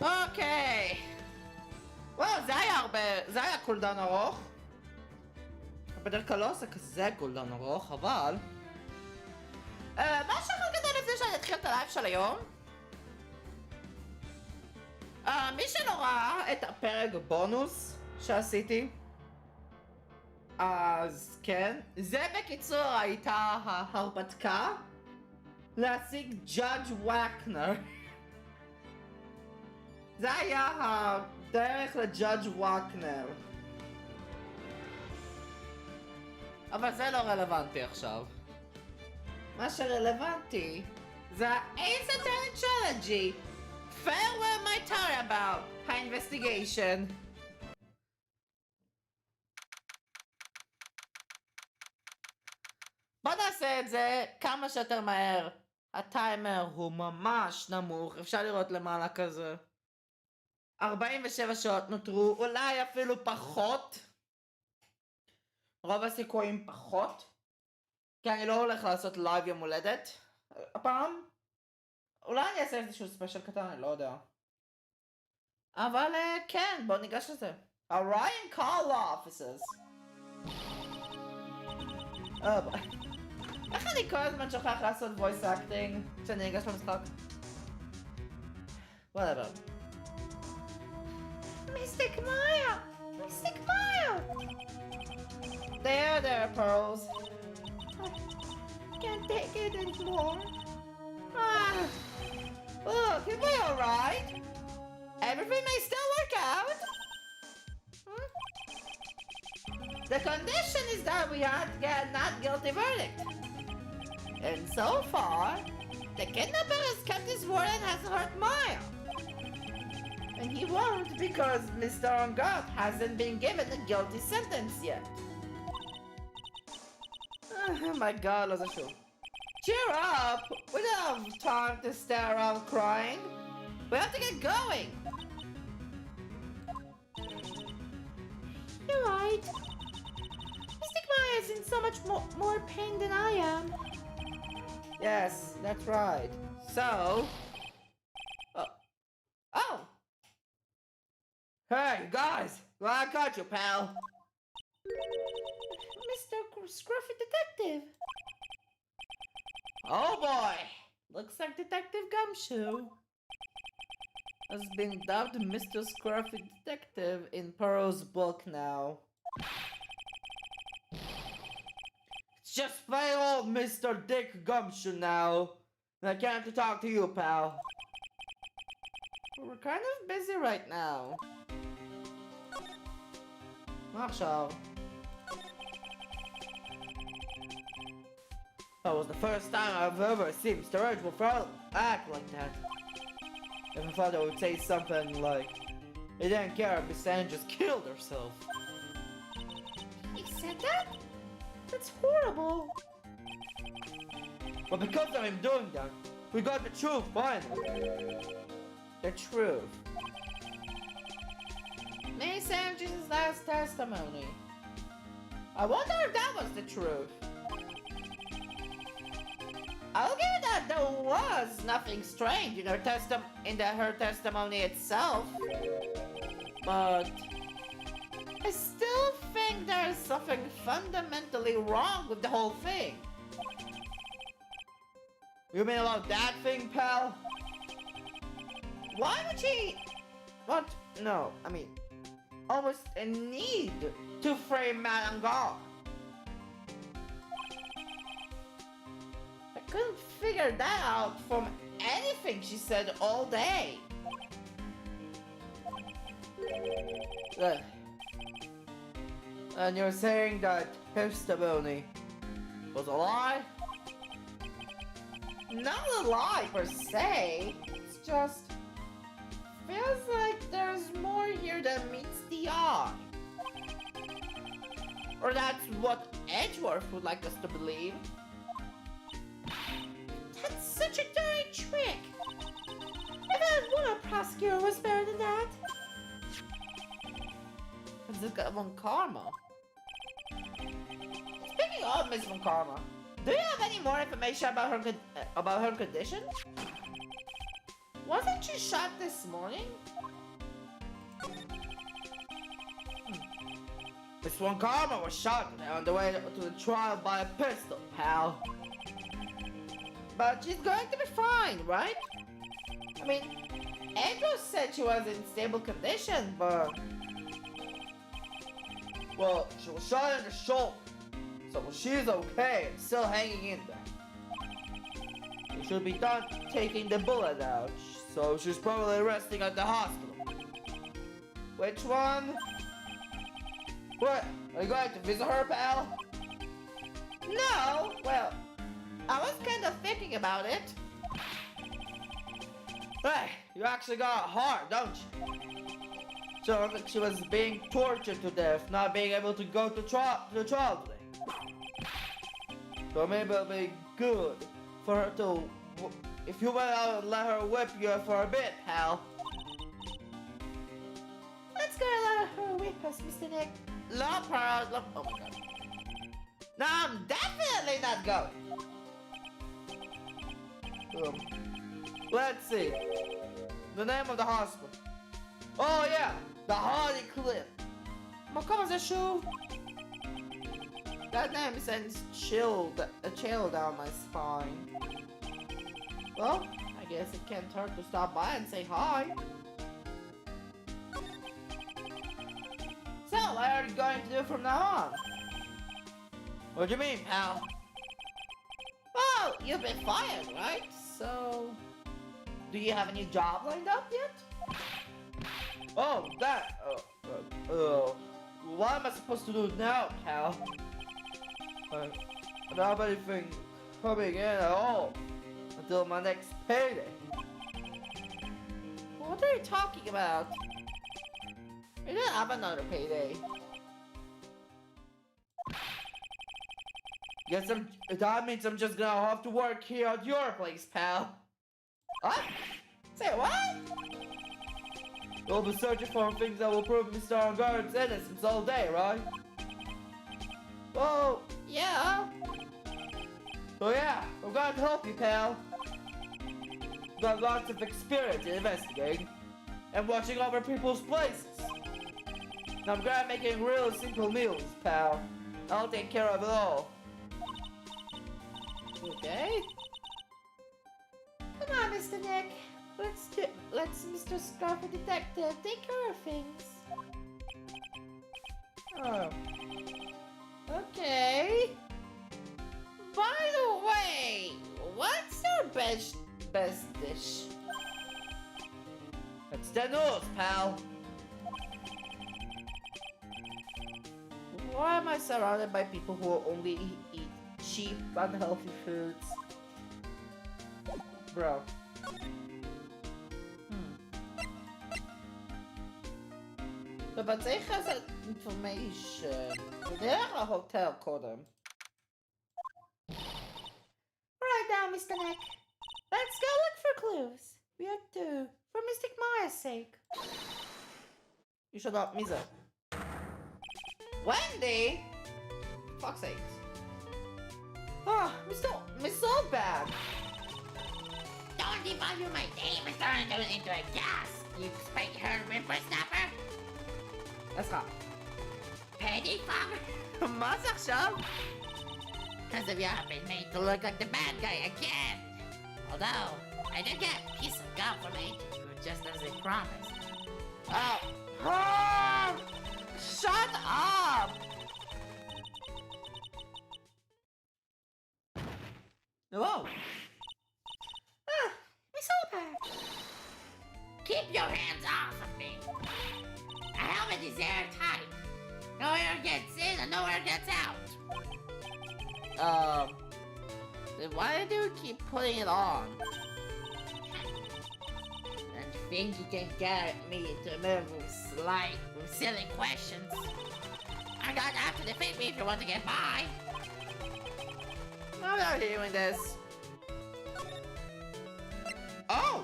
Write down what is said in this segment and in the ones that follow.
אוקיי. וואו, זה היה קולדן ארוך. בדרך כלל לא עושה כזה קולדן ארוך, אבל... משהו אחד קטן לפני שאני אתחיל את הלייב של היום. מי שלא ראה את הפרק בונוס שעשיתי, אז כן, זה בקיצור הייתה ההרפתקה להשיג ג'אדג' וקנר. זה היה הדרך לג'אדג' וקנר. אבל זה לא רלוונטי עכשיו. מה שרלוונטי זה ה-Ace Attorney Trilogy. Farewell my tire about ה-investigation. בוא נעשה את זה כמה שיותר מהר. הטיימר הוא ממש נמוך, אפשר לראות למעלה כזה. 47 שעות נותרו, אולי אפילו פחות. רוב הסיכויים פחות. כי אני לא הולך לעשות לייב יום הולדת הפעם. אולי אני אעשה איזשהו ספיישל קטן, אני לא יודע. אבל כן, בוא ניגש לזה. Orion Call Officers. איך אני כל הזמן שוכח לעשות voice acting כשאני ניגש למשחק? whatever. Mystic Maya! Mystic Maya! There, Pearls. I can't take it anymore. Look, am I alright? Everything may still work out. The condition is that we have to get a not guilty verdict. And so far, the kidnapper has kept his word and hasn't hurt Maya. And he won't because Mr. Ongard hasn't been given a guilty sentence yet. Oh my god, was a show. Cheer up! We don't have time to stare around crying. We have to get going. You're right. Mystic Maya is in so much more pain than I am. Yes, that's right. So... Oh! Hey, guys! Well, I got you, pal. Mr. Scruffy Detective. Oh boy! Looks like Detective Gumshoe has been dubbed Mr. Scruffy Detective in Pearl's book now. It's just plain old Mr. Dick Gumshoe now. And I can't have to talk to you, pal. We're kind of busy right now. מה עכשיו? That was the first time I've ever seen Mr. Edgeworth For All act like that. If I thought I would say something like, he didn't care if Miss Anne just killed herself. He said that? That's horrible. But because of him doing that, we got the truth finally. The truth. Miss Angie's last testimony. I wonder if that was the truth. I'll give it that there was nothing strange in her testimony itself, but I still think there's something fundamentally wrong with the whole thing. You mean about that thing, pal? Why would she... What? No, I mean, almost a need to frame Malangar. I couldn't figure that out from anything she said all day. And you're saying that testimony was a lie? Not a lie per se, it's just feels like there's more here than meets the eye. Or that's what Edgeworth would like us to believe. That's such a dirty trick! If I had won a prosecutor was better than that. This guy Von Karma. Speaking of Miss Von Karma, do you have any more information about her condition? Wasn't she shot this morning? This one Karma was shot on the way to the trial by a pistol, pal. But she's going to be fine, right? I mean, Andrew said she was in stable condition, but... Well, she was shot in the shoulder, so she's okay and still hanging in there. She should be done taking the bullet out, so she's probably resting at the hospital. Which one? What? Are you going to visit her, pal? No, well, I was kind of thinking about it. Hey, you actually got hard, don't you? So she was being tortured to death, not being able to go to the trial today. So maybe it'll be good for her to, if you went out and let her whip you for a bit, pal. Let's go let her whip us, Mr. Nick. No, pal. Oh my god. No, I'm definitely not going. Let's see. The name of the hospital. Oh yeah, the Hardy Cliff. Ma come se show? That name sends a chill down my spine. Well, I guess it can't hurt to stop by and say hi. So, what are you going to do from now on? What do you mean, pal? Well, you've been fired, right? So, do you have a new job lined up yet? Oh, that. What am I supposed to do now, pal? I don't have anything coming in at all until my next payday. What are you talking about? I didn't have another payday. That means I'm just gonna have to work here at your place, pal. What? Say what? You'll be searching for things that will prove Mr. Arngard's innocence all day, right? Well, yeah. So yeah, I'm going to help you, pal. I've got lots of experience in investigating and watching over people's places. And I'm good at making real simple meals, pal. I'll take care of it all. Okay. Come on, Mr. Nick. Let's Mr. Scarf Detective take care of things. Oh. Okay. By the way, what's your best dish? It's the news, pal. Why am I surrounded by people who only eat cheap, unhealthy foods? Bro. But they have that information. They're a hotel codem. Right now, Mr. Nick. Let's go look for clues. We have to, for Mystic Maya's sake. You shut up, Misa. Wendy! Fuck's sakes. Ah, Miss Soulbag. Don't devalue my name and turn it into a gas, you spike her whippersnapper. That's hot. Petty fucker. Masak siya. Because of you, I've been made to look like the bad guy again. Although, I did get a piece of gum from it, just as I promised. Oh. Shut up! Whoa! Miss Soulbag. Keep your hands off of me. The helmet is airtight. No air gets in and no air gets out. Then why do you keep putting it on? And think you can get me into a middle with silly questions? I got after defeat me if you want to get by. I'm not hearing this. Oh!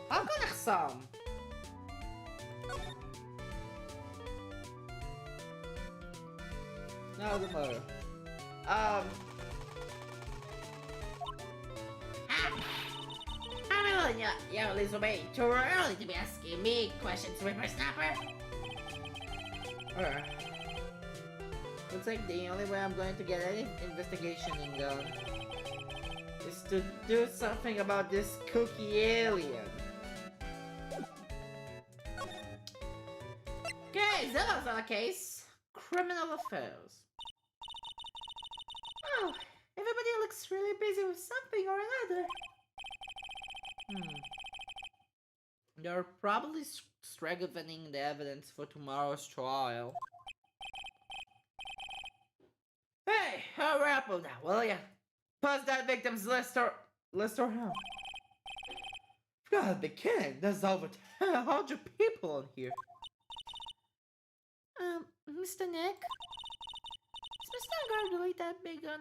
How can I some? No, it doesn't matter. I'm really you're a little bit too early to be asking me questions, whippersnapper. Looks like the only way I'm going to get any investigation done is to do something about this cookie alien. Okay, Zilla's not a case. Criminal affairs. Oh, everybody looks really busy with something or another. They're probably strengthening the evidence for tomorrow's trial. Hey, hurry up now, will ya? Post that victim's list or him. God, the killing. There's over 100 people on here. Mr. Nick? Is Mr. Guard really that big on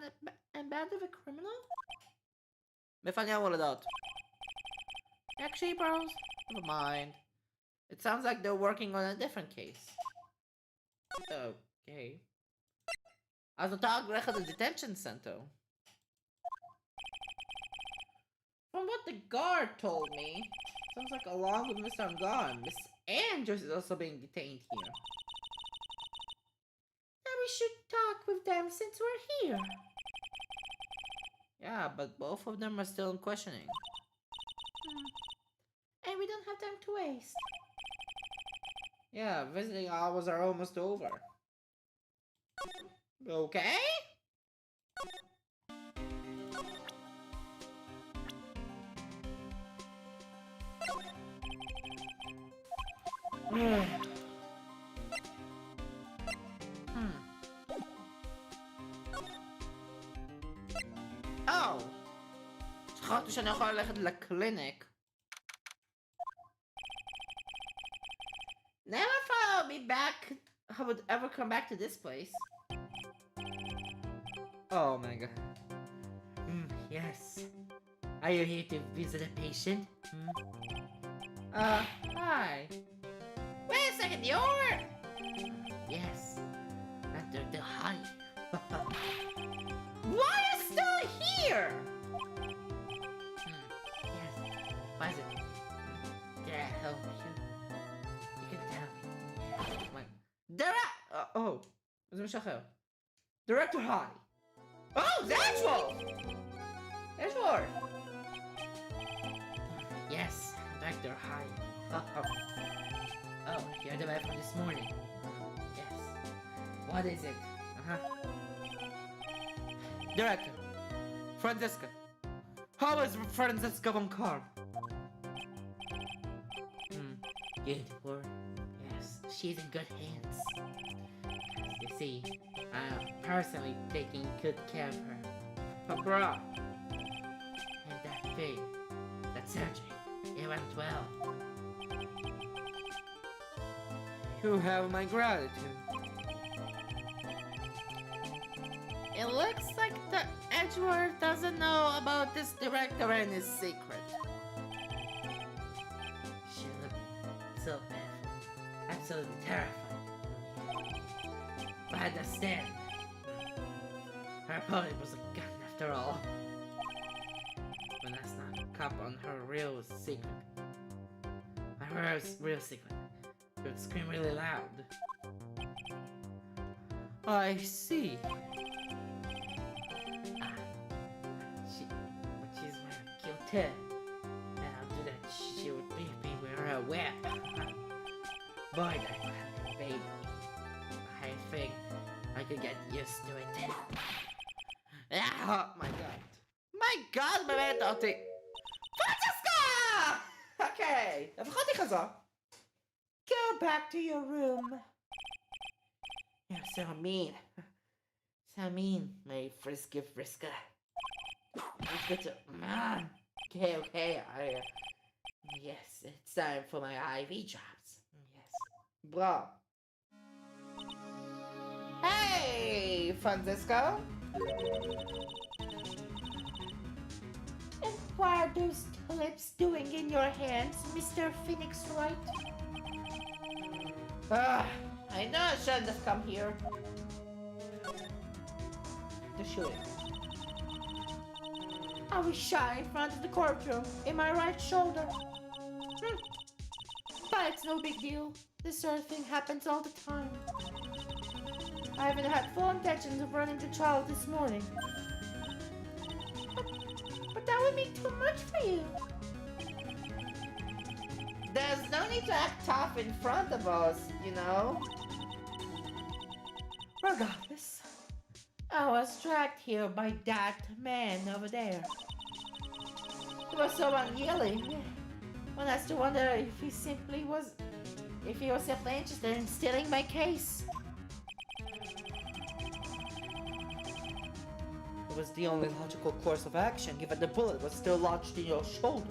and bad of a criminal? מפניה וולדות. Actually, bros, never mind. It sounds like they're working on a different case. Okay. אז אותה הולכת detention center. From what the guard told me, sounds like along with Mr. Gone, Miss Andrews is also being detained here. Then we should talk with them since we're here. Yeah, but both of them are still in questioning. And we don't have time to waste. Yeah, visiting hours are almost over. Okay? Oh! שכחתי שאני יכול ללכת לקליניק. Never thought I'd be back. I would ever come back to this place. Oh my god. Yes. Are you here to visit a patient? Hi. Wait a second, you're... Yes. Dr. Delhani. Why are you still here? Yes. Why is it? Did I help you? You can tell me. Oh. זה משהו אחר. Director High. Oh, that's what! That's what! Yes, Director High. Oh, you're the man from this morning. Yes. What is it? Director. Franziska. How is Franziska von Karm? Good word. Yes, she's in good hands. You see, I'm personally taking good care of her. Her bra. And that thing, that surgery, it went well. You have my gratitude. It looks like the Edgeworth doesn't know about this director and his secret. She looked so baffled, absolutely terrified. But I understand. Her opponent was a gun after all. But that's not a cop on her real secret. Her real secret. She would scream really loud. I see. She's my guilty. And I'll do that. She would beat me with her whip. Boy, that baby. I think I could get used to it. Oh my god. My god, באמת אותי. Franziska! Okay, לפחות היא חזרה. Go back to your room. You're so mean. So mean, my frisky friska. It's good to... Okay, yes, it's time for my IV drops. Yes. Bro. Hey, Franziska. And what are those tulips doing in your hands, Mr. Phoenix Wright? I know I shouldn't have come here. To shoot it. I was shot in front of the courtroom in my right shoulder. But it's no big deal. This sort of thing happens all the time. I haven't had full intentions of running the trial this morning. But that would be too much for you. There's no need to act tough in front of us, you know? Regardless, I was dragged here by that man over there. He was so unyielding. One has to wonder if he was simply interested in stealing my case. It was the only logical course of action, given the bullet was still lodged in your shoulder.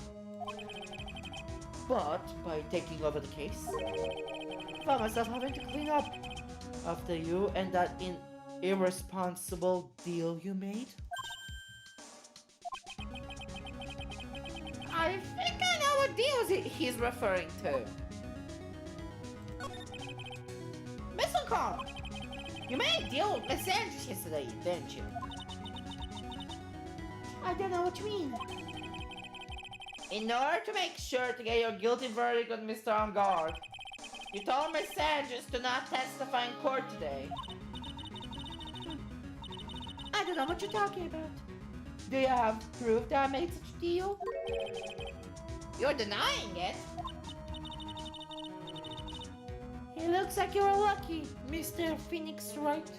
But by taking over the case, I found myself having to clean up after you and that irresponsible deal you made. I think I know what deals he's referring to. Miss Kong, you made a deal with Miss Andrews yesterday, didn't you? I don't know what you mean. In order to make sure to get your guilty verdict on Mr. Angard, you told Miss Andrews to not testify in court today. I don't know what you're talking about. Do you have proof that I made such a deal? You're denying it. It looks like you're lucky, Mr. Phoenix Wright.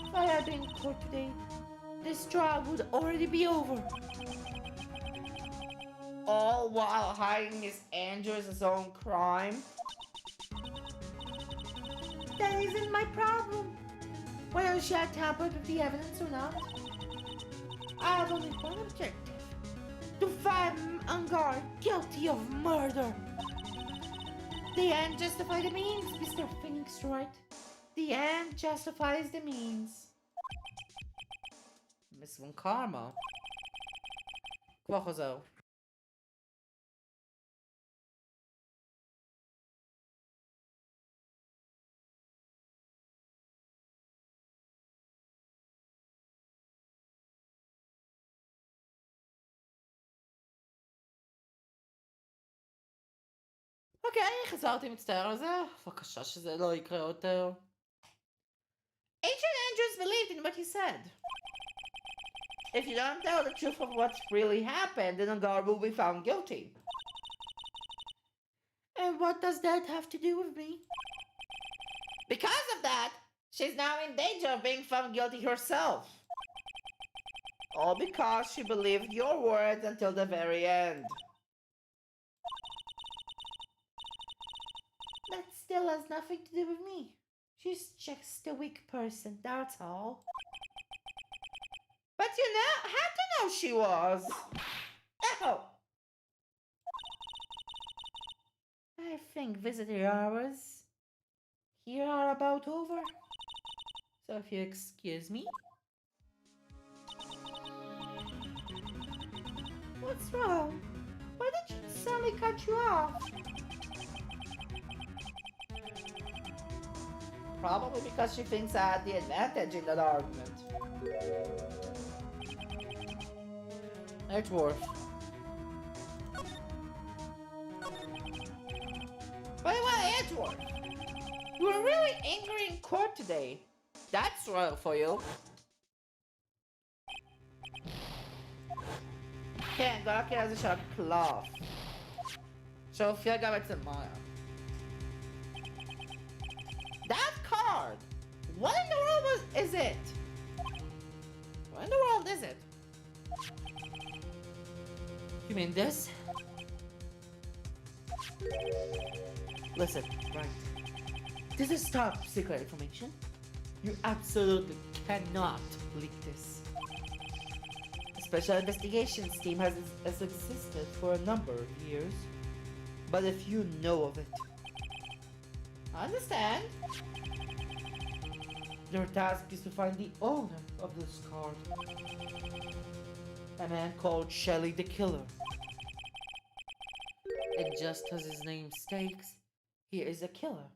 If I had been in court today, this trial would already be over. All while hiding Miss Andrews' own crime? That isn't my problem. Whether she had tampered with the evidence or not. I have only one objective. To find Angard guilty of murder. The end justifies the means, Mr. Phoenix Wright. The end justifies the means. Miss Von Karma. כבר חוזר. אוקיי, חזרתי, מצטער על זה. בבקשה שזה לא יקרה יותר. Agent Andrews believed in what he said. If you don't tell the truth of what's really happened, then Angard will be found guilty. And what does that have to do with me? Because of that, she's now in danger of being found guilty herself. All because she believed your words until the very end. That still has nothing to do with me. She's just a weak person, that's all. But you had to know she was. Oh. I think visitor hours here are about over. So if you excuse me. What's wrong? Why did she suddenly cut you off? Probably because she thinks I had the advantage in that argument. Edgeworth. By the way, Edgeworth, you were really angry in court today. That's royal for you. כן, זה רק איזה של הקלף. שהופיע גם אצל מאיה. That card! What in the world is it? What in the world is it? You mean this? Listen, right. This is top secret information. You absolutely cannot leak this. The Special Investigations Team has existed for a number of years. But if you know of it, I understand. Your task is to find the owner of this card. A man called Shelly the Killer. And just as his name states, he is a killer.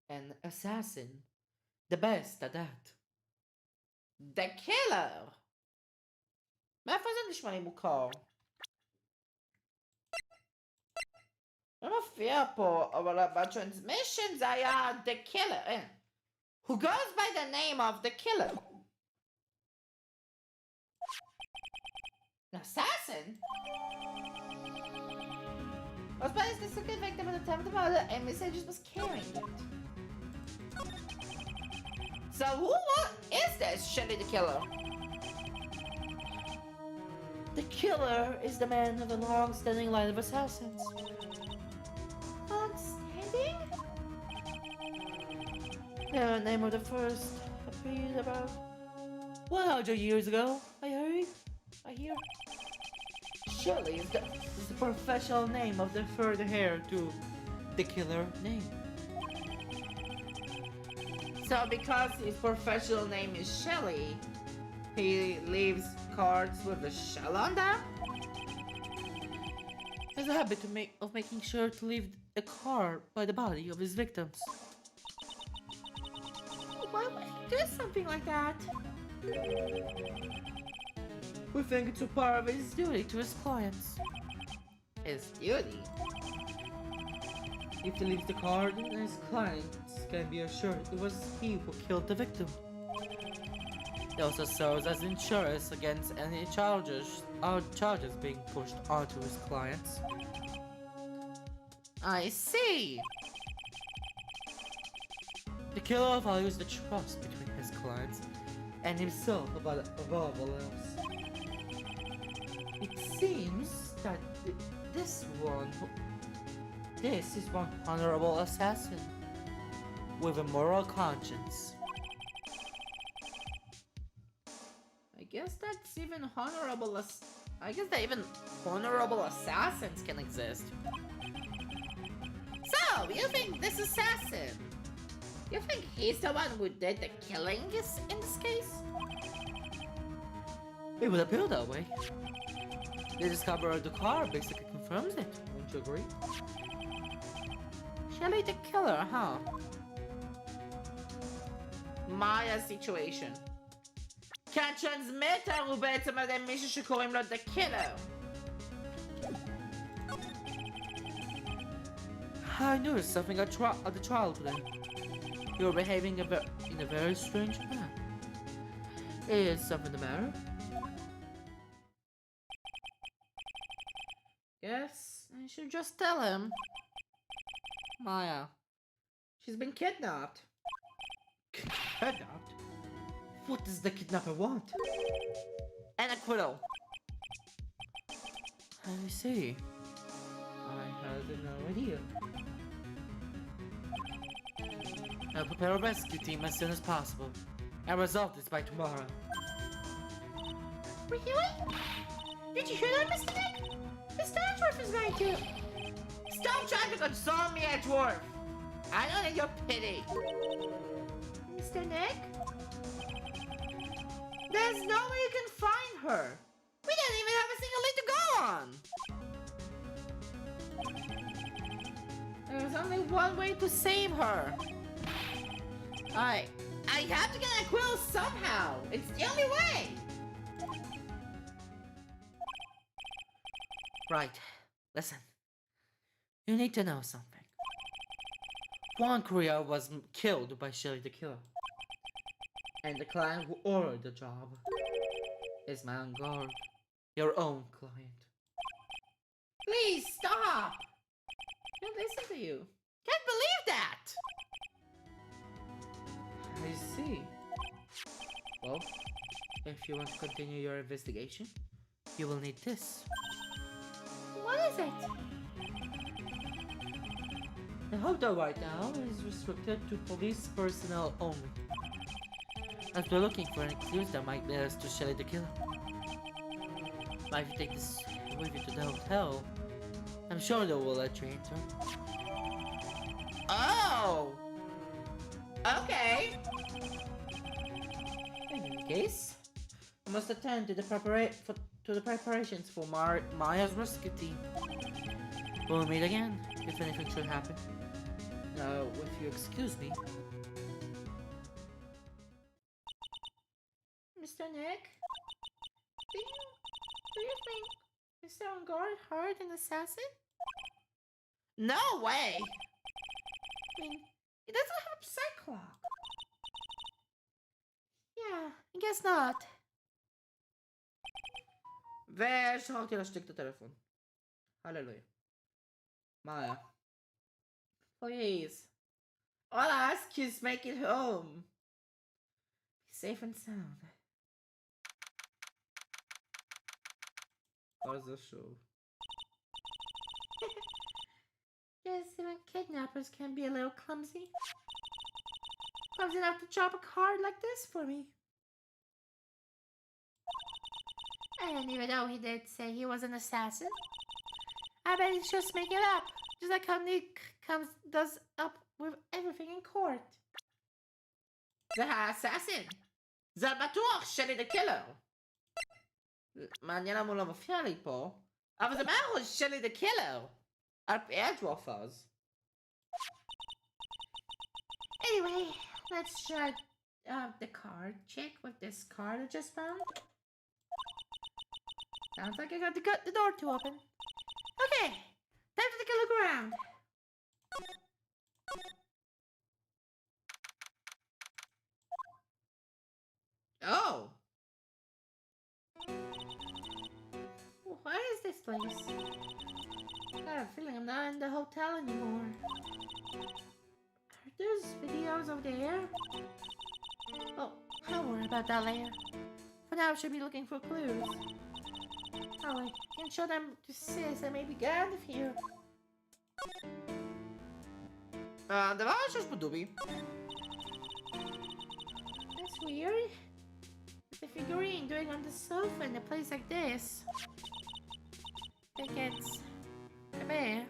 An assassin. The best at that. The Killer! מאיפה זה נשמע לי מוכר? לא מופיע פה, אבל בטרנסמישן זה היה The Killer. who goes by the name of the killer. An assassin? Was by the second victim at the time of the murder, and Messages was carrying it. So what is this Shelly the killer? The killer is the man of a long-standing line of assassins. Long-standing? The name of the first appeared about 100 years ago, I hear. Shelley is the professional name of the third heir to the killer name. So because his professional name is Shelley, he leaves cards with a shell on them? He has a habit of making sure to leave a card by the body of his victims. Why would he do something like that? We think it's a part of his duty to his clients. His duty? If he leaves the card, his clients can be assured it was he who killed the victim. It also serves as insurance against any charges being pushed onto his clients. I see. The killer values the trust between his clients and himself above all else. It seems that this is one honorable assassin with a moral conscience. I guess that's even honorable I guess that even honorable assassins can exist. So, you think this assassin, you think he's the one who did the killing in this case? It would appear that way. The discovery of the car basically confirms it, wouldn't you agree? Shelley the killer, huh? Maya's situation. כהטרנסמיטר הוא בעצם על ידי מישהו שקוראים לו The Killer. I noticed something at the trial today. You were behaving in a very strange manner. Is something the matter? Yes, I should just tell him. Maya. She's been kidnapped. Kidnapped? What does the kidnapper want? An acquittal. I see. I had no idea. I'll prepare a rescue team as soon as possible. And resolve this by tomorrow. Really? Did you hear that, Mr. Nick? Mr. Edgeworth is going to... Stop trying to console me, Edgeworth! I don't need your pity. Mr. Nick? There's no way you can find her. We don't even have a single lead to go on. There's only one way to save her. I have to get a quill somehow. It's the only way. Right. Listen. You need to know something. Juan Correa was killed by Shelley the Killer. And the client who ordered the job is my own guard. Your own client. Please stop! I can't listen to you. Can't believe that! I see. Well, if you want to continue your investigation, you will need this. What is it? The hotel right now is restricted to police personnel only. As we're looking for any clues that might lead us to Shelley the Killer. But if you take this with you to the hotel, I'm sure they will let you enter. Oh! Okay! In any case, I must attend to the preparations for Maya's rescue team. We'll meet again, if anything should happen. Now, if you excuse me... Mr. Nick? Do you think Mr. Ungard hired an assassin? No way! I mean, he doesn't have a psych clock. Yeah, I guess not. ושכחתי להשתיק את הטלפון. הללויה. מה היה? Please. All I ask you is make it home. Be safe and sound. מה זה שוב? Yes, even kidnappers can be a little clumsy. Clumsy enough to drop a card like this for me. And even though he did say he was an assassin, I bet he's just making it up. Just like how Nick does up with everything in court. זה האסאסין. זה בטוח שלי דה קילר. מעניין למה הוא לא מופיע לי פה. אבל זה 100% שלי דה קילר. על פי הדרופרס. Anyway, let's try the card check with this card I just found. Sounds like I got the door to open. Okay, time to take a look around. Oh! What is this place? I got a feeling I'm not in the hotel anymore. Are those videos over there? Oh, I'll worry about that later. For now, I should be looking for clues. Oh, I can show them to sis and maybe get out of here. הדבר שיש פה דובי. That's weird. The figurine doing on the sofa in a place like this. I think it's a bear.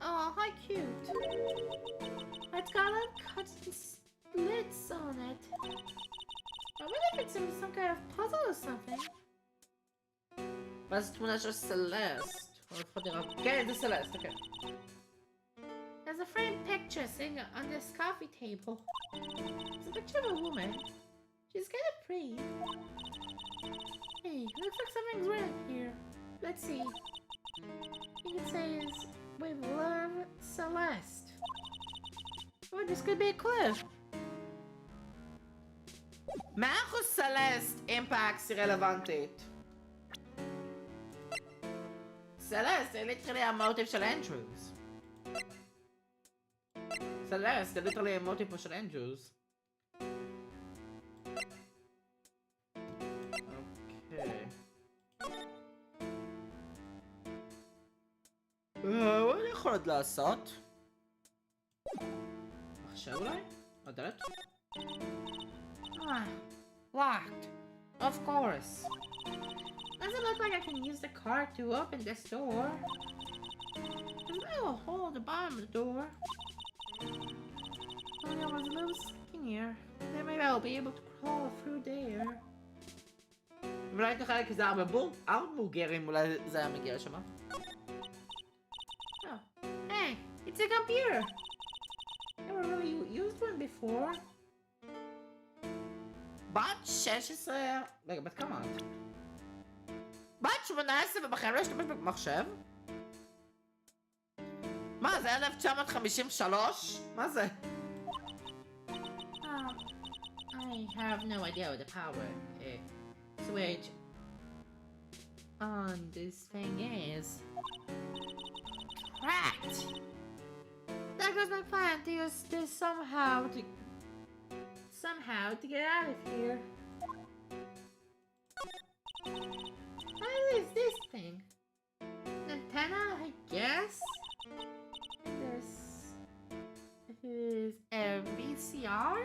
Oh, how cute. It's got like cuts and slits on it. I wonder if it's some kind of puzzle or something. מה זה תמונה של סלסט? כן, זה סלסט, אוקיי. There's a framed picture sitting on this coffee table. It's a picture of a woman. She's kind of pretty. Hey, looks like something's wrong here. Let's see. I think it says, with love, Celeste. Oh, this could be a clue. 100% סלסט אימפקס היא רלוונטית. סלסט זה ליטרלי המוטיב של אנדרוס. סלסט זה ליטרלי המוטיב פה של אנדרוס. אוקיי. מה אני יכול עוד לעשות? עכשיו אולי? הדלת? Ah, locked. Of course. Doesn't look like I can use the card to open this door. There's a little hole at the bottom of the door. Only I was a little skinnier. Then maybe I'll be able to crawl through there. אולי את החלק זה הרבה בורגרים, אולי זה היה מגיע לשם. Oh, hey, it's a computer. Never really used one before. בת 16... רגע, בת כמה את? בת 18 ובכם לא להשתמש במחשב? מה, זה 1953? מה זה? I have no idea what the power switch on this thing is. Cracked! There goes my plan to use this somehow to get out of here. What is this thing? An antenna, I guess? This is a VCR?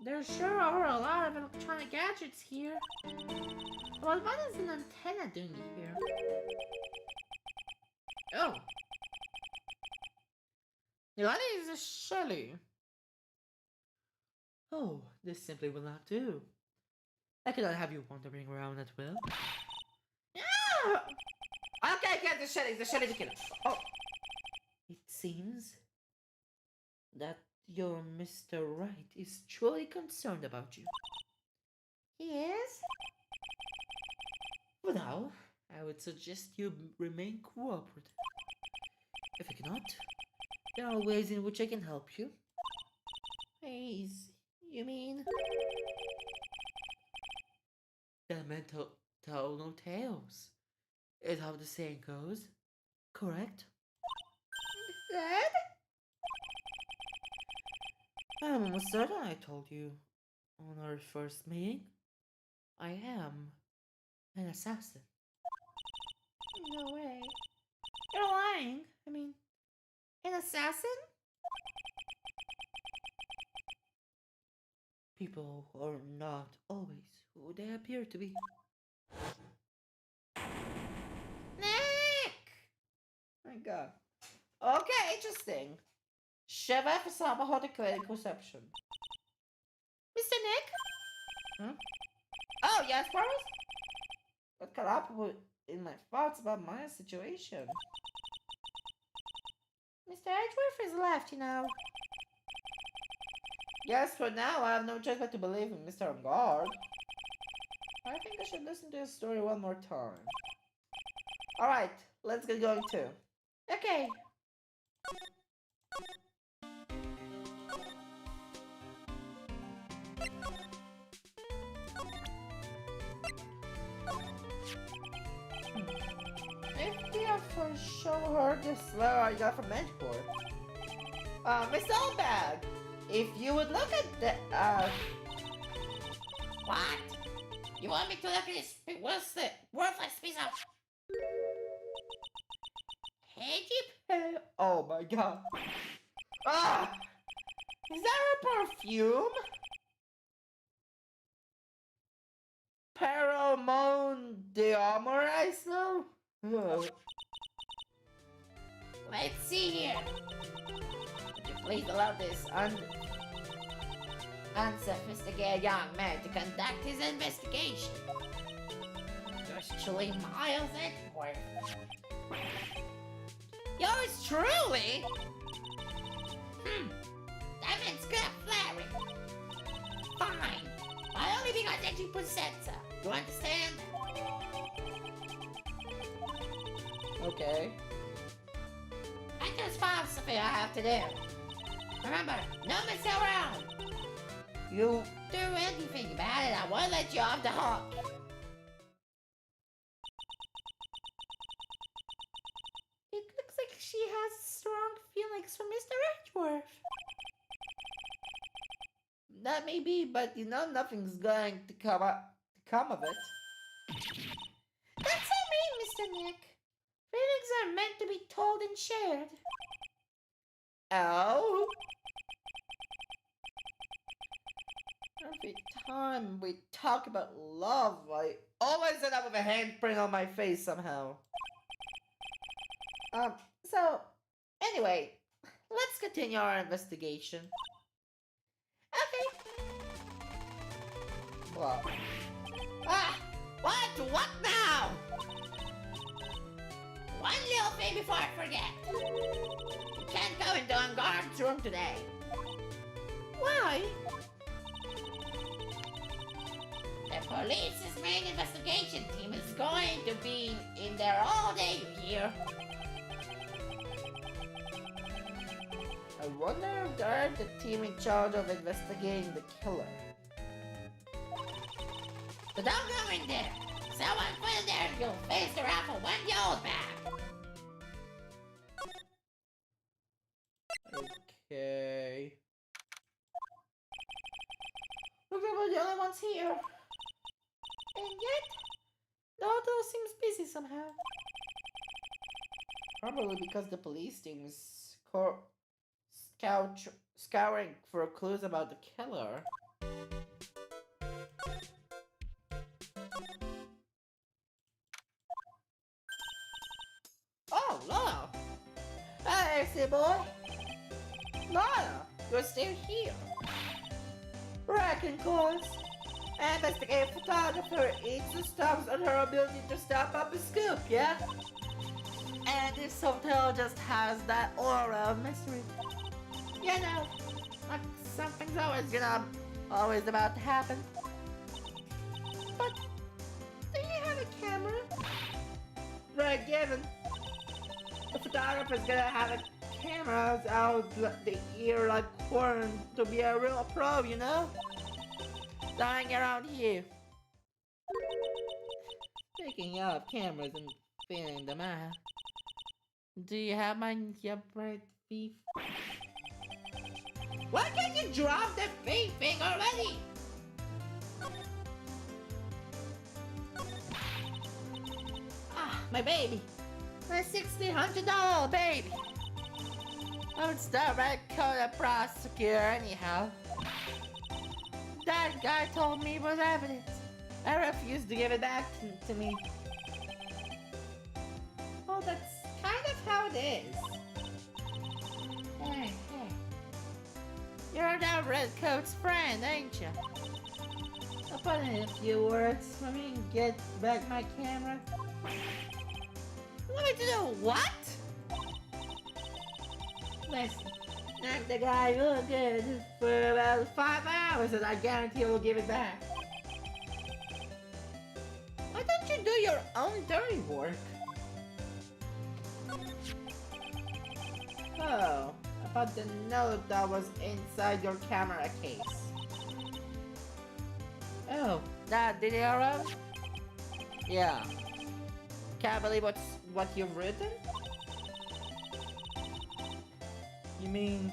There sure are a lot of electronic gadgets here. Well, what is an antenna doing here? Oh. נראה לי זה שלי. Oh, this simply will not do. I cannot have you wandering around at will. Okay, כן, זה שלי, זה כאילו. Oh. It seems that your Mr. Wright is truly concerned about you. He is? For now, I would suggest you remain cooperative. If you cannot, there are ways in which I can help you. Ways? You mean? That meant tell no tales. Is how the saying goes. Correct? Dad? I'm almost certain I told you on our first meeting. I am an assassin. No way. You're lying. I mean, an assassin? People are not always who they appear to be. Nick! My god. Okay, interesting. Shiva for sabotage reception. Mr. Nick? Oh, yes, Boris? What got up in my thoughts about my situation? Mr. Edgeworth is left, you know. Yes, for now, I have no choice but to believe in Mr. On Guard. I think I should listen to his story one more time. Alright, let's get going too. Okay. If they are for show her this letter I got from Edgeworth. Miss Oldbag, if you would look at the, What? You want me to look at this worthless piece of... Egypt? oh my god. Ah! Is that a perfume? Pheromone deomer I smell? Ugh. Let's see here. Would you please allow this unsophisticated young man to conduct his investigation? Yours truly, Miles Edgeworth. Yours truly? That man's got flattering. Fine. I only because that you said so. You understand? Okay. I just philosophy I have to do. Remember, no mess around. You Do anything about it, I won't let you off the hook. It looks like she has strong feelings for Mr. Edgeworth. that may be, but you know nothing's going to come of it. That's so mean, Mr. Nick. Feelings are meant to be told and shared. Oh? Every time we talk about love, I always end up with a handprint on my face somehow. So, anyway, let's continue our investigation. Okay. Well, What now? One little thing before I forget. You can't go into a guard's room today. why? The police's main investigation team is going to be in there all day, you hear? I wonder if they're the team in charge of investigating the killer. So don't go in there. Someone put in there and you'll face the raffle when you hold back. Okay. Looks like we're the only ones here. And yet, the hotel seems busy somehow. Probably because the police team is scouring for clues about the killer. Oh, Lana! Hey, Axie boy! Lana, you're still here. Reckon course. Investigative photographer eats and stops on her ability to stop up a scoop, yeah? And this hotel just has that aura of mystery. You know, like something's always about to happen. But, do you have a camera? Right, given. The photographer's gonna have a cameras out the ear like corn to be a real pro, you know? Dying around here. Speaking of cameras and feeling them out, do you have my bright beef? Why can't you drop the beef thing already? Ah, my baby. My $1,600 baby. I'm the Red Coat prosecutor anyhow. That guy told me it was evidence. I refused to give it back to me. Oh, that's kind of how it is. Hey. You're that Red Coat's friend, ain't you? I'll put in a few words for me and get back my camera. You want me to do what? Listen, knock the guy real good for about 5 hours and I guarantee he'll give it back. Why don't you do your own dirty work? Oh, about the note that was inside your camera case. Oh, that video room? Yeah. Can't believe what you've written? You mean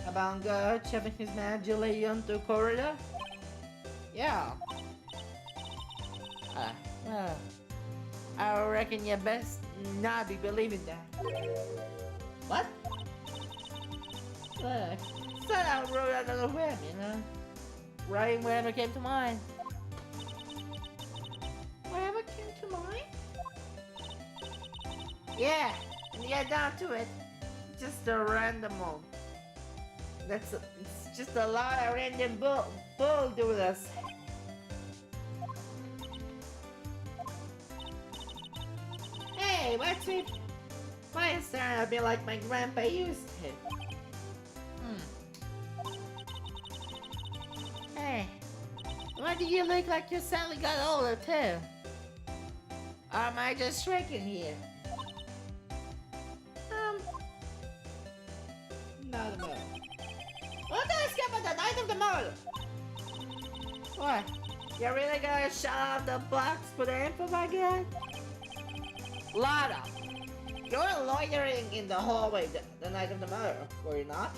about God shoving his magic onto the corridor? Yeah. Well, I reckon you best not be believing that. What? Look, said I wrote out on the whim, you know? Writing whatever came to mind. Whatever came to mind? Yeah, and to get down to it, just a random one. It's just a lot of random bull do with us. Hey, what's it? Why is starting to be like my grandpa used to? Hey, why do you look like you suddenly got older too? Or am I just shrinking here? Not a murder. What the skip on the night of the murder? What? You really gonna shut off the box for the info again? Lada, you were loitering in the hallway the night of the murder, were you not?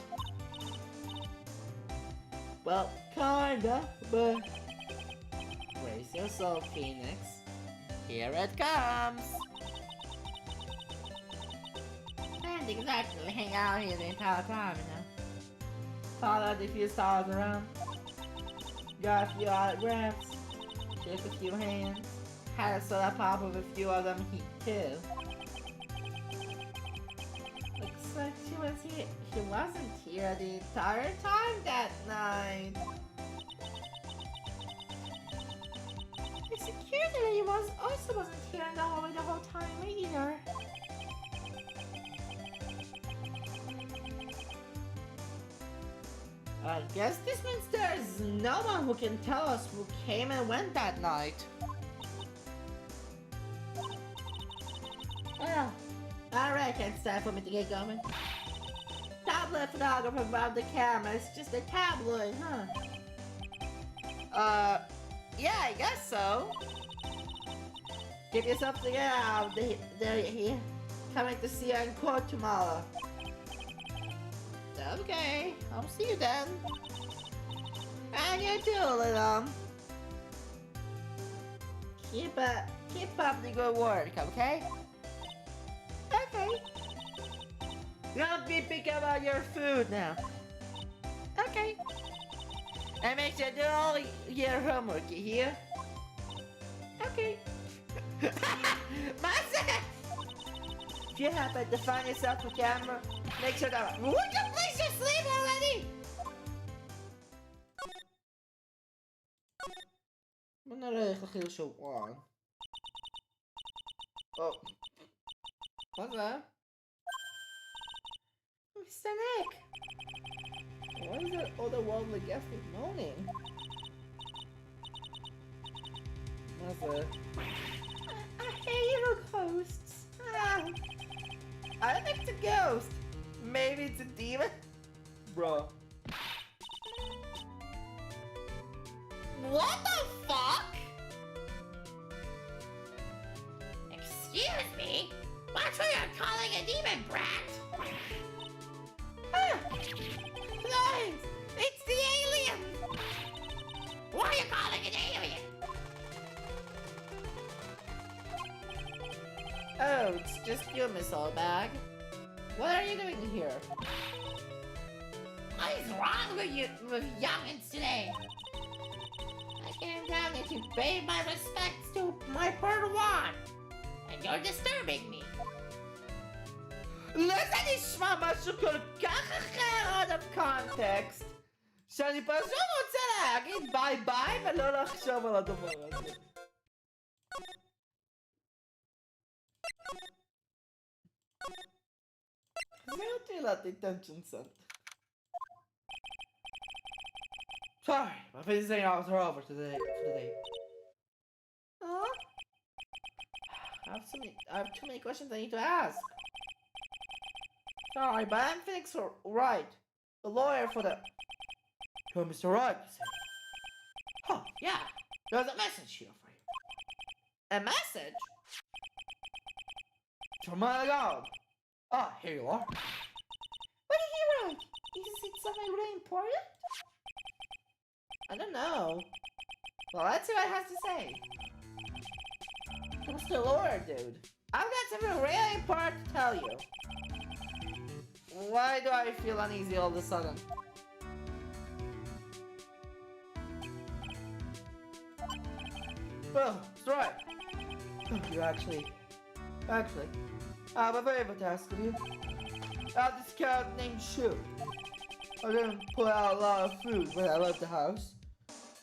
Well, kinda, but... Brace yourself, Phoenix. Here it comes! I didn't exactly hang out here the entire time, you know? Followed a few stars around. Got a few autographs. Shook a few hands. Had a soda pop with a few of them too. Looks like she was here. She wasn't here the entire time that night. The security lady also wasn't here in the hallway the whole time either. I guess this means there's no one who can tell us who came and went that night. Well, I reckon it's time for me to get going. Tabloid photographer above the camera, it's just a tabloid, huh? Yeah, I guess so. Give yourself to get out there here. Coming to see you in court tomorrow. Okay, I'll see you then. And you too, little. Keep up the good work, okay? Okay. Don't be picky about your food now. Okay. And make sure to do all your homework, you hear? Okay. Myself! If you happen to find yourself a camera, make sure that... Would you please just leave already? I'm not really heel so long. Oh. What's that? Mr. Nick! What is that otherworldly guest moaning? What's that? I hate little ghosts. I don't think it's a ghost. Maybe it's a demon? Bro. What the fuck? Excuse me? Watch who you're calling a demon, brat! Guys! It's the alien! Why are you calling it alien? Oh, it's just you, Miss Allbag. What are you doing here? What is wrong with you, with youngins today? I came down here to pay my respects to my Padawan, and you're disturbing me. לא זה נשמע משהו כל כך אחר out of context שאני פשוט רוצה להגיד ביי ביי ולא לחשוב על הדבר הזה. זה אותי ל-detention center. Sorry, my visiting hours are over today. Huh? I have too many questions I need to ask. Sorry, but I'm Phoenix Wright, the lawyer for the... You're Mr. Wright, you say? Huh, yeah, there's a message here for you. A message? From my dog. Ah, here you are. What did he write? Is it something really important? I don't know. Well, let's see what it has to say. Who's the lawyer, dude? I've got something really important to tell you. Why do I feel uneasy all of a sudden? Oh, that's right. You actually, I have a favor to ask of you. I have this cat named Shu. I didn't put out a lot of food when I left the house,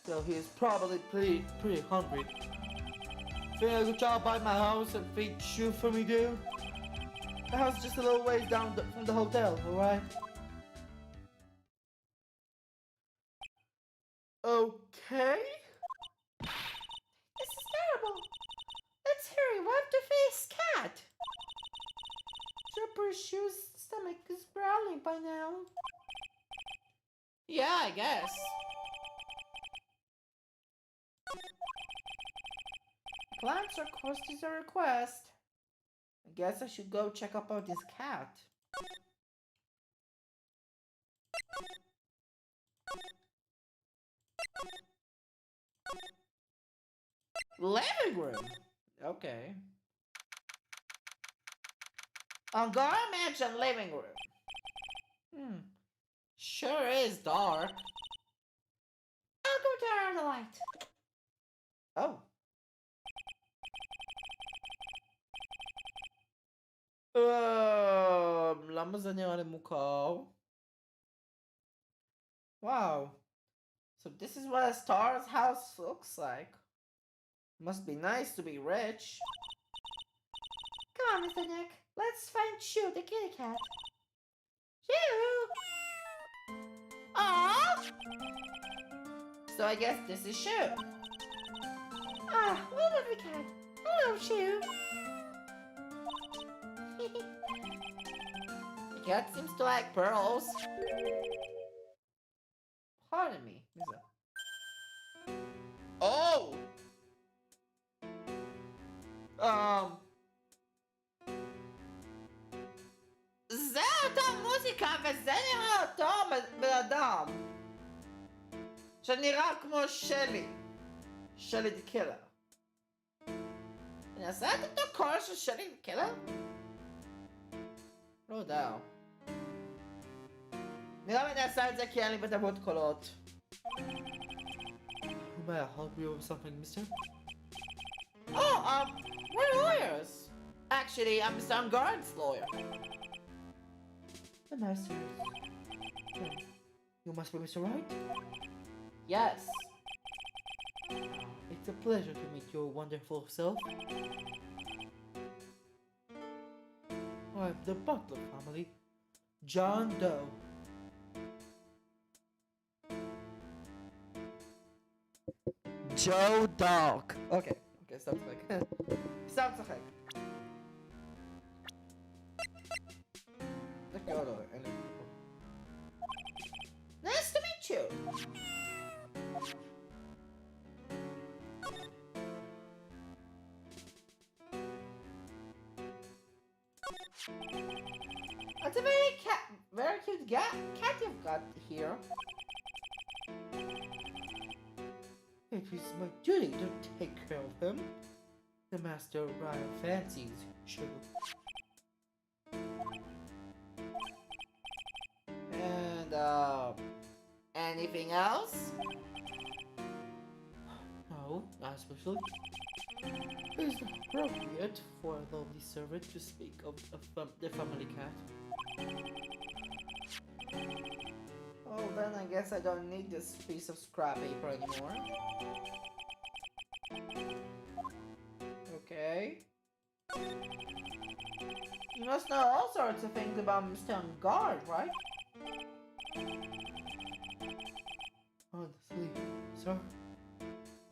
so he is probably pretty hungry. Think I could drop by my house and feed Shu for me, dude? The house is just a little ways down from the hotel, alright? Okay? This is terrible. Let's hurry. We have to face Cat. Chopper Shoe's stomach is growling by now. Yeah, I guess. Plants requested a request. I guess I should go check up on this cat. Living room? Okay. Angara Mansion living room. Sure is dark. I'll go turn on the light. Oh. למה זה נראה לי מוכר? Wow. So this is what a star's house looks like. Must be nice to be rich. Come on, Mr. Nick. Let's find Shoe, the kitty cat. Shoe! Aww! So I guess this is Shu. Ah, what a lovely cat. Hello, Shoe. The cat seems to like pearls. Pardon me. Oh! זה אותה מוזיקה וזה נראה אותו בן אדם שנראה כמו שלי. שלי דה קילר. אני אעשה את אותו קול של שלי דה קילר? לא יודע. נראה לי אני אעשה את זה כי אין לי בתרבות קולות. May I help you with something, mister? Oh, we're lawyers. Actually, I'm Mr. Angard's lawyer. The master is... You must be Mr. Wright? Yes. It's a pleasure to meet your wonderful self. I'm the Butler family, John Doe. Joe Dog. Okay, stop צחק. סתם צחק. Nice to meet you. That's a very cute cat you've got here. It is my duty to take care of him. The master Ryan fancies you. And anything else? No, not especially. It is appropriate for a lovely servant to speak of the family cat. Oh, then I guess I don't need this piece of scrap paper anymore. Okay. You must know all sorts of things about Mr. On Guard, right? Honestly, sir,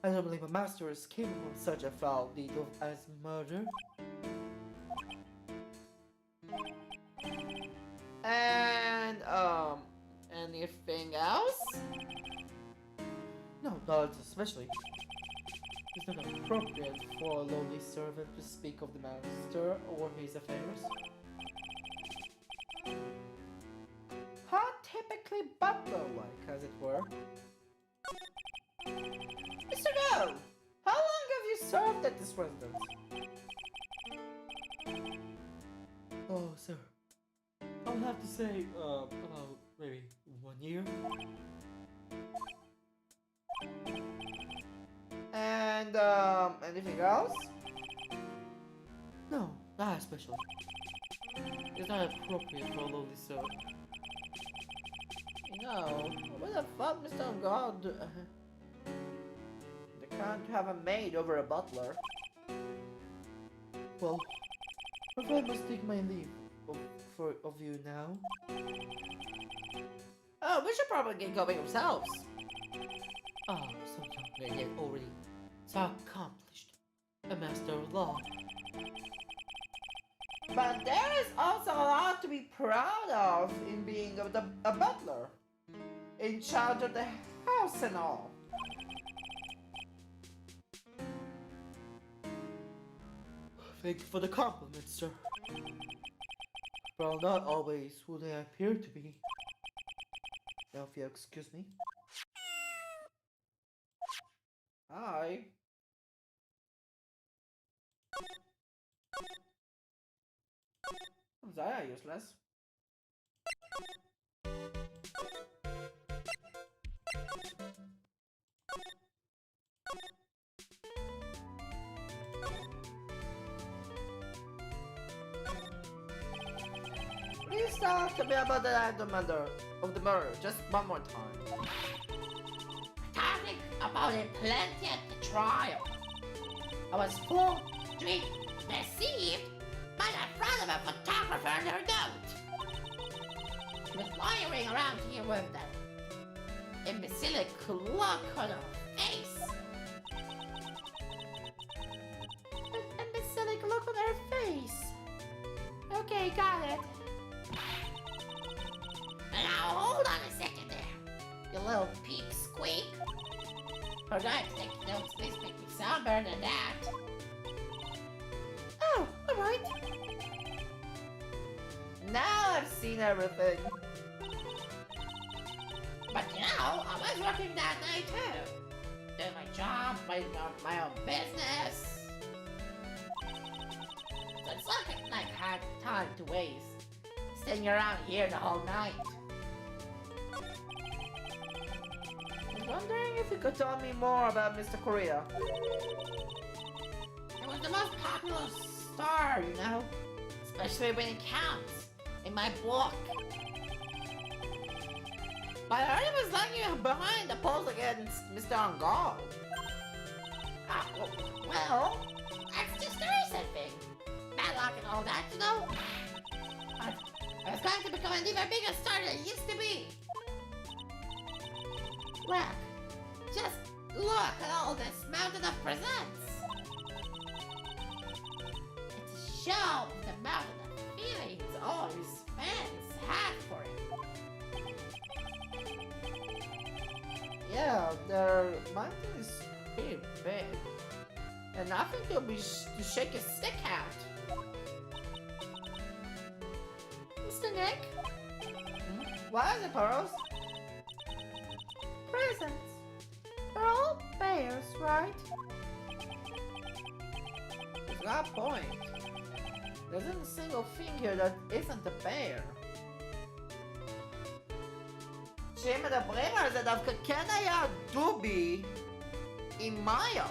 I don't believe a master is capable of such a foul deed as murder. And, anything else? No, not especially. It's not appropriate for a lowly servant to speak of the master or his affairs. How typically butler-like, as it were. Mr. No! How long have you served at this residence? Oh, sir. I'll have to say, about maybe 1 year. And, anything else? No, not especially. It's not appropriate for a lowly servant. You know, what the fuck, Mr. God? They can't have a maid over a butler. Well, if I must take my leave of you now. Oh, we should probably get going ourselves. Ah, so young yet already so accomplished. A master of law. But there is also a lot to be proud of in being a butler. In charge of the house and all. Thank you for the compliment, sir. Well, not always who they appear to be. Now, if you excuse me. Hi. Sei ja useless. Please tell me about the murder of the murder just one more time. Talking about it plenty at the trial. I was fooled, tricked, deceived by the friend of a photographer and her goat. She was loitering around here with that imbecilic look on her face. An imbecilic look on her face. Okay, got it. Now hold on a second there, you little pig squeak. For God's sake, don't please make me sound better than that. Oh, alright. Now I've seen everything. But you know, I was working that night too. Doing my job, my own business. So it's looking like I had time to waste. Staying around here the whole night. I was wondering if you could tell me more about Mr. Korea. It was the most popular star, you know? Especially when it counts in my book. But I heard he was lagging behind the polls against Mr. Angal. Well, that's just a recent thing. Bad luck and all that, you know? But I was going to become an even bigger star than it used to be. Well, just look at all this mountain of presents. It's a show of the mountain of feelings all his fans had for him. Yeah, their mountain is pretty big. And I think they'll be to shake a stick out. Mr. Nick? What is it, Pearls? Presents. They're all bears, right? There's not a point. There isn't a single thing here that isn't a bear. כשמדברים על זה דווקא כן היה דובי עם מאיה.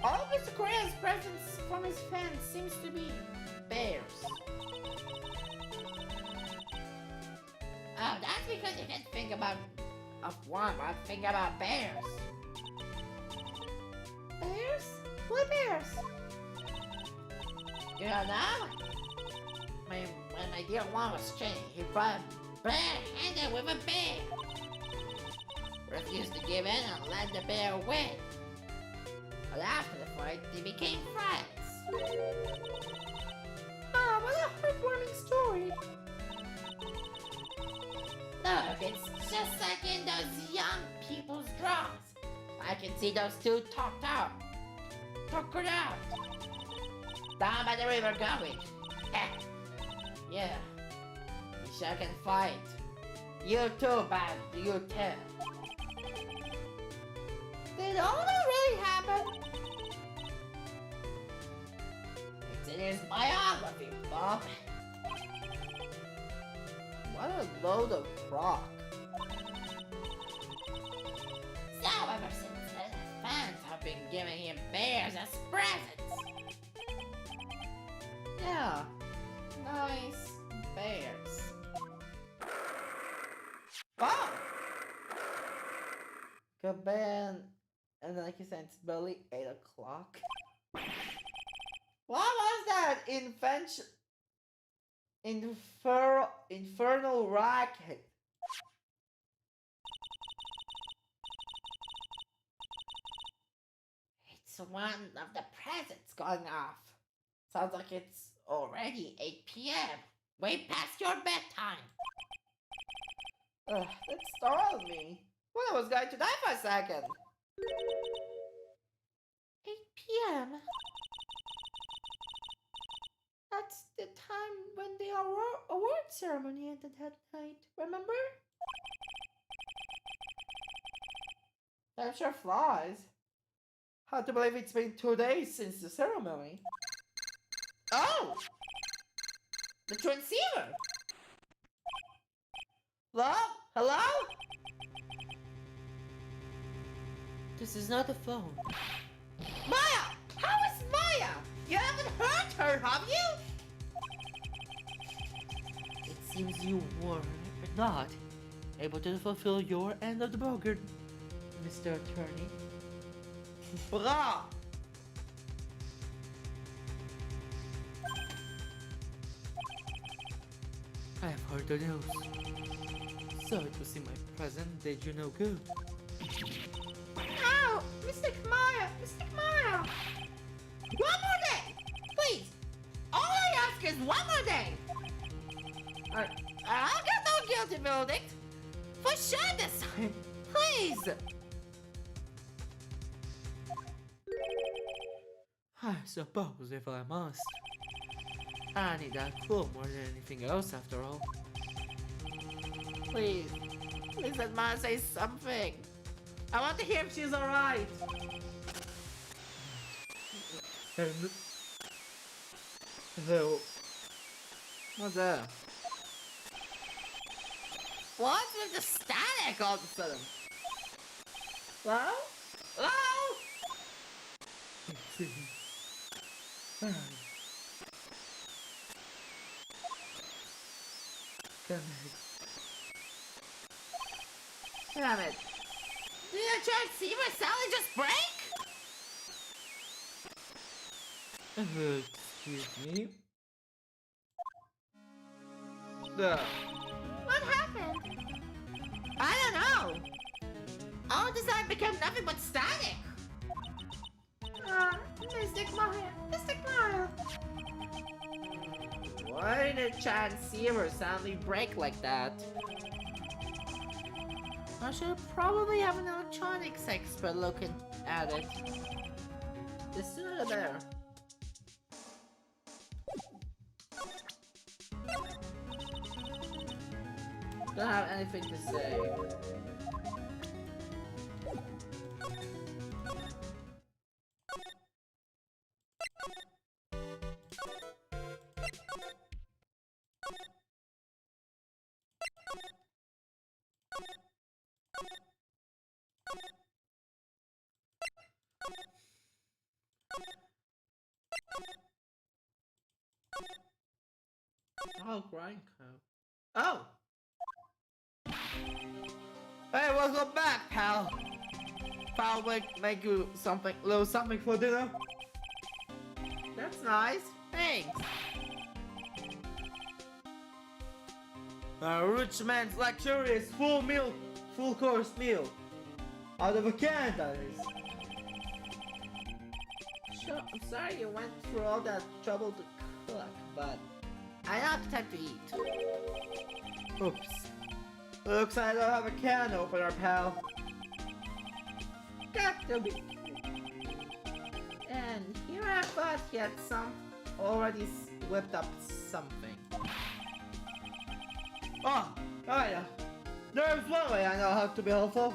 All of Mr. Korea's presents from his fans seems to be bears. Oh, that's because you can't think about one, but think about bears. Bears? What bears? You don't know? When my dear one was trained, he brought a bear-handed with a bear. Refused to give in and led the bear away. But after the fight, they became friends. Ah, what a heartwarming story. Look, it's just like in those young people's drawings. I can see those two talked out. Down by the river going. Yeah, you sure can fight. You too, Bad, you too. Did all that really happen? It's in his biography, Bob. What a load of crock. So ever since then, his fans have been giving him bears as presents. Yeah, nice bears. Bob! Caban, and like you said, it's barely 8 o'clock. What was that infernal racket? It's one of the presents going off. Sounds like it's already 8 p.m. Way past your bedtime. That startled me. Well, I was going to die for a second. 8 p.m. That's the time when the award ceremony ended that night, remember? That sure flies. Hard to believe it's been 2 days since the ceremony. Oh! The transceiver! Hello? Hello? This is not a phone. Maya! How is Maya? You haven't hurt her, have you? It seems you were not able to fulfill your end of the bargain, Mr. Attorney. Bra! I have heard the news. Sorry to see my present did you no good. Ow! Mr. Maya! Mr. Maya! One more day! Please! All I ask is one more day! I'll get no guilty verdict! For sure this time! Please! I suppose if I must. I need that clue more than anything else after all. Please. Please let Ma say something. I want to hear if she's alright. Hello. What's that? What's with the static all of a sudden? Hello? Hello? Damn it. Did the transceiver suddenly just break? Excuse me? What happened? I don't know. All the time became nothing but static. Mystic Maya! Mystic Maya! Why did the transceiver suddenly break like that? I should probably have an electronics expert looking at it. The sooner the better. Don't have anything to say. Oh, grind code. Oh! Hey, welcome back, pal. Pal, make you something, little something for dinner. That's nice. Thanks. A rich man's luxurious full course meal. Out of a can, that is. Sure, I'm sorry you went through all that trouble to cook, but I don't have time to eat. Oops. Looks like I don't have a can opener, pal. That'll be. And here I thought he had already whipped up something. Oh, alright. There's one way I know how to be helpful.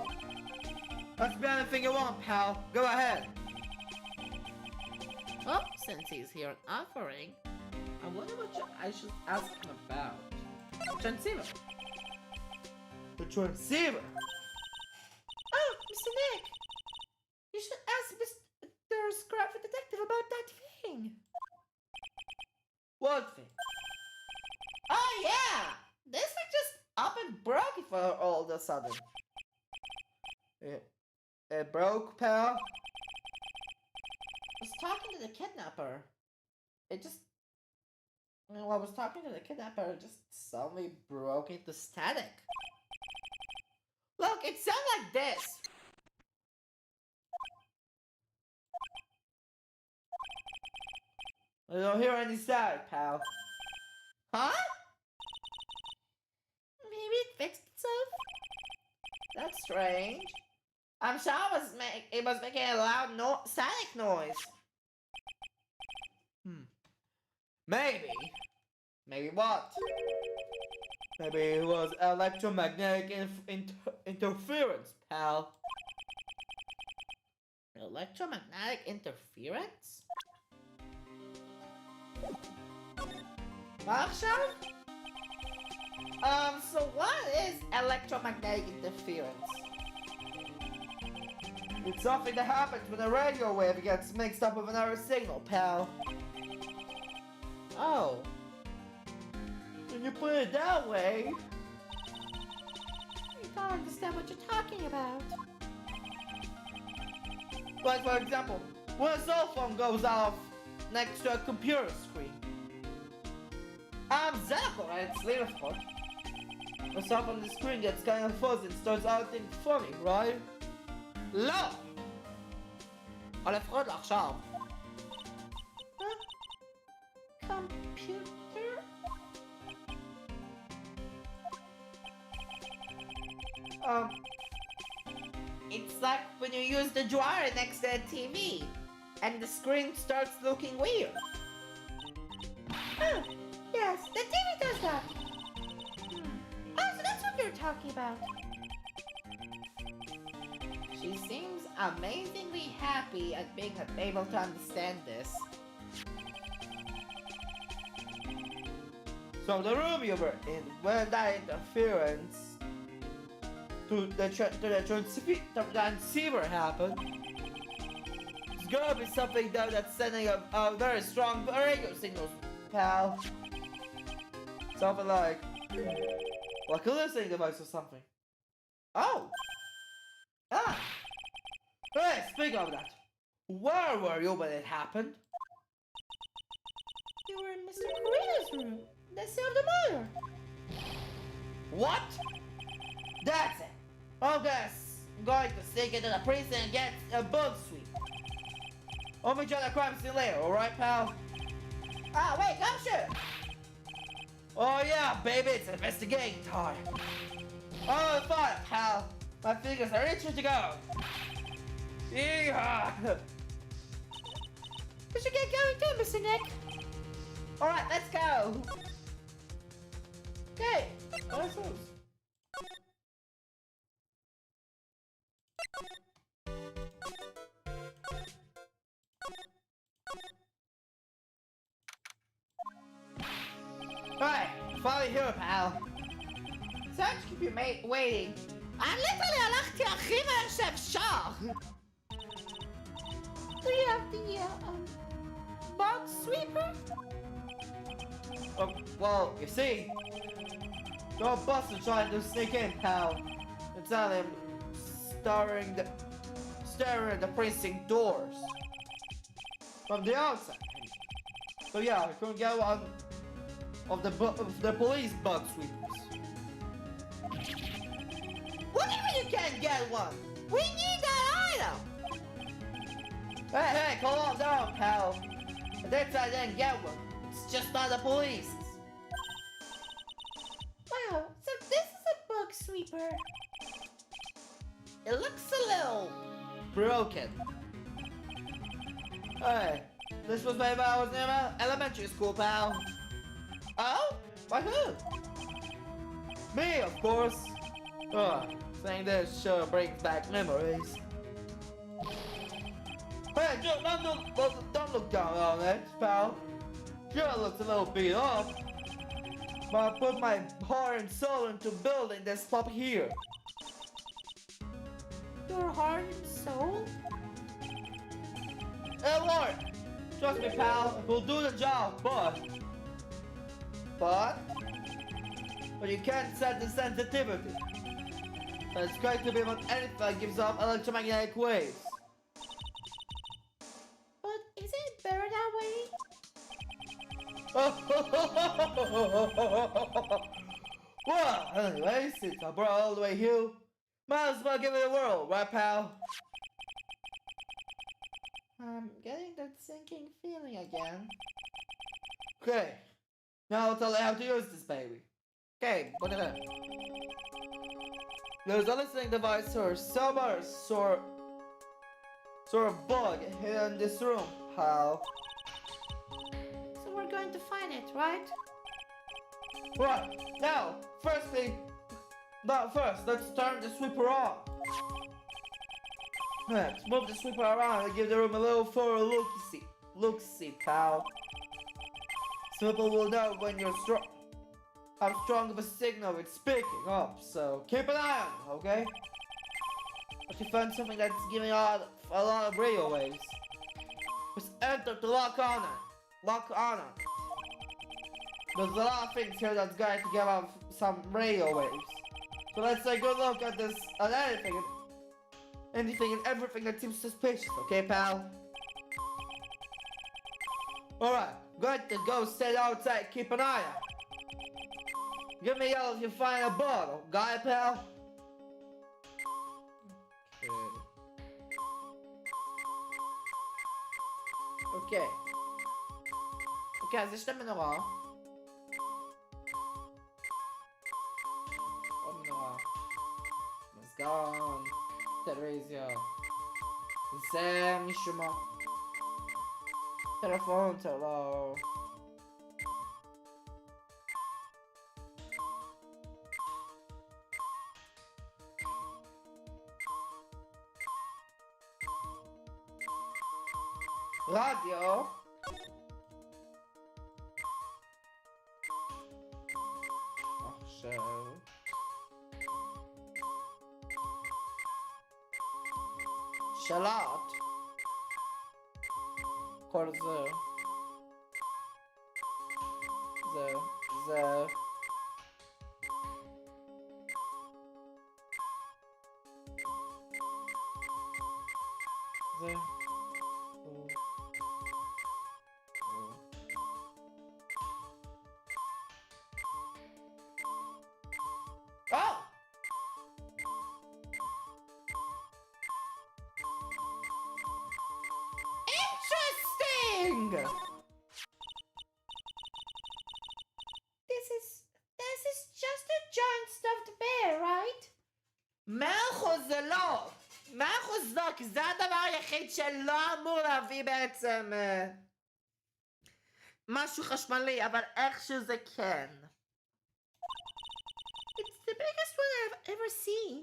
Ask me anything you want, pal. Go ahead. Oh, since he's here and offering, I wonder what I should ask him about. Transceiver. The transceiver? Oh, Mr. Nick! You should ask Mr. Scruffy Detective about that thing. What thing? Oh yeah! This thing just up and broke it for all of a sudden. It broke, pal? I was talking to the kidnapper. When I was talking to the kidnapper, it just suddenly broke into static. Look, it sounds like this. I don't hear any static, pal. Huh? Maybe it fixed itself? That's strange. I'm sure it was making a loud static noise. Maybe. Maybe what? Maybe it was electromagnetic interference, pal. Electromagnetic interference? Marshall? So what is electromagnetic interference? It's something that happens when a radio wave gets mixed up with another signal, pal. Oh. When you put it that way... I don't understand what you're talking about. Like, for example, when a cell phone goes off next to a computer screen. I'm Zapper and it's little fun. The stuff on the screen gets kind of fuzzy and starts acting funny, right? Là! On a fera de l'argent. Computer? It's like when you use the dryer next to the TV and the screen starts looking weird. Oh, yes, the TV does that. Oh, so that's what you're talking about. She seems amazingly happy at being able to understand this. So the room you were in, when that interference to the transceiver happened, it's gonna be something that's sending a very strong radio signal, pal. Something like a listening device or something. Oh! Ah! Hey, speak of that. Where were you when it happened? You were in Mr. Korea's room. They saved the mother. What? That's it. I'm going to sneak into the precinct and get a bug sweep. I'll meet you at the crime scene later, alright, pal? Ah, wait, come shoot! Oh yeah, baby, it's investigating time. Oh, fine, pal. My fingers are itching to go. Yeehaw! We should get going too, Mr. Nick. Alright, let's go. Okay, Hey, finally here, pal. Sorry to keep you waiting. אני literally הלכתי הכי מהר שאפשר. Do you have the bug sweeper? Well, you see, your boss is trying to sneak in, pal. And tell him staring at the precinct doors from the outside. So yeah, we couldn't get one of the police bug sweepers. What do you mean you can't get one? We need that item. Hey, calm down, pal. That's I didn't get one. It's just not the police. Wow, so this is a bug sweeper. It looks a little broken. Hey, this was made when I was in elementary school, pal. Oh? By who? Me, of course. Saying this sure brings back memories. Hey, don't look down on it, pal. Sure, it looks a little beat up, but I put my heart and soul into building this pup here. Your heart and soul? Hey, Lord! Trust me, pal. We'll do the job, but you can't set the sensitivity. It's going to be when anything that gives off electromagnetic waves. But isn't it better that way? Well, anyway, since I brought all the way here, might as well give it a whirl, right, pal? I'm getting that sinking feeling again. Okay, now I'll tell you how to use this baby. Okay, put it in. There's a listening device or some other sort of bug hidden in this room, pal. So we're going to find it, right? Right, now, first, let's turn the sweeper on. Let's move the sweeper around and give the room a little further look-see, pal. Sweeper will know when you're how strong of a signal it's picking up, so keep an eye on it, okay? If you find something that's giving out a lot of radio waves, just enter to lock on it. There's a lot of things here that's going to give out some radio waves. So let's take a good look at this, at anything and everything that seems suspicious, okay, pal? Alright, good to go sit outside, keep an eye out. Give me a yell if you find a bottle, got it, pal? Okay. Okay, אז יש את המנורה. עוד מנורה. מזגן. טלוויזיה. זה משום מה. טלפון, טלו. רדיו. עכשיו. שלט. כל זה. זה. Oh! Interesting! This is just a giant stuffed bear, right? 100% זה לא! 100% לא, כי זה הדבר היחיד שלא אמור להביא בעצם משהו חשמלי, אבל איכשהו זה כן. It's the biggest one I've ever seen.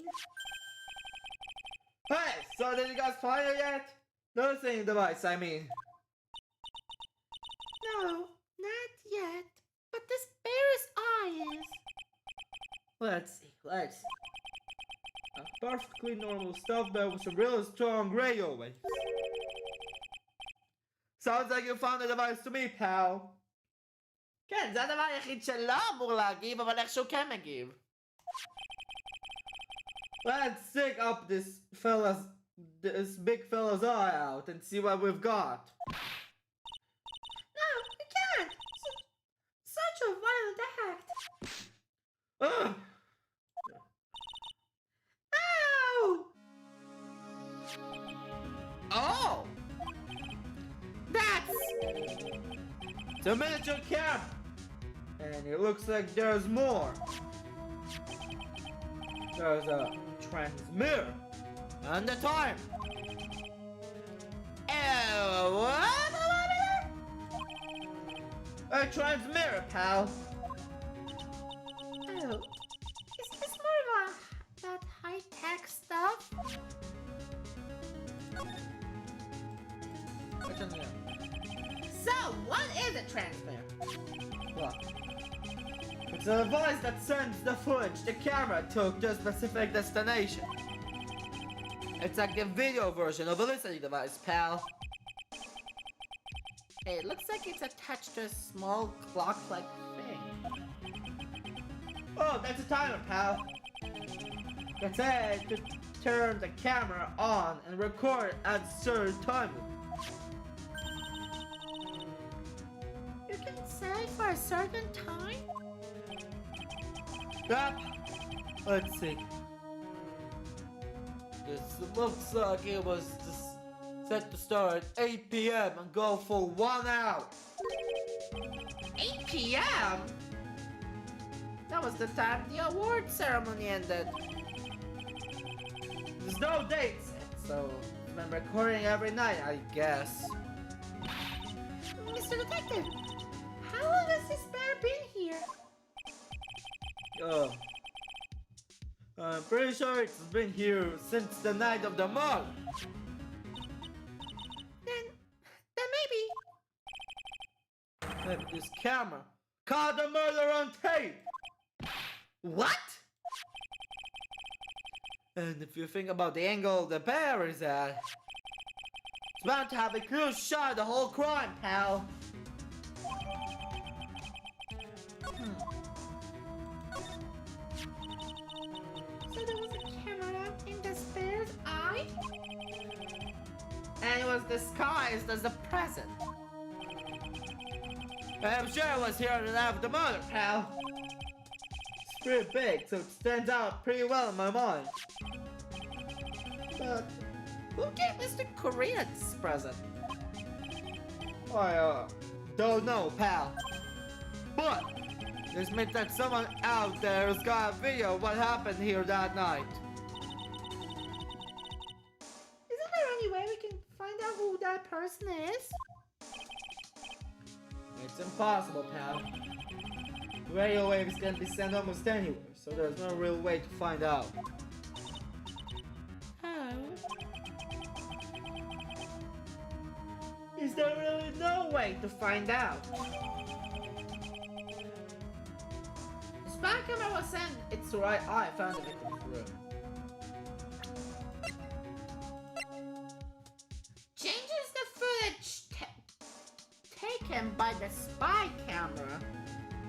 Hey, so did you guys find it yet? No listening device, I mean. No, not yet. But but this bear's eye is. Let's see. A perfectly normal stuffed bear with some real strong radio waves. Sounds like you found a device to me, pal. כן, זה הדבר היחיד שלא אמור להגיב, אבל איכשהו כן מגיב. Let's stick up this big fella's eye out and see what we've got. No, we can't. Such a violent act. Ugh. Ow! Oh! That's the miniature camp! And it looks like there's more. There's a transmitter. And the time. What? A transmitter, pal. Oh, is this more of that high-tech stuff? So, what is a transmitter? Well, it's a device that sends the footage the camera took to a specific destination. It's like the video version of a listening device, pal. It looks like it's attached to a small clock-like thing. Oh, that's a timer, pal. That's it to turn the camera on and record at a certain time. You can set for a certain time? Yep. Let's see. This looks like it was set to start at 8 p.m. and go for 1 hour. 8 p.m.? That was the time the award ceremony ended. There's no date set, so I'm recording every night, I guess. Mr. Detective, how long has this bear been here? I'm pretty sure it's been here since the night of the murder. Then maybe. Maybe this camera caught the murder on tape. What? And if you think about the angle the bear is at, it's bound to have a clear shot of the whole crime, pal. So there was a camera in this bear's eye? And it was disguised as a present. I'm sure it was here the night of the murder, pal. It's pretty big, so it stands out pretty well in my mind. But Who gave Mr. Korea this present? I don't know, pal. But this means that someone out there has got a video of what happened here that night. Isn't there any way we can find out who that person is? It's impossible, pal. Radio waves can be sent almost anywhere, so there's no real way to find out. Oh. Is there really no way to find out? The spy camera was sent. It's right, I found the victim's room. Changes the footage taken by the spy camera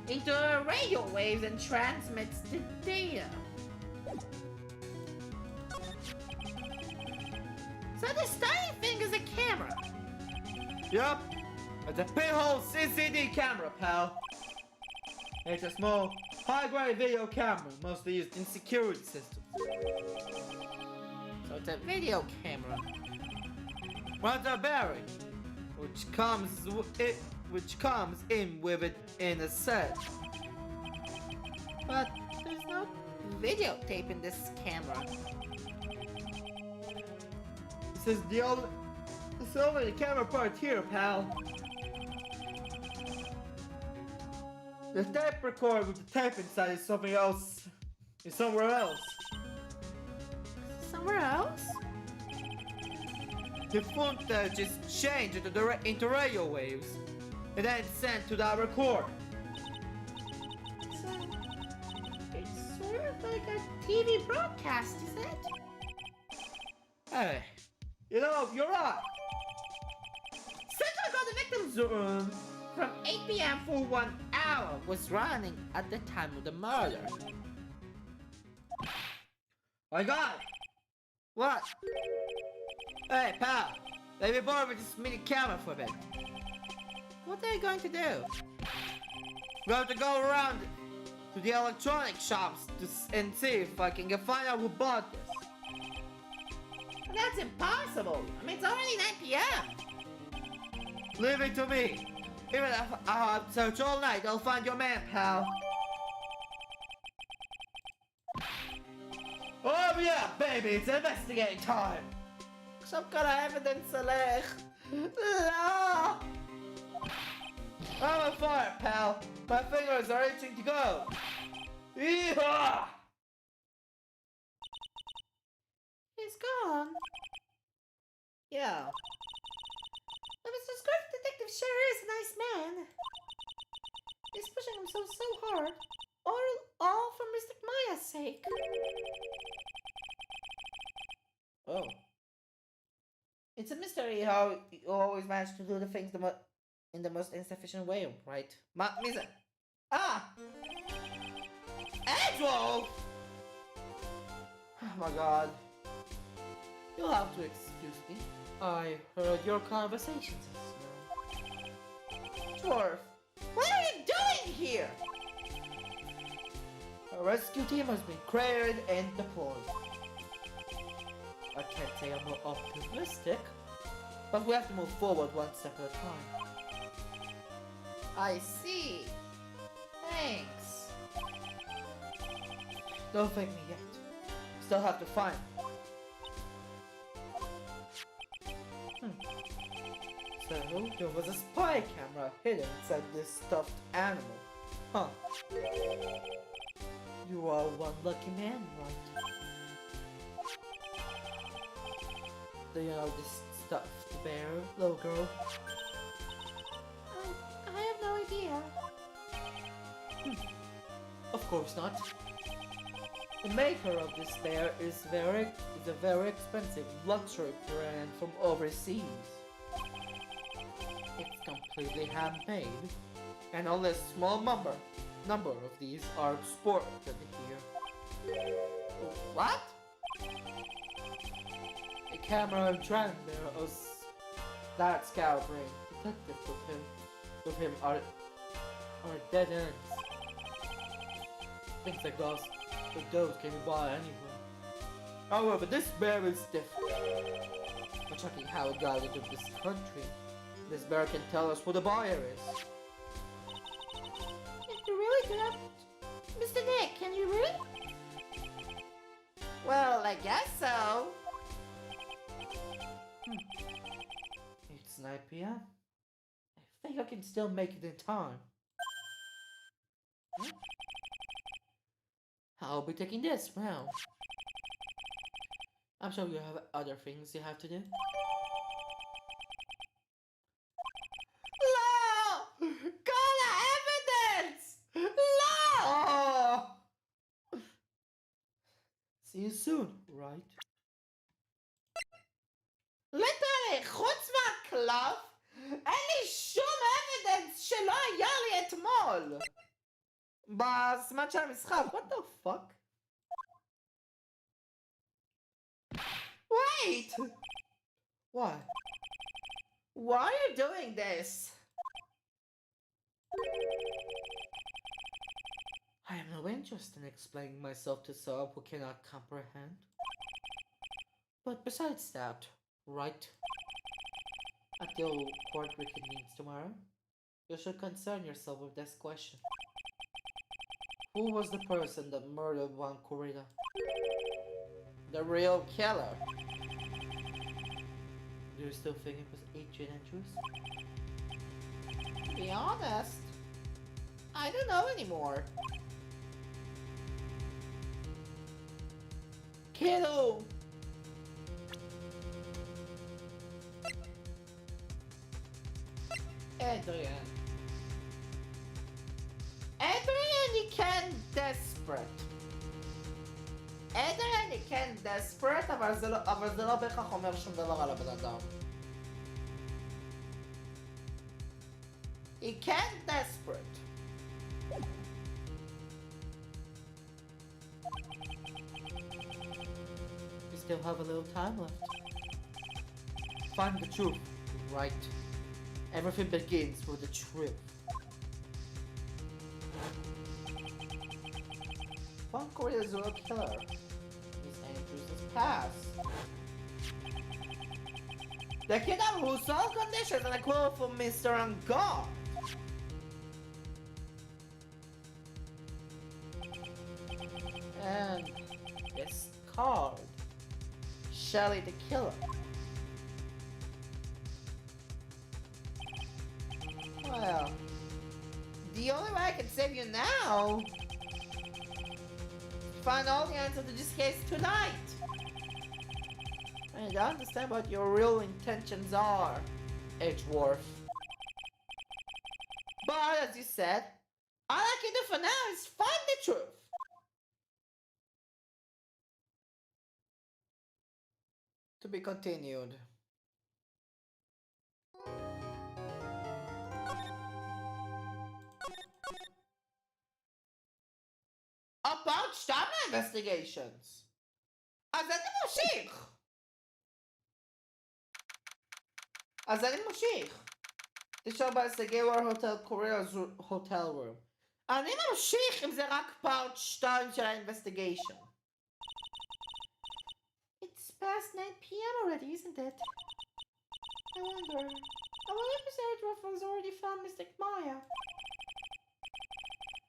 into radio waves and transmits the data. So this tiny thing is a camera. Yup, it's a pinhole CCD camera, pal. It's a small, high-grade video camera, mostly used in security systems. So it's a video camera. Runs a battery, which comes in with it in a set. But there's no videotape in this camera. This is only the camera part here, pal. The tape recorder with the tape inside is something else. Is somewhere else. Somewhere else? The footage is changed into radio waves and then sent to that recorder. of like a TV broadcast, is it? Hey, you know, you're right. Since I got the victim's room from 8 p.m. for 1 hour was running at the time of the murder. I got it. What? Hey, pal. Let me borrow this mini camera for a bit. What are you going to do? We have to go around to the electronic shops and see if I can find out who bought this. That's impossible. I mean, it's already 9 p.m. Leave it to me. Even if I have to search all night, I'll find your man, pal. Oh yeah, baby, it's investigating time. Some kind of evidence, Alec. No. I'm on fire, pal. My fingers are itching to go. Yeehaw! He's gone. Yeah. Mr. Scruff Detective sure is a nice man. He's pushing himself so hard. All for Mr. Maya's sake. Oh. It's a mystery how you always manage to do the things in the most insufficient way, right? Misa. Ah! Edward! Oh my god. You'll have to excuse me. I heard your conversations just now. Dwarf, what are you doing here? A rescue team has been created and deployed. I can't say I'm more optimistic, but we have to move forward one step at a time. I see. Thanks. Don't thank me yet. Still have to find. So, there was a spy camera hidden inside this stuffed animal. Huh. You are one lucky man, right? Do you know this stuffed bear, little girl? I have no idea. Of course not. The maker of this bear is a very expensive luxury brand from overseas. It's completely handmade, and only a small number of these are exported here. What? A camera and trend there was that scouring detective with him are dead ends. Things like those can be bought anywhere. However, this bear is different. We're checking how it got into this country. This bear can tell us who the buyer is. You really do that? Mr. Nick, can you really? Well, I guess so. It's 9 p.m. I think I can still make it in time. I'll be taking this round. I'm sure you have other things you have to do. No! Got evidence! No! Oh. See you soon, right? ליטרלי, חוץ מהקלף, אין לי שום evidence שלא היה לי אתמול! בזמן של המשחק, what the fuck? Wait! What? Why are you doing this? I have no interest in explaining myself to someone who cannot comprehend. But besides that, right? Until court reconvenes tomorrow, you should concern yourself with this question. Who was the person that murdered Juan Corrida? The real killer. Do you still think it was Agent Andrews? To be honest, I don't know anymore. Kiddo! Adrian. Adrian, you can desperate. אדריאן היא כן desperate, אבל זה לא בהכרח אומר שום דבר על הבן אדם. היא כן desperate. We still have a little time left. Find the truth, right? Everything begins with the truth. One Korea's serial killer. Miss Andrews' past. The killer who saw conditions and a quote from Mr. Angard. And this card. Shelly the killer. Well, the only way I can save you now is find all the answers to this case tonight. I don't understand what your real intentions are, Edgeworth. But as you said, all I can do for now is find the truth. To be continued. About stamina investigations. אז אני ממשיך. תשאר בהישגי הוטל קוריא's hotel room. אני ממשיך אם זה רק פארט 2 של האינבסטיגיישן. It's past 9 p.m. already, isn't it? I wonder if Miss Edgeworth has already found Mr. Maya.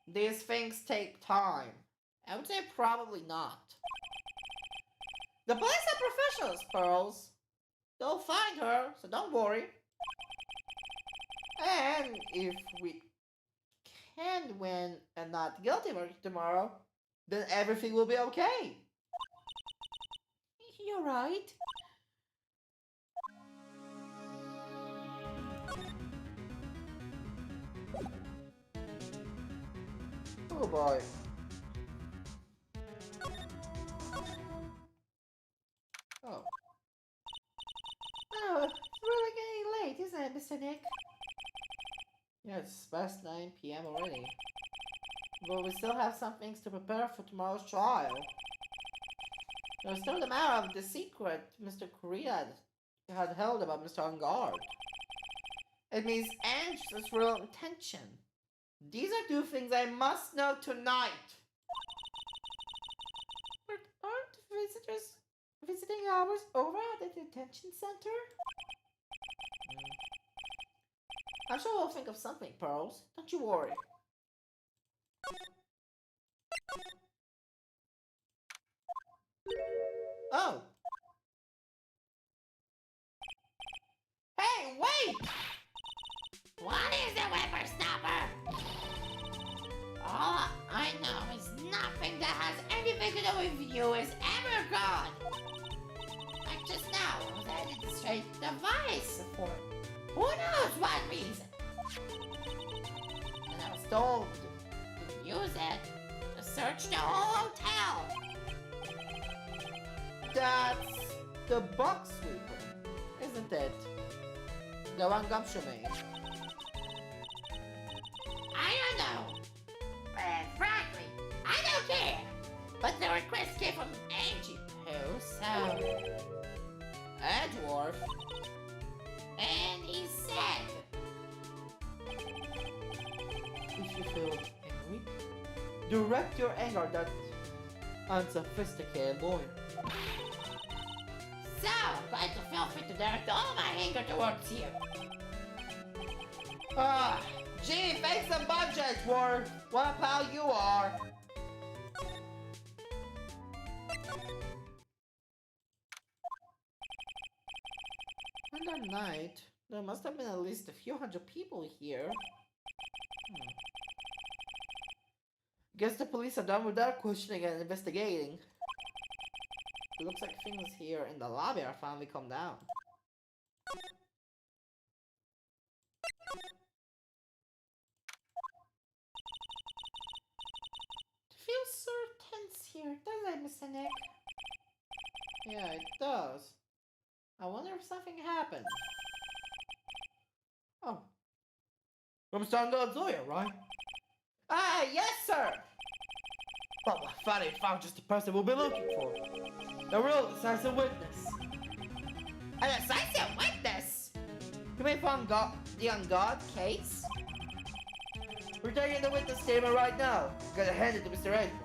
These things take time. I would say probably not. The police are professionals, Pearls. They'll find her, so don't worry. And if we can win a not guilty verdict tomorrow, then everything will be okay. You're right. Oh boy. Oh. Oh, it's really getting late, isn't it, Mr. Nick? Yeah, it's past 9 p.m. already. But we still have some things to prepare for tomorrow's trial. There's still the matter of the secret Mr. Korea had held about Mr. Angard. It means Angela's real intention. These are two things I must know tonight. But aren't visitors visiting hours over at the detention center? I'm sure we'll think of something, Pearls. Don't you worry. Oh. Hey, wait! What is a whippersnapper? All I know is nothing that has anything to do with you is ever gone. Like just now, I was headed straight to the device for who knows what reason. And I was told to use it to search the whole hotel. That's the box sweeper, isn't it? The one Gumshoe made. I don't know. But frankly, I don't care. But the request came from Angie Pooh, so... Edgeworth? And he said... If you feel angry, direct your anger at that unsophisticated lawyer. So, I'm going to feel free to direct all my anger towards you. Ah, gee, thanks a bunch, Edgeworth. What a pal you are. On that night, there must have been at least a few hundred people here. Guess the police are done with their questioning and investigating. It looks like things here in the lobby are finally calmed down. It feels so tense here, doesn't it, Mr. Nick? Yeah, it does. I wonder if something happened. Oh. From Stargard's lawyer, right? Ah, yes, sir! But we finally found just the person we'll be looking for. The real decisive witness. A decisive witness? You mean from the On-Guard case? We're taking the witness statement right now. We're gonna hand it to Mr. Edgar.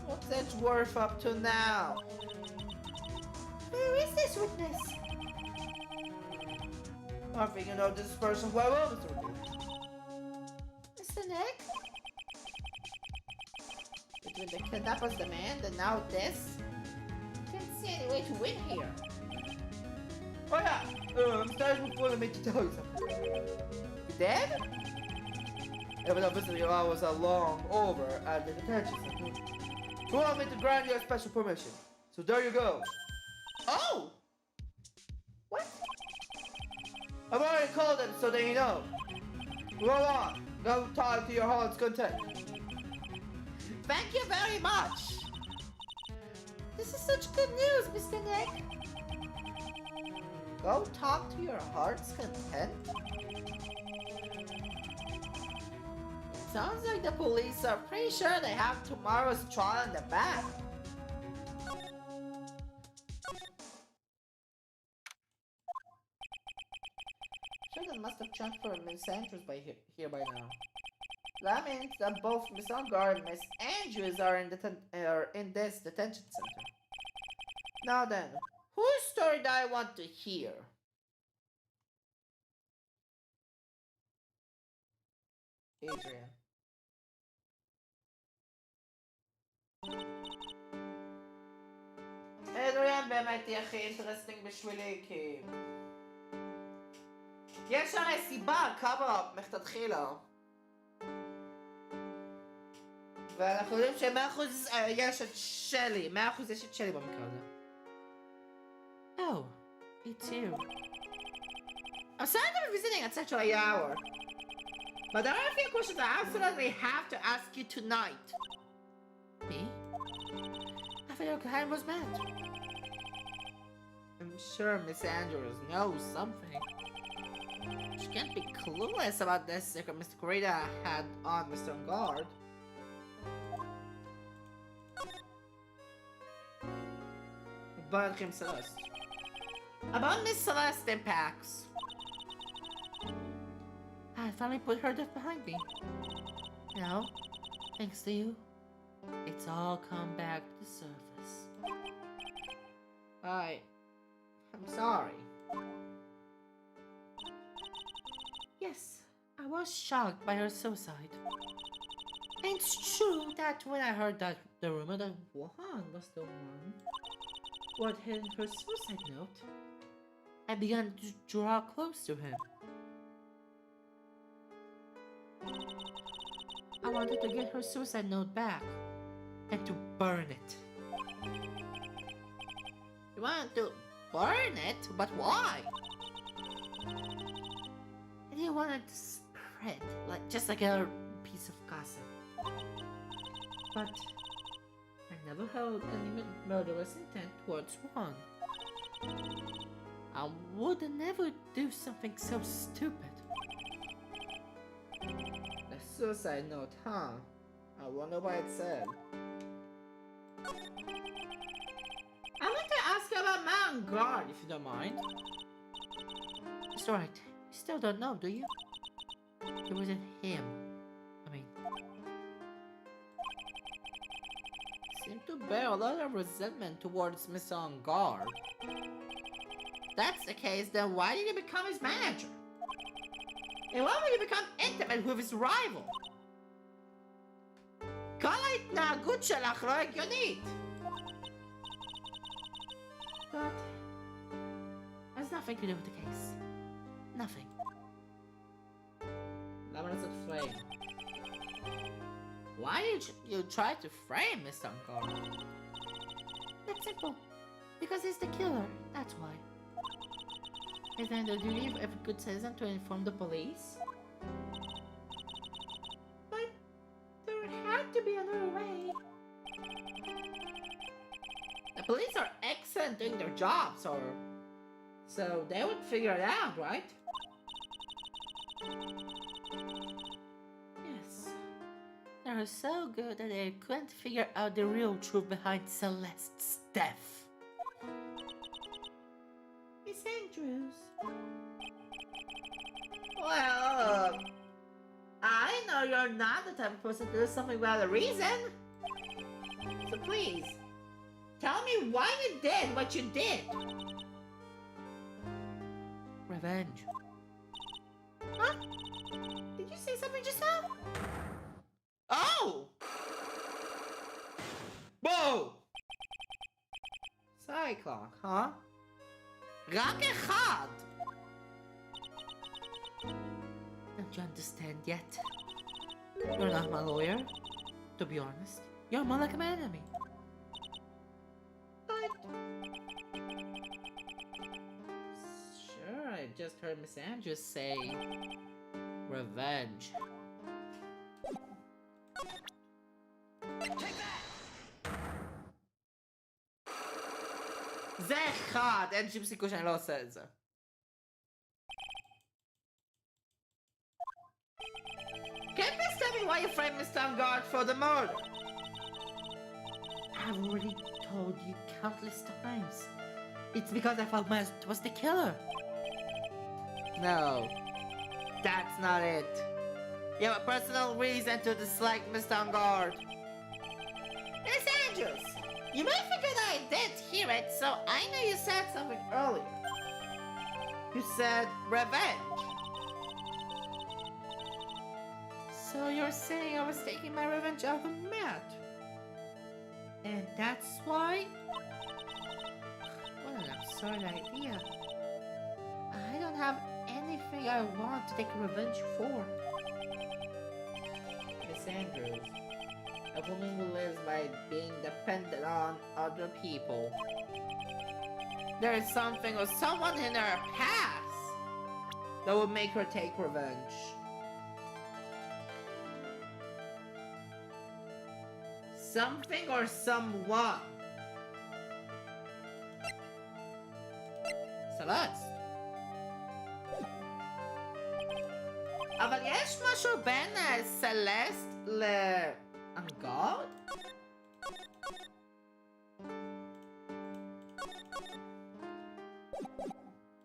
What's Edgeworth up to now? Who is this witness? I think you know this person quite well, Mr. Edgar. Mr. Nick? Between the kidnapper's demand and now this, can't see any way to win here. Oh yeah, Mr. Edgeworth wanted me to tell you something. You dead? Even though visiting hours are long over at the detention center, who want me to grant you a special permission. So there you go. Oh! What? I've already called them so they know. Go on. Go talk to your heart's content. Thank you very much. This is such good news, Mr. Nick. Go talk to your heart's content? Sounds like the police are pretty sure they have tomorrow's trial in the bag. Sure, must have transferred Miss Andrews here by now. That means that both Miss On-Guard and Miss Andrews are in this detention center. Now then, whose story do I want to hear? Adrian. אדריאן באמת היא הכי אינטרסטינג בשבילי, כי... יש שם סיבה, קאבר-אפ, מלכתחילה. ואנחנו יודעים ש100% יש את שלי, 100% יש את שלי במקרה הזה. Oh, it's you. I'm sorry to be visiting at such a late hour. But there are a few questions I absolutely have to ask you tonight. Me? I thought your client was mad. I'm sure Miss Andrews knows something. She can't be clueless about this secret Mr. Corita had on Mr. On-Guard. About Kim Celeste. About Miss Celeste and Pax. I finally put her death behind me. Now, thanks to you, it's all come back to the surface. I'm sorry. Yes, I was shocked by her suicide. And it's true that when I heard that the rumor that Wuhan was the one who had hidden her suicide note, I began to draw close to him. I wanted to get her suicide note back and to burn it. You want to burn it? But why? I didn't want it to spread, just like a piece of gossip. But I never held any murderous intent towards one. I would never do something so stupid. The suicide note, huh? I wonder what it said. I'd like to ask you about Mount Guard, if you don't mind. It's alright. You still don't know, do you? It wasn't him. I mean... Seem to bear a lot of resentment towards Miss On-Guard. If that's the case, then why did you become his manager? And why would you become intimate with his rival? כל ההתנהגות שלך לא הגיונית. But... has nothing to do with the case. Nothing. למה לעשות frame? Why did you try to frame Miss On-Guard? That's simple. Because he's the killer, that's why. Isn't it the duty of every good citizen to inform the police? But there had to be another way. The police are excellent doing their jobs, so they would figure it out, right? Yes. They're so good that they couldn't figure out the real truth behind Celeste's death. Miss Andrews. Well, I know you're not the type of person to do something without a reason. So please, tell me why you did what you did. Revenge. Huh? Did you say something just now? Oh! Whoa! Cyclock, huh? רק אחד! Don't you understand yet? You're not my lawyer. To be honest, you're more like my enemy. But... Sure, I just heard Miss Andrews say... revenge. זה אחד, אין שום סיכוי שאני לא עושה את זה. Can you please tell me why you framed Mr. Guard for the murder? I've already told you countless times. It's because I felt Miles was the killer. No, that's not it. You have a personal reason to dislike Mr. Guard. Miss Andrews, you may forget I didn't hear it, so I know you said something earlier. You said revenge. So you're saying I was taking my revenge out of Matt? And that's why? What an absurd idea. I don't have anything I want to take revenge for. Miss Andrews, a woman who lives by being dependent on other people. There is something or someone in her past that would make her take revenge. Something or someone. Celeste. אבל יש משהו בין סלסט לאנגרד?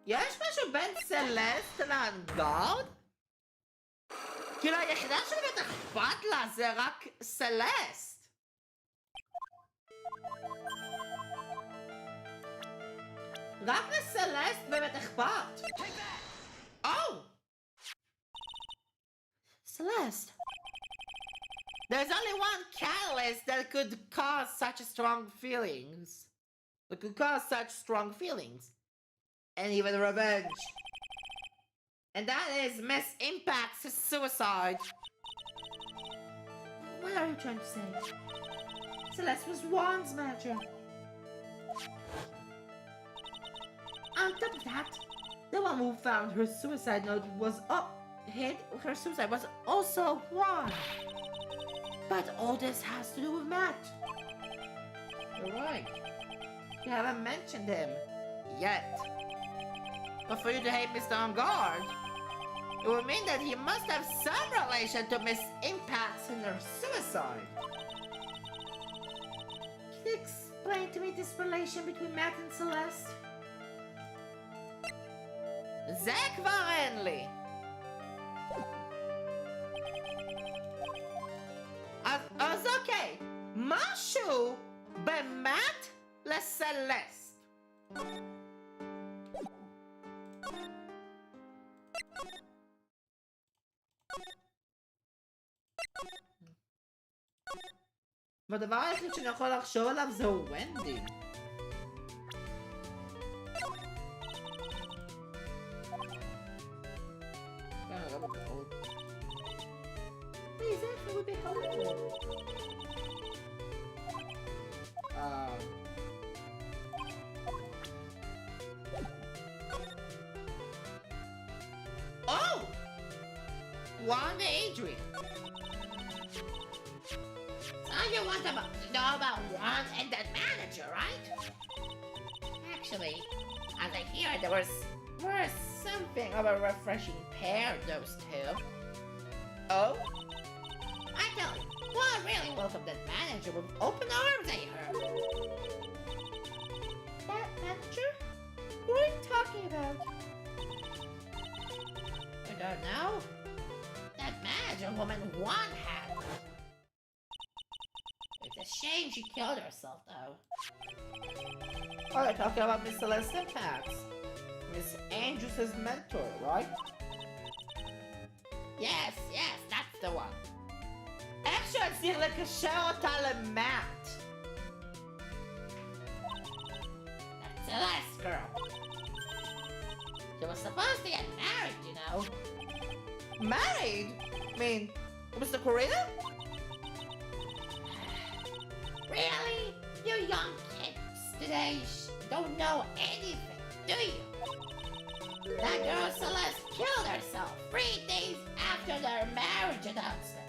יש משהו בין סלסט לאנגרד? כאילו היחידה שבאמת אכפת לה זה רק סלסט. רק לסלסט באמת אכפת. Oh! Celeste! There's only one catalyst that could cause such strong feelings. That could cause such strong feelings. And even revenge. And that is Miss Impact's suicide. What are you trying to say? Celeste was Juan's manager. On top of that, the one who found her suicide note was her suicide was also Juan. But all this has to do with Matt. You're right. You haven't mentioned him yet. But for you to hate Mr. On Guard, it would mean that he must have some relation to Miss Impact's and her suicide. Can you explain to me this relation between Matt and Celeste? זה כבר אין לי. אז אוקיי, משהו באמת לסלסט. והדבר היחיד שאני יכול לחשוב עליו זהו ונדי. Please, that would be helpful. Oh! Wanda Adrian. Now you want to know about Ron and that manager, right? Actually, as I hear, there was something of a refreshing pair, those two. Oh? I tell you, Ron really welcomed that manager with open arms, I heard. That manager? Who are you talking about? I don't know. That manager woman Juan had. It's a shame she killed herself, though. Oh, you're talking about Miss Celeste Pax. Miss Andrews' mentor, right? Yes, that's the one. איך שצריך לקשר אותה למאט? That Celeste girl. She was supposed to get married, you know. Married? I mean, Mr. Corina? Really? You young kids today don't know anything, do you? That girl Celeste killed herself 3 days after their marriage announcement.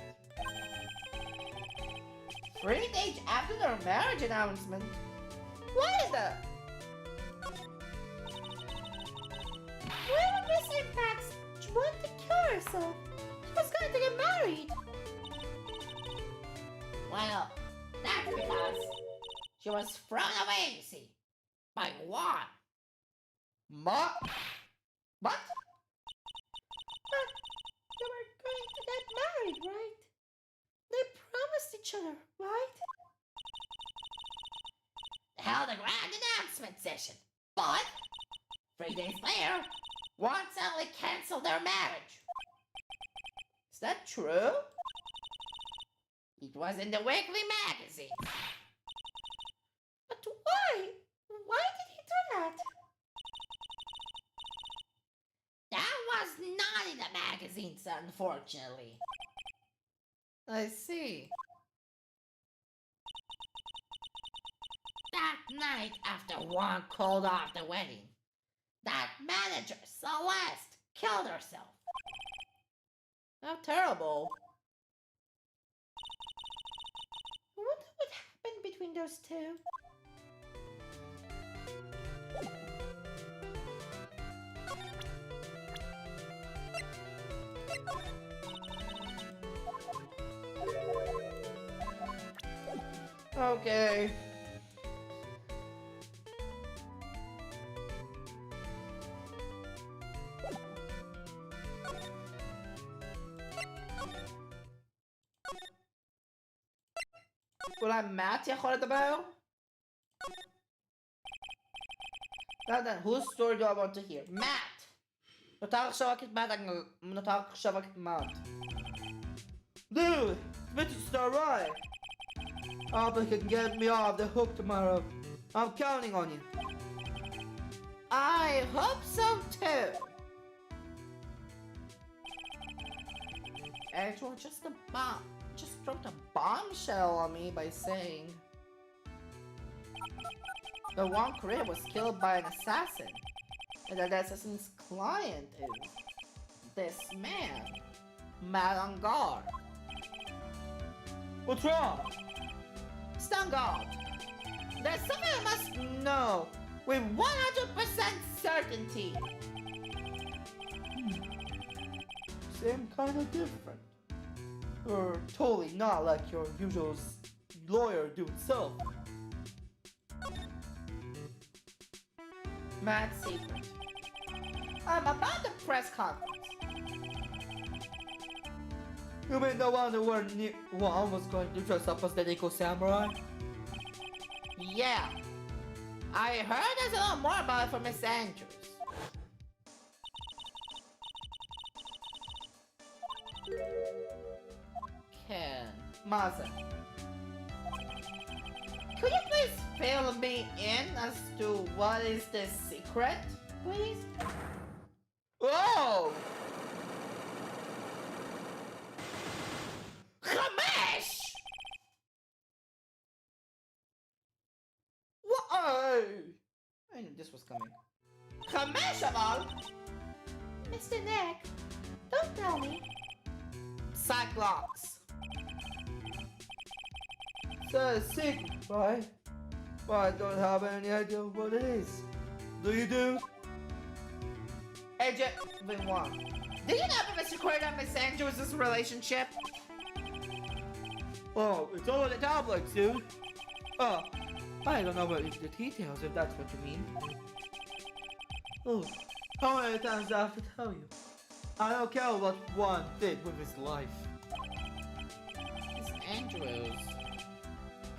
3 days after their marriage announcement? What is that? Why would Miss Impax want to kill herself? She was going to get married. Well, that's because she was thrown away, you see, by Juan. What? But they were going to get married, right? They promised each other, right? They held a grand announcement session, but 3 days later, Juan suddenly canceled their marriage. Is that true? It was in the weekly magazine. But why? Why did he do that? That was not in the magazines, unfortunately. I see. That night after Juan called off the wedding, that manager, Celeste, killed herself. How terrible. I wonder what happened between those two. Okay. אולי מאט יכול לדבר? whose story do I want to hear? מאט! נותר עכשיו רק את מאט, נותר עכשיו רק את מאט. Dude, it's not right. Albert can get me off the hook tomorrow. I'm counting on you. I hope so too. Actually, just dropped a bombshell on me by saying the one career was killed by an assassin, and that assassin's client is this man, Matt on guard. What's wrong? Stand guard. There's something I must know with 100% certainty. Seem kind of different. You're totally not like your usual lawyer dude self. Matt's secret. I'm about the press conference. You mean the one who was going to dress up as the Nico Samurai? Yeah. I heard there's a lot more about it from Miss Andrews. Ken. Maza. Could you please fill me in as to what is the secret, please? Oh! Ramesh! What? I knew this was coming. Ramesh of all! Mr. Nick, don't tell me. Cyclops. It's a secret, right? But I don't have any idea what it is. Do you do? AJ, then what? Do you know about Mr. Corey and Miss Andrews' relationship? Oh, it's all in the tablets, dude. Oh, I don't know about the details if that's what you mean. Oh, how many times do I have to tell you? I don't care what one did with his life. Miss Andrews.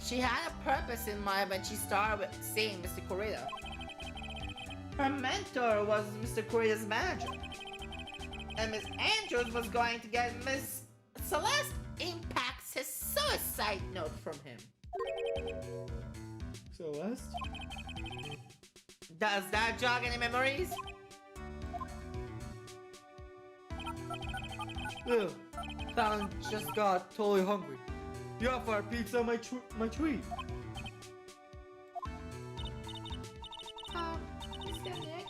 She had a purpose in mind when she started seeing Mr. Correa. Her mentor was Mr. Correa's manager. And Miss Andrews was going to get Miss Celeste impacts his suicide note from him. Celeste? Does that jog any memories? Ugh, Fallon just got totally hungry. You offer a pizza on my tree. Mr. Nick,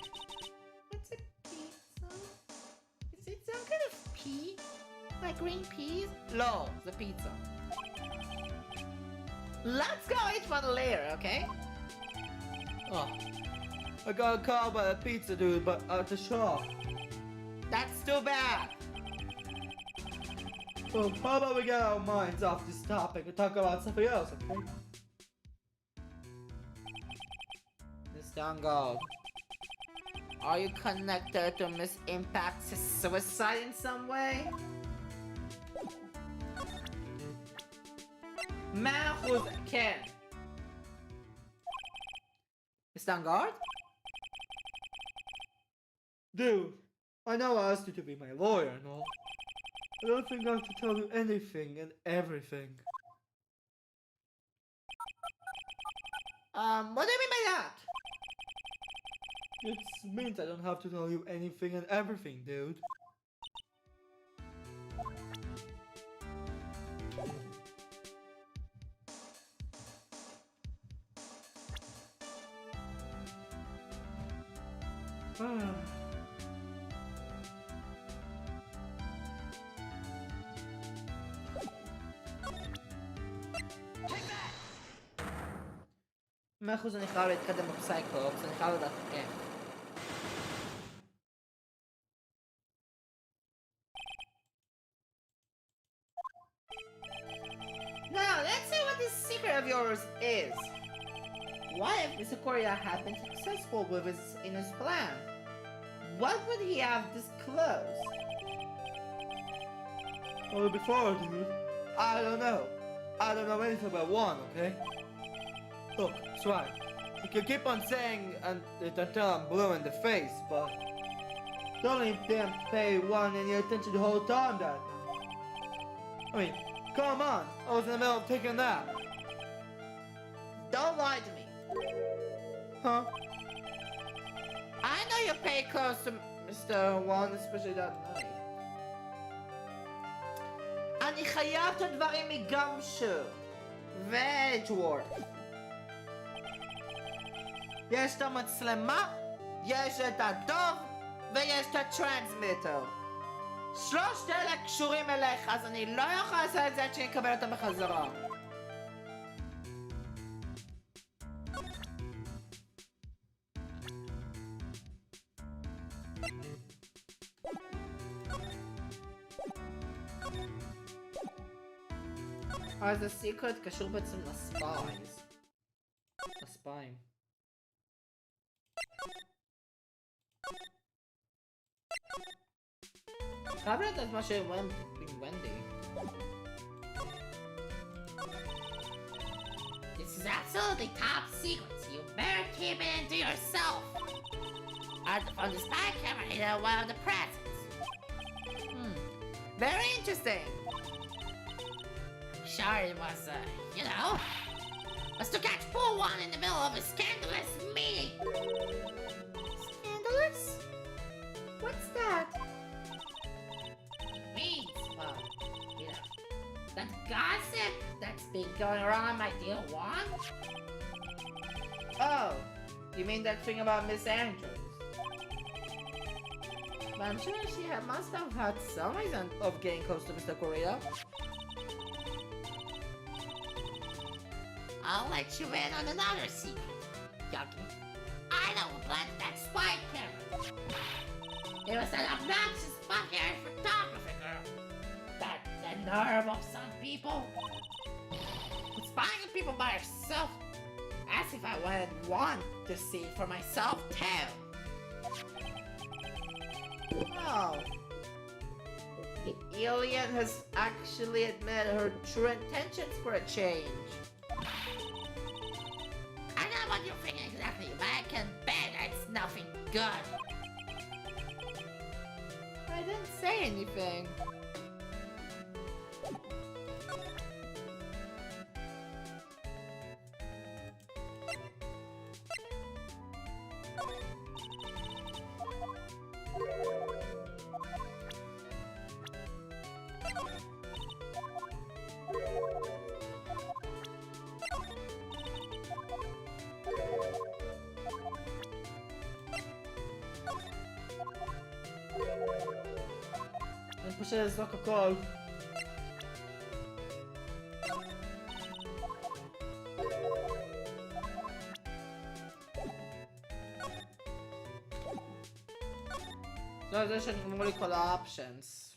what's a pizza? Is it some kind of pea? Like green peas? No, the pizza. Let's go eat one later, okay? Oh, I got called by a pizza dude, but at the shop. That's too bad. So how about we get our minds off this topic and talk about something else, okay? Mr. God, are you connected to Miss Impact's suicide in some way? Mahfouz Ken. Mr. Guard? Dude, I know I asked you to be my lawyer and all. I don't think I have to tell you anything and everything. What do you mean by that? It means I don't have to tell you anything and everything, dude. מאחוז אני חייב להתקדם בפסייקלופס, אני חייב לדעת איך. Now, let's see what this secret of yours is. What if Mr. Correa had been successful in his plan? What would he have disclosed? Well, before, dude, I don't know. I don't know anything about one, okay? Look, Swag, you can keep on saying it until I'm blue in the face, but don't even damn pay one any attention the whole time that night. I mean, come on, I was in the middle of taking a nap. Don't lie to me. Huh? I know you pay close to Mr. One, especially that night. אני חייב את הדברים מגמשו וג'וורק. יש את המצלמה, יש את הדוב ויש את הטרנסמיטר. שלושת אלה קשורים אליך, אז אני לא יכול לעשות את זה עד שאני אקבל אותם בחזרה. אז הסיקרט קשור בעצם לספייז. לספיים. חייב לדעת מה שאומרים עם ונדי. This is absolutely top secret, so you better keep it to yourself. On the spy camera, you know, one of the presents. Very interesting. Sure it was, you know, was to catch poor one in the middle of a scandalous meeting. Scandalous? What's that? Means, well, you know, that gossip that's been going around my dear one? Oh, you mean that thing about Miss Andrews? But I'm sure she must have had some reason of getting close to Mr. Correa. I'll let you in on another secret, Yogi. I don't plant that spy camera. It was an obnoxious bucket photography girl. That the nerve of some people. Spying on people by herself. As if I wouldn't want to see for myself too. Oh. The alien has actually admitted her true intentions for a change. I know what you're thinking exactly, but I can bet it's nothing good. I didn't say anything. אני חושב לזרוק הכל. לא, זה שנגמרו לי כל האופשנס.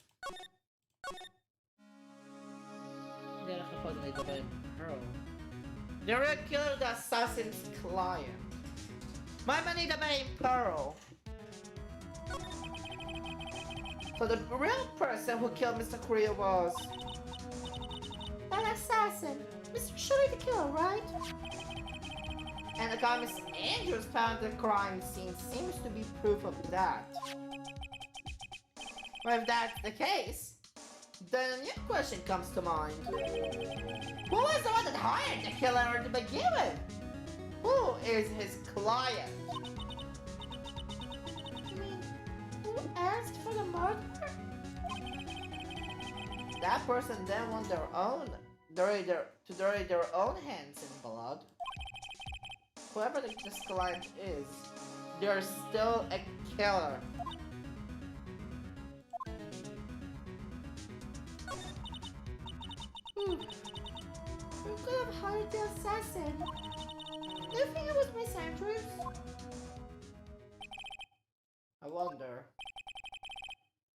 דרך איפה זה לדבר עם פרל. The real killer, the assassin's client. מה אם אני אדבר עם פרל? So the real person who killed Mr. Korea was... That assassin. Mr. Shirley the killer, right? And the guy Miss Andrews found the crime scene seems to be proof of that. Well, if that's the case, then a new question comes to mind. Who was the one that hired the killer to begin with? Who is his client? Who asked for the murder? That person then want their own, dirty their own hands in blood. Whoever this client is, they're still a killer. Who could have hired the assassin? Do you think it was Miss Andrews? I wonder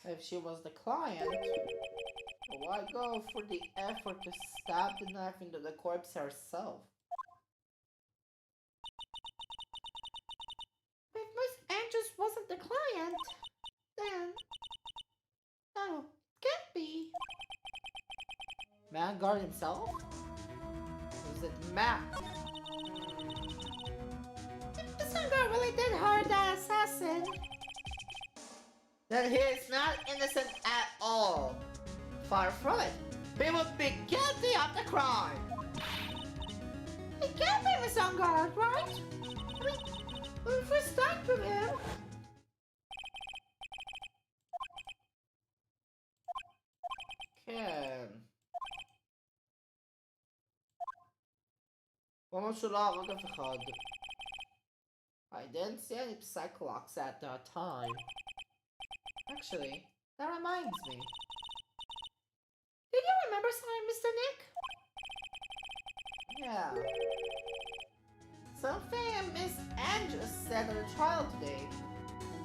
if she was the client. Why go for the effort to stab the knife into the corpse herself? If Miss Andrews wasn't the client, then... No, can't be. Vanguard himself? Was it Matt? If the sun girl really did hire that assassin, Then he is not innocent at all. Far from it. He would be guilty of the crime. he can't be Miss Vanguard, right? I mean, when we first started with him, כן. הוא אמר שהוא לא הרג אף אחד. I didn't see any psychologs at that time. Actually, that reminds me. did you remember something, Mr. Nick? Yeah. Something Miss Andrews said at the trial today.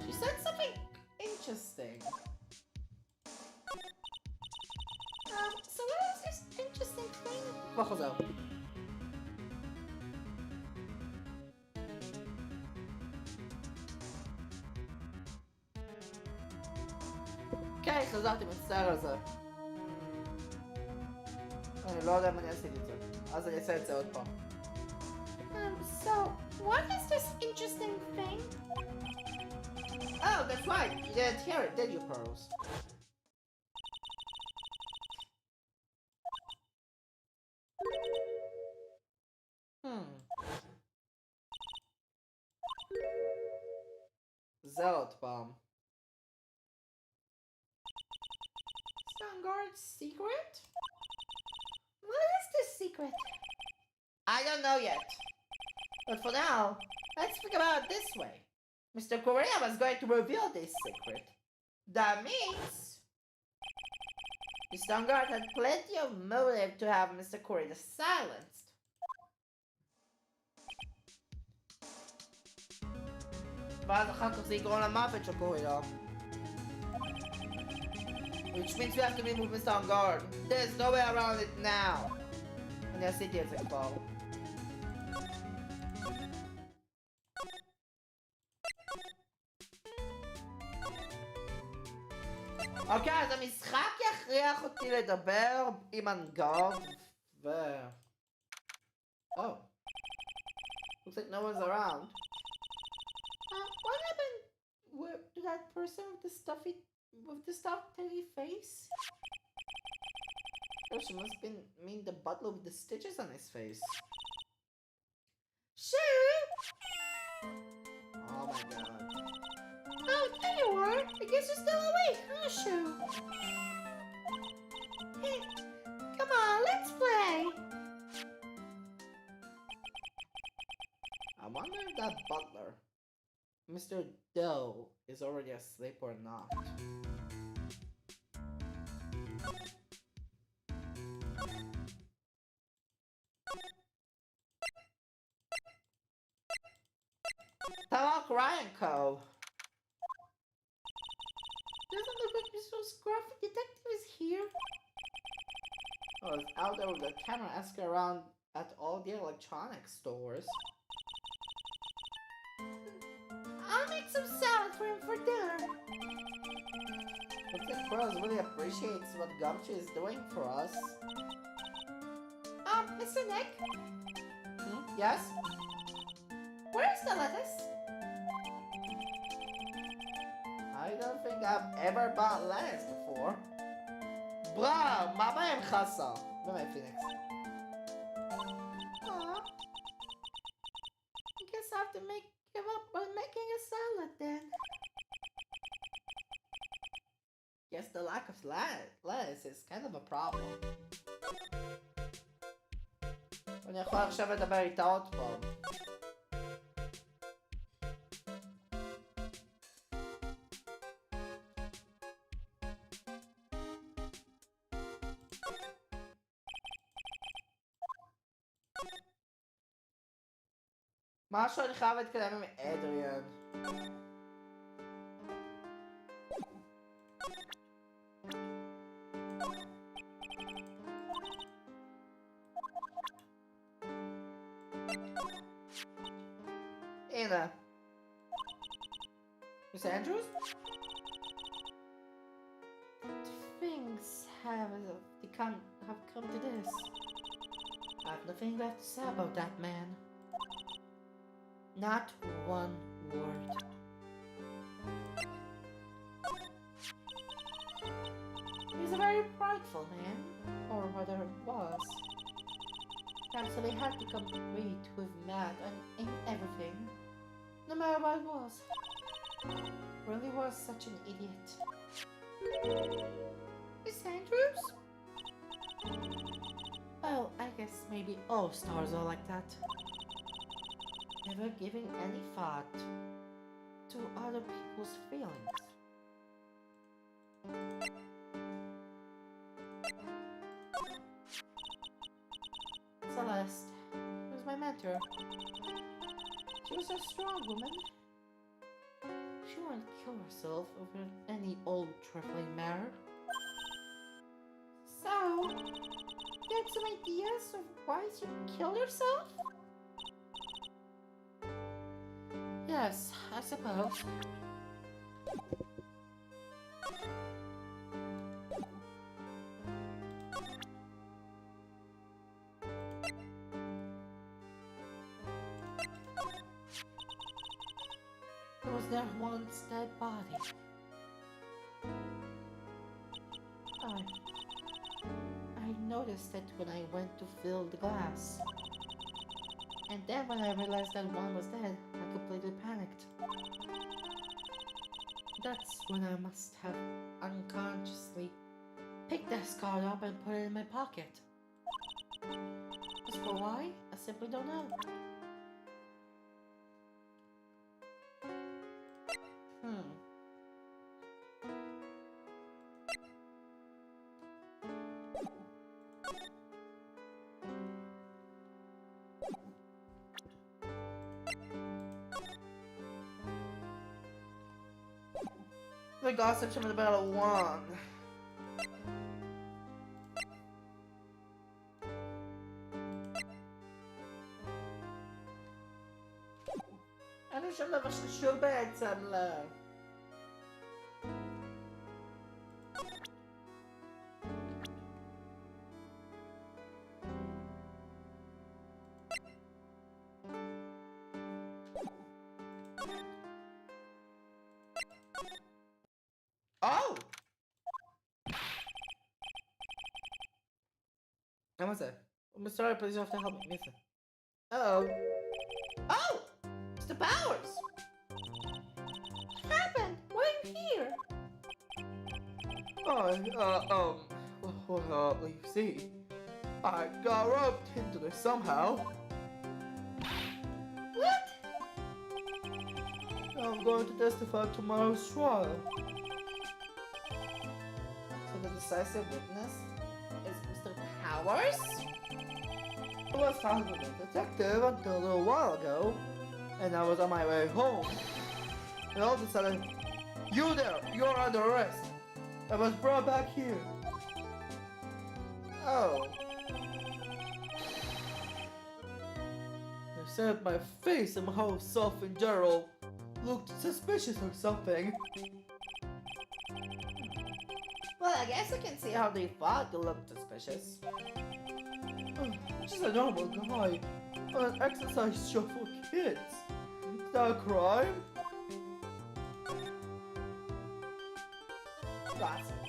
She said something interesting. So what was this interesting thing? כבר חוזר. כן, חזרתי מצטער על זה. אני לא יודע אם אני עשיתי את זה. אז אני אעשה את זה עוד פעם. So, what is this interesting thing? Oh, that's right. You didn't hear it, did you, Pearls? זה עוד פעם. Vanguard's secret? What is this secret? I don't know yet. But for now, let's think about it this way. Mr. Korea was going to reveal this secret. That means... Mr. Vanguard had plenty of motive to have Mr. Korea silenced. ואז אחר כך זה יגרום למוות של קוריאה. Which means we have to remove Mr. On guard. There's no way around it now. אני עשיתי את זה כבר. אוקיי, אז המשחק יכריח אותי לדבר עם אנגרד ו... Oh. Looks like no one's around. What happened to that person with the stuffy face? Oh, she must mean the butler with the stitches on his face. Shoo! Oh my god. Oh, there you are. I guess you're still awake, huh, Shoo? Hey, come on, let's play. I wonder if that butler, Mr. Doe, is already asleep or not. Talk Ryan Co. Doesn't look like Mr. Scruffy Detective is here. Oh, it's out there with the camera asking around at all the electronic stores. I'll make some salad for him for dinner. Looks like Pearls really appreciates what Gumshoe is doing for us. Mr. Nick? Yes? Where's the lettuce? I don't think I've ever bought lettuce before. Bruh, מה בהם חסה? באמת פיניקס. I guess I have to give up on making a salad then. Guess the lack of lettuce is kind of a problem. אני יכול עכשיו לדבר איתה עוד פעם. משהו אני חייב להתקדם עם אדריאן. הנה. Miss Andrews? Things have come to this. I have nothing left to say about that man. Not one word. He's a very prideful man, or rather was. Absolutely had to compete with Matt in everything, no matter what it was. Really was such an idiot. Miss Andrews? Oh, I guess maybe all stars are like that. Never giving any thought to other people's feelings. Celeste was my mentor. She was a strong woman. She wouldn't kill herself over any old trifling matter. So, you had some ideas of why you killed yourself? Yes, I suppose. There was there once dead body. I noticed it when I went to fill the glass. And then when I realized that one was dead, I completely panicked. That's when I must have unconsciously picked this card up and put it in my pocket. As for why, I simply don't know. The gossip שם מדבר על הוואן. אין לי שום דבר שקשור בעצם ל... Oh! What's that? I'm sorry, please you have to help me. Listen. Uh-oh. Oh! It's the powers! What happened? Why are you here? You see, I got roped into this somehow. What? I'm going to testify at tomorrow's trial. So the decisive witness is Mr. Powers? I was talking with a detective until a little while ago, and I was on my way home. And all of a sudden, you there, you're under arrest. I was brought back here. Oh. They said my face and my whole self in general looked suspicious or something. Well, I guess I can see how they thought you looked suspicious. Just a normal guy on an exercise show for kids. Is that a crime? Gossip.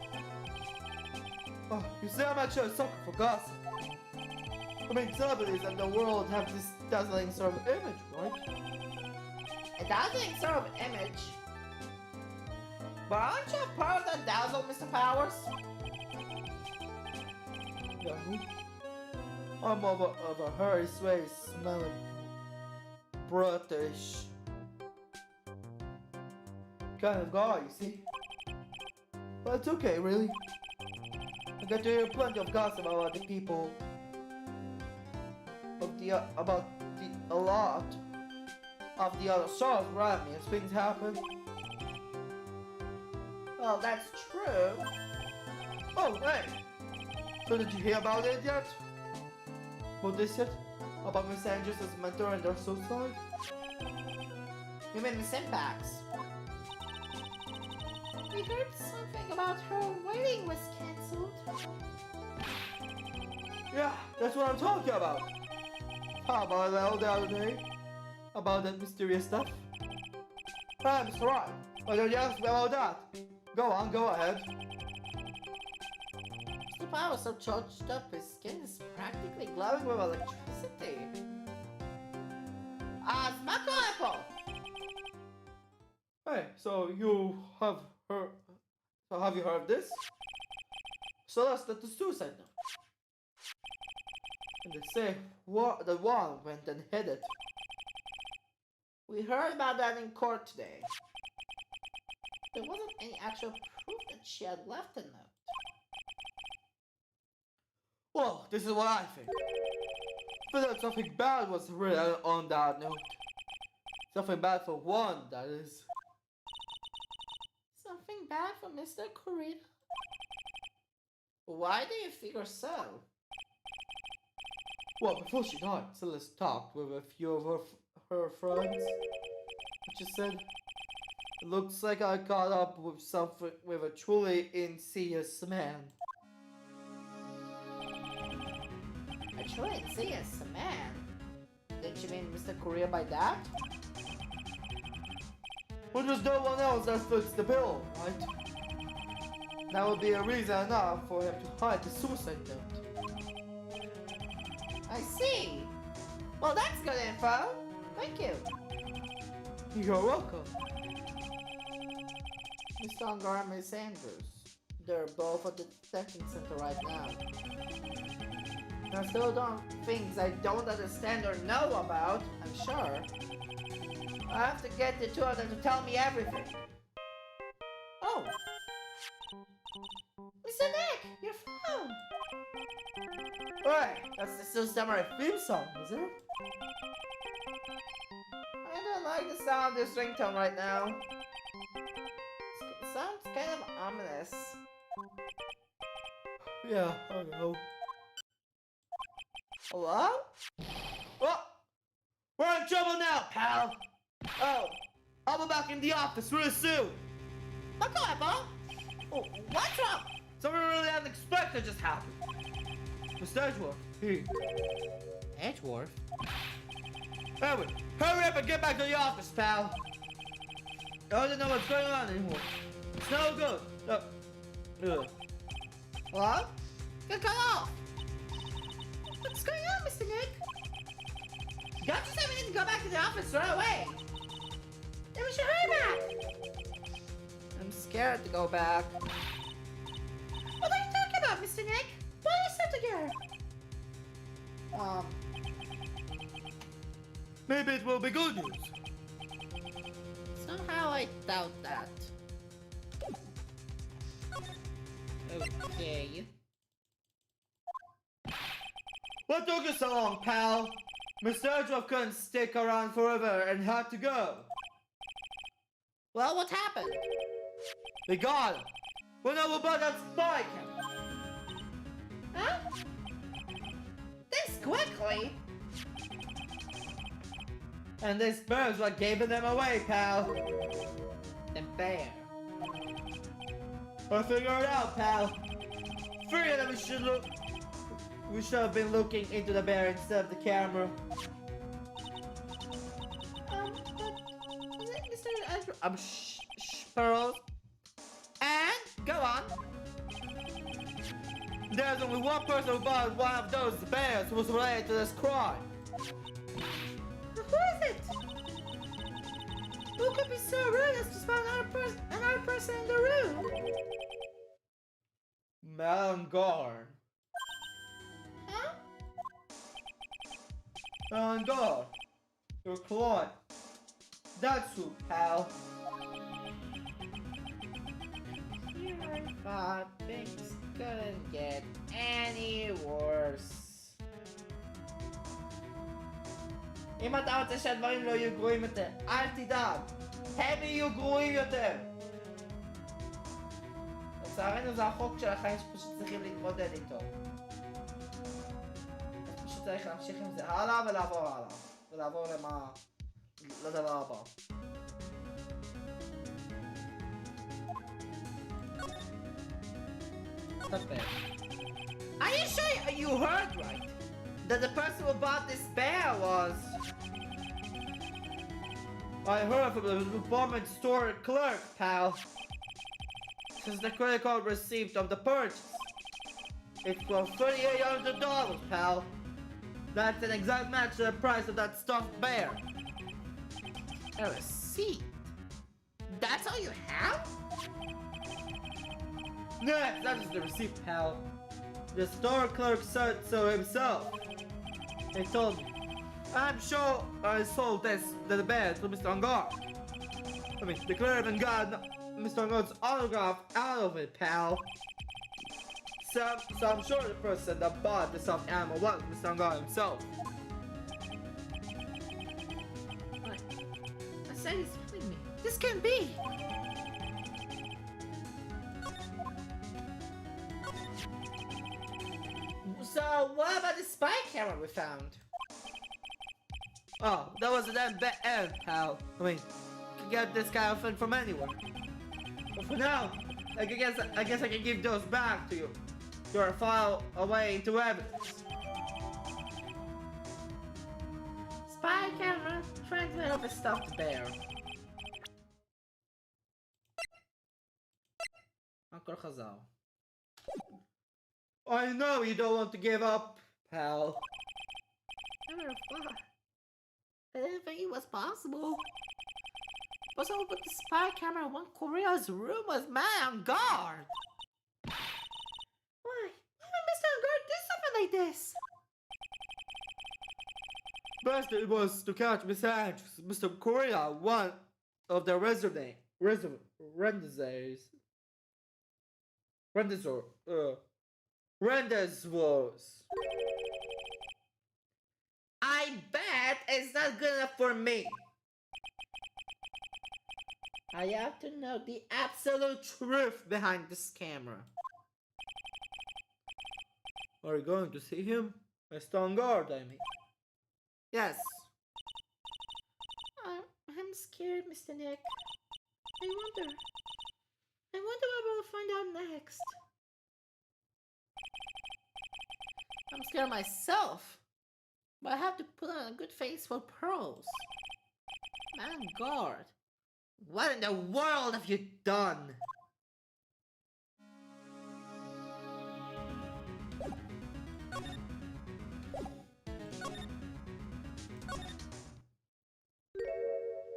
Oh, you see, I'm actually a sucker for gossip. I mean, celebrities in the world have this dazzling sort of image, right? A dazzling sort of image? But aren't you a part of that dazzle, Mr. Powers? Yeah, I'm of a hairy, sweaty, smelling British kind of guy, you see? But it's okay, really. I get to hear plenty of gossip about the people, a lot of the other stars around me as things happen. Well, that's true. Oh, hey! So did you hear about it yet? About this yet? About Miss Andrews' mentor and their suicide? You mean Miss Impacts? We heard something about her wedding was cancelled. Yeah, that's what I'm talking about. How about that the other day? About that mysterious stuff? That's right. Why don't you ask me about that? Go on, go ahead. Mr. Powers so charged up, his skin is practically glowing with electricity. Smackle Apple! Hey, so you have heard... So have you heard of this? So that's the suicide note. And they say the one went and hid it. We heard about that in court today. There wasn't any actual proof that she had left a note. Well, this is what I think. I feel that something bad was written on that note. Something bad for one, that is. Something bad for Mr. Korea? Why do you figure so? Well, before she died, Celeste talked with a few of her friends. She said, "It looks like I got up with something with a truly insidious man." A truly insidious man? Didn't you mean Mr. Korea by that? Well, there's no one else that fits the bill, right? That would be a reason enough for him to hide the suicide note. I see. Well, that's good info. Thank you. You're welcome. Mr. Ungar and Miss Andrews. They're both at the detention center right now. There's still things I don't understand or know about, I'm sure. I have to get the two of them to tell me everything. Oh. Mr. Nick, your phone! Right, that's the Still Samurai theme song, isn't it? I don't like the sound of this ringtone right now. It sounds ominous. Yeah, I know. Hello? Oh! We're in trouble now, pal! Oh, I'll be back in the office really soon! Whatever? Oh, what's wrong? Something really unexpected just happened. Mr. Edgeworth, here. Edgeworth? Anyway, hurry up and get back to the office, pal! I don't know what's going on anymore. It's no good. No. What? Get cut off! What's going on, Mr. Nick? Don't you say we need to go back to the office right away? Then we should hurry back. I'm scared to go back. What are you talking about, Mr. Nick? Why are you so together? Maybe it will be good news. Somehow I doubt that. Okay. What took you so long, pal? Mr. Edgeworth couldn't stick around forever and had to go. Well, what happened? We got him. We know about that spy camera. Huh? This quickly? And this bird's what gave them away, pal. The bear. I figured it out, pal. Figured that we should have been looking into the bear instead of the camera. Mr. Edgeworth. Pearls. And go on. There's only one person who bought one of those bears who was related to this crime. Who is it? Who could be so rude as to spot another person in the room? Melangorn. Huh? Melangorn. Your client. That's who, pal. Here I thought things couldn't get any worse. אם אתה רוצה שהדברים לא יהיו גרועים יותר, אל תדאג, הם יהיו גרועים יותר. לצערנו זה החוק של החיים שפשוט צריכים להתמודד איתו. אז פשוט צריך להמשיך עם זה הלאה ולעבור הלאה. ולעבור לדבר הבא. Are you sure you heard right? That the person who bought this bear was... I heard from the department store clerk, pal. Since the credit card receipt of the purchase. It's for $3,800, pal. That's an exact match to the price of that stuffed bear. A receipt? That's all you have? Nah, that is the receipt, pal. The store clerk said so himself. He told me. I'm sure I sold the bear to Mr. Ungar. I mean, the clerk even got Mr. Ungar's autograph out of it, pal. So I'm sure the person that bought the stuffed animal was Mr. Ungar himself. What? I said he's telling me. This can't be. So what about the spy camera we found? Oh, that was a damn bad pal. I mean, you can get this kind of thing from anywhere. But for now, I guess I can give those back to you. Your file away into evidence. Spy camera trying to help a stuffed bear. Uncle Chazal. I know you don't want to give up, pal. Never thought. I didn't think it was possible. But someone put the spy camera in one Korea's room was man on guard. Why? Why would Mr. Guard do something like this? Best it was to catch Mr. Korea, one of the Rendezvous. I bet it's not good enough for me. I have to know the absolute truth behind this camera. Are you going to see him? Mr. On guard, I mean. Yes. I'm scared, Mr. Nick. I wonder what we'll find out next. I'm scared myself. But I have to put on a good face for pros. Man, guard. What in the world have you done?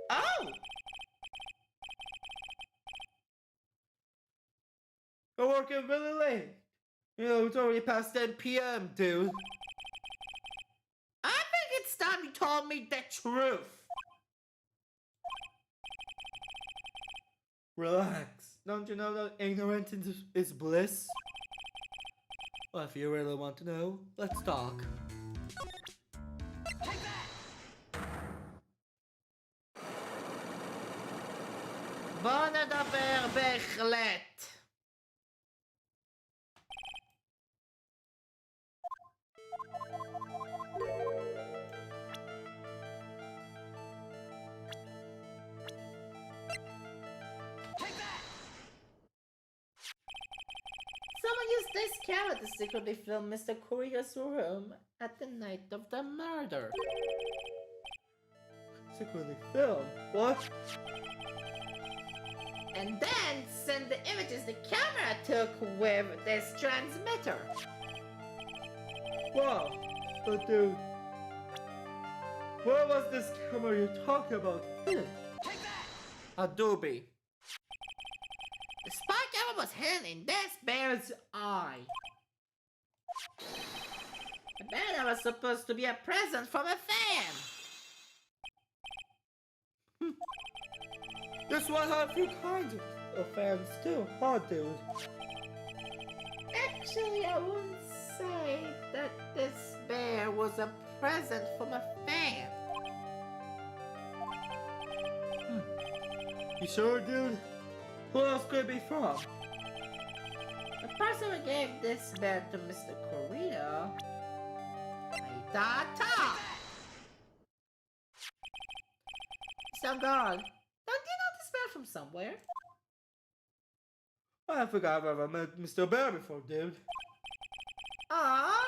Oh! We're working really late. You know, it's already past 10 p.m., dude. I think it's time you told me the truth. Relax. Don't you know that ignorance is bliss? Well, if you really want to know, let's talk. Take that! בוא נדבר בהחלט. Someone used this camera to secretly film Mr. Korea's room at the night of the murder. Secretly film? What? And then send the images the camera took with this transmitter. Wow, but dude, where was this camera you're talking about? Take that! Adobe. The spy camera was hidden in this bear's eye. The bear was supposed to be a present from a fan. This one had a few kinds of fans too, huh, dude? Actually, I wouldn't say that this bear was a present from a fan. You sure, dude? Who else could it be from? The person who gave this bear to Mr. Korea. Data! Some God. Don't you know this bear from somewhere? I forgot I've ever met Mr. Bear before, dude. Aww,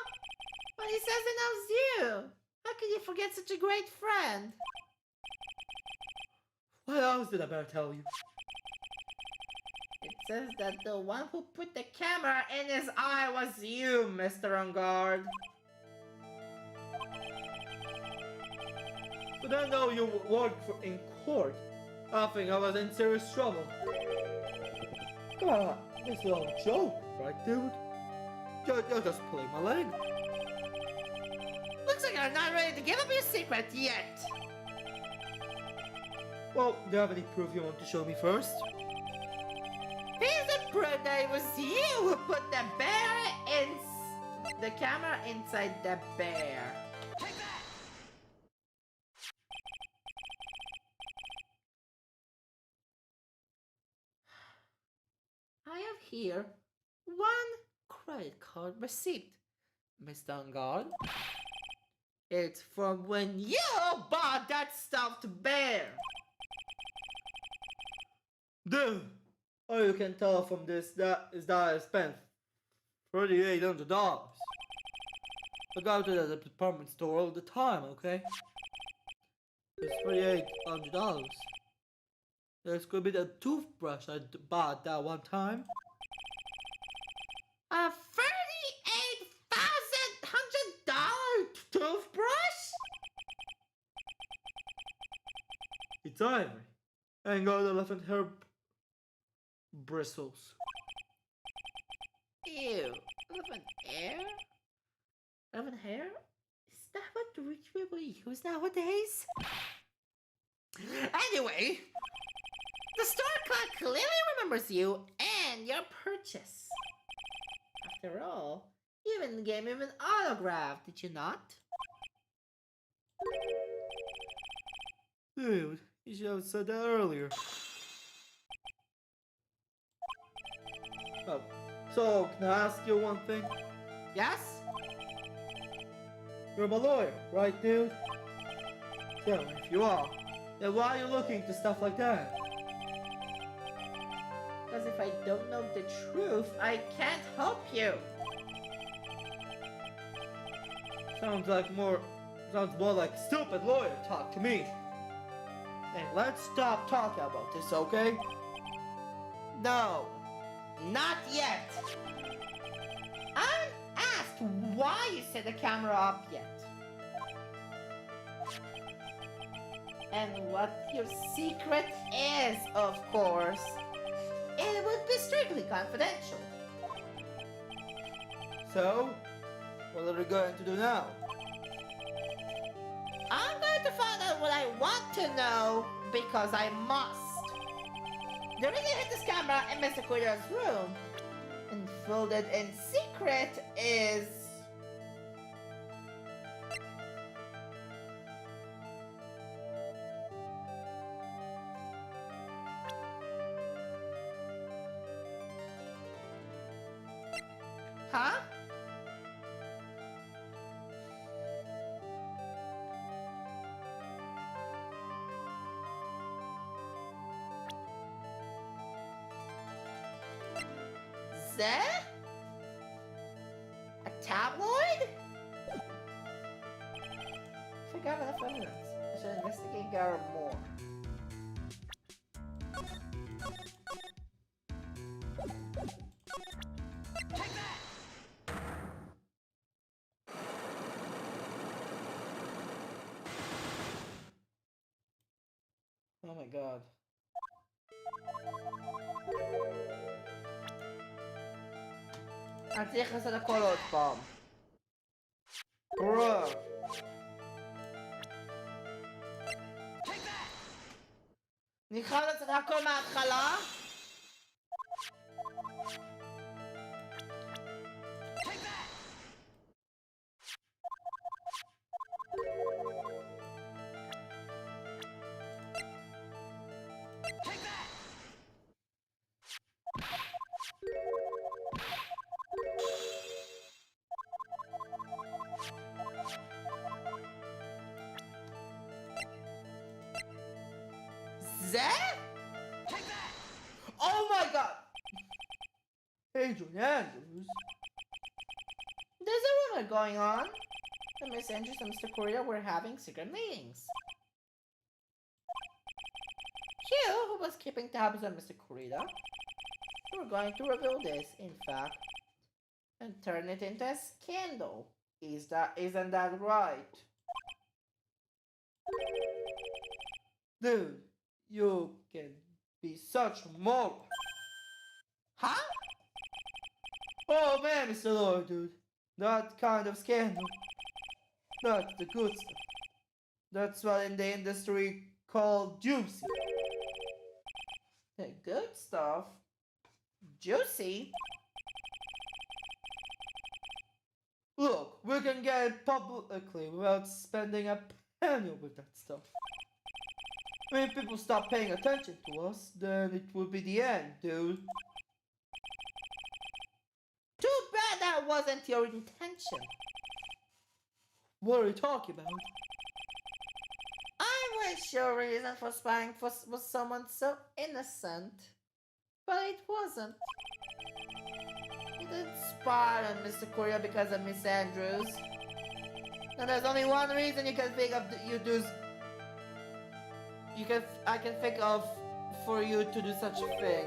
but he says he knows you. How could you forget such a great friend? What else did the bear tell you? It says that the one who put the camera in his eye was you, Mr. On Guard. But I know you worked in court. I think I was in serious trouble. Come on, this is all a joke, right, dude? You're just pulling my leg. Looks like you're not ready to give up your secret yet. Well, do you have any proof you want to show me first? Here's a proof that it was you who put the camera inside the bear. Take that! I have here one credit card receipt, Mr. On Guard. It's from when you bought that stuffed bear. Dude, all you can tell from this is that I spent $3,800. I go to the department store all the time, okay? It's $3,800. This could be the toothbrush I bought that one time. A $38,100 toothbrush? It's ivory. And gold elephant hair bristles. Ew. Elephant hair? Elephant hair? Is that what rich people use nowadays? Anyway, the store clerk clearly remembers you and your purchase. After all, you even gave him an autograph, did you not? Dude, you should have said that earlier. Oh, so can I ask you one thing? Yes? You're my lawyer, right, dude? So, if you are, then why are you looking into stuff like that? Because if I don't know the truth, I can't help you. Sounds more like stupid lawyer talk to me. Hey, let's stop talking about this, okay? No, not yet. I haven't asked why you set the camera up yet. And what your secret is, of course. It would be strictly confidential. So, what are we going to do now? I'm going to find out what I want to know because I must. The reason I hid this camera in Mr. Kuria's room and folded in secret is... Huh? That? A tabloid? If I got enough evidence, I should investigate Gara more. Oh my god. אני צריך לעשות הכל עוד פעם. Bruh. אני חייב לעשות הכל מההתחלה? זה? Oh my god! Adrian Andrews. There's a rumor going on that Miss Andrews and Mr. Korea were having secret meetings. Hugh, who was keeping tabs on Mr. Korea, were going to reveal this, in fact, and turn it into a scandal. Isn't that right? Dude, you can be such a moron. Huh? Oh man, Mr. Lawyer, dude. That kind of scandal. That's the good stuff. That's what in the industry called juicy. The good stuff? Juicy? Look, we can get it publicly without spending a penny with that stuff. When people stop paying attention to us, then it will be the end, dude. Too bad that wasn't your intention. What are you talking about? I wish your reason for spying was someone so innocent. But it wasn't. You didn't spy on Mr. Korea because of Miss Andrews. And there's only one reason you can think of I can think of for you to do such a thing.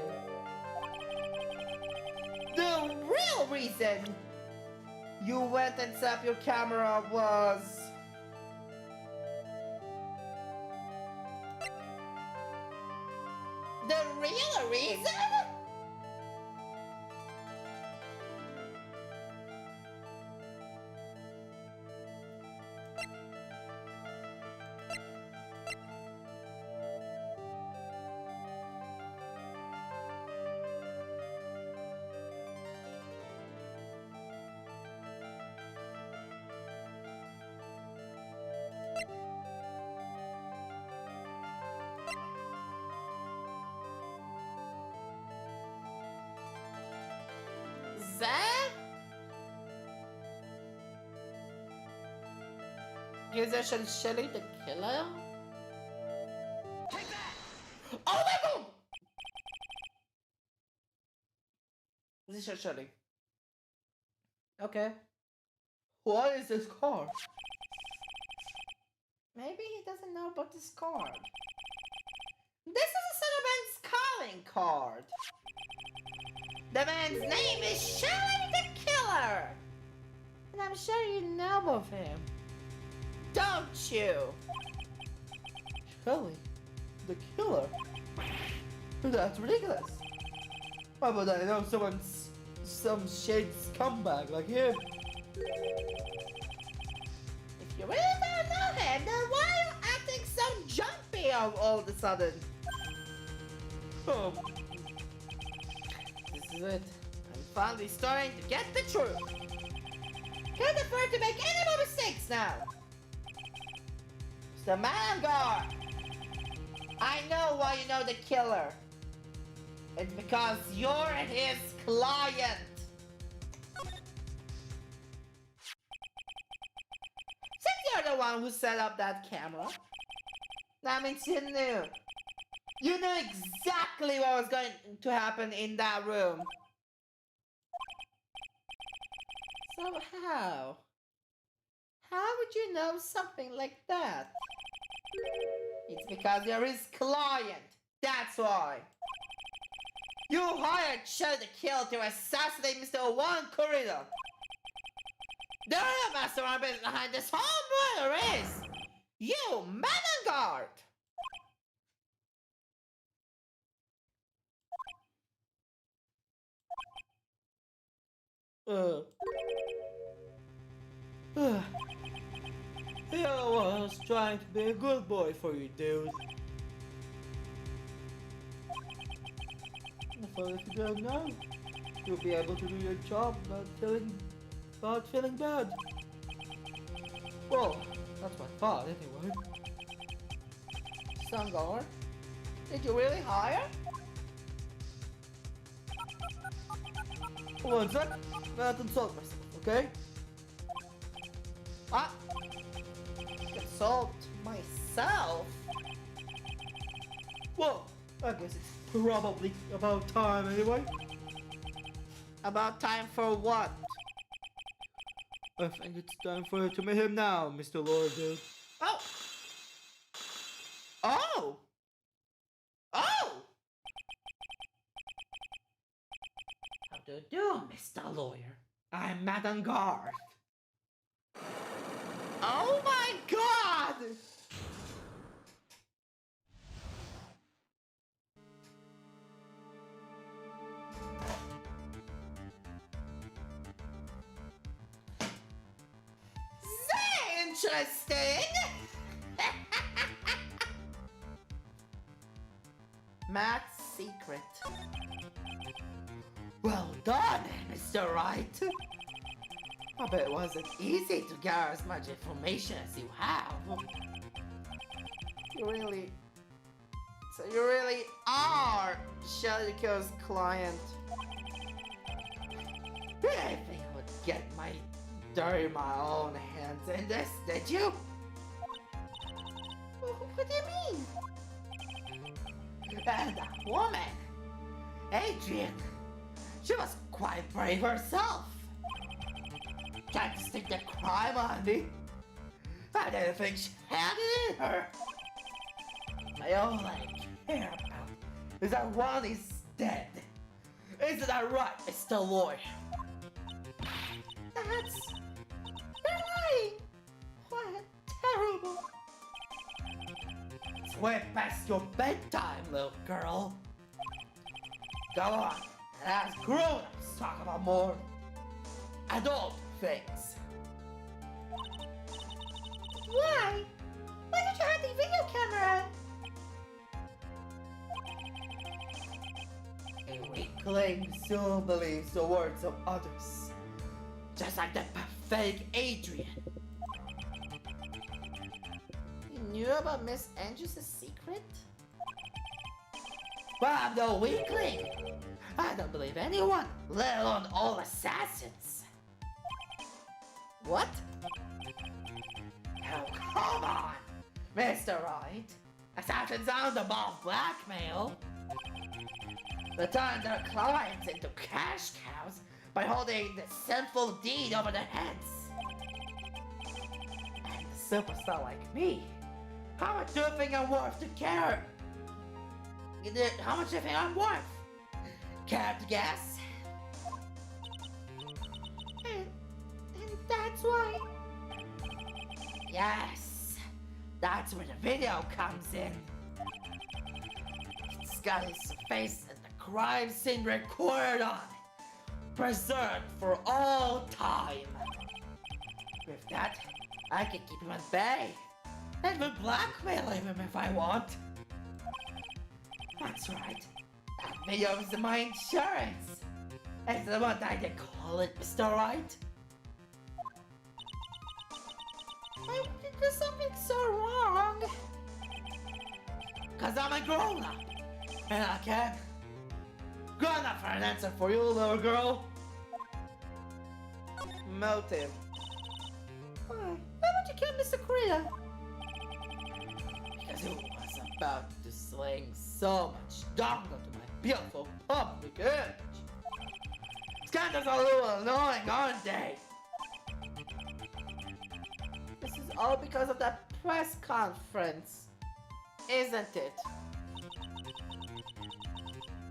The real reason you went and set up your camera was... The real reason? גזע של שלי the killer? Oh my god! זה של שלי. Okay. What is this card? Maybe he doesn't know about this card. This is a Cinnamons calling card. The man's name is Shelly the Killer. And I'm sure you know of him. Don't you? Shelly the Killer? That's ridiculous. Why would I know some shade scumbag like him? If you really don't know him, then why are you acting so jumpy all of a sudden? This is it. I'm finally starting to get the truth. Can't afford to make any more mistakes now. Mr. Mangar, I know why you know the killer. It's because you're his client. Since you're the one who set up that camera, that means you knew. You knew exactly what was going to happen in that room. So how? How would you know something like that? It's because you're his client. That's why. You hired Shelly the Killer to assassinate Mr. One Corridor. The real mastermind behind this whole murder is you, Manengard. Here I was trying to be a good boy for you, dude. But if you don't know, you'll be able to do your job without feeling bad. Well, that's my thought anyway. Sangar, did you really hire? One sec, I'm gonna consult myself, okay? Consult myself? Well, I guess it's probably about time anyway. About time for what? I think it's time for you to meet him now, Mr. Lord, dude. Oh! Oh! Oh! How do you do, Mr. Lawyer? I'm Madame Garth. Oh my god! Interesting! Matt's secret. Well done, Mr. Wright. I bet it wasn't easy to gather as much information as you have. So you really are Shelly the Killer's client. I think I would get my own hands in this, did you? What do you mean? And that woman, Adrian, she was quite brave herself. Tried to stick the crime on me. I didn't think she had it in her. All I care about is that one is dead. Isn't that right, Mr. Lawyer? That's... You're lying! What terrible... It's way past your bedtime, little girl. Go on, and ask grown-ups talk about more adult things. Why? Why did you have the video camera? A weakling still believes the words of others. Just like the pathetic Adrian. You knew about Miss Andrews' secret? But I'm no weakling. I don't believe anyone, let alone all assassins. What? Oh, come on, Mr. Wright. Assassins aren't above blackmail. They turn their clients into cash cows by holding the sinful deed over their heads. And a superstar like me, how much do you think I'm worth to care? How much do you think I'm worth? Care to guess? And that's why. Yes, that's where the video comes in. It's got his face and the crime scene recorded on it, preserved for all time. With that, I can keep him at bay and will blackmail him if I want. That's right, that video is my insurance. It's the one I can call it, Mr. Wright. There's something so wrong. Cause I'm a grown-up, and I can. Good enough for an answer for you, little girl. Motive. Why would you kill Mr. Korea? Because he was about to sling so much dung onto my beautiful public image. Scandals are a little annoying, aren't they? This is all because of that press conference, isn't it?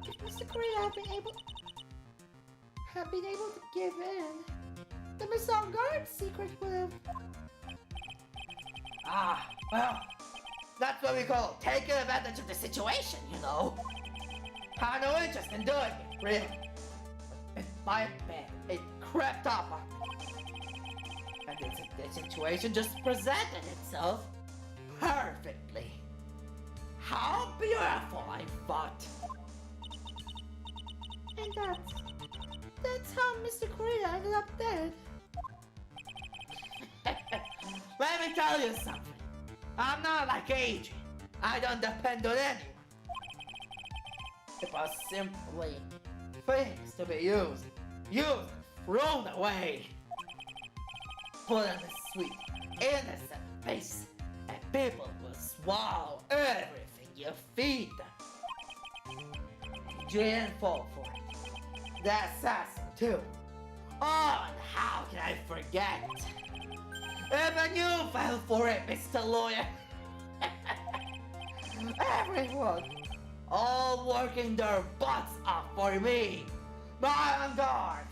If Mr. Korea had been able to give in, the Miss Guard secret would have. Ah, well, that's what we call taking advantage of the situation, you know. I have no interest in doing it, really. But my bad, it crept up on me. And the situation just presented itself perfectly. How beautiful, I thought. And that's how Mr. Korea ended up dead. Let me tell you something. I'm not like Adrian. I don't depend on anyone. It was simply things to be used, and thrown away. Put on a sweet, innocent face, and people will swallow everything you feed them. Jane fall for it. The assassin too. Oh, and how can I forget? Even you fell for it, Mr. Lawyer. Everyone, all working their butts off for me. My on guard.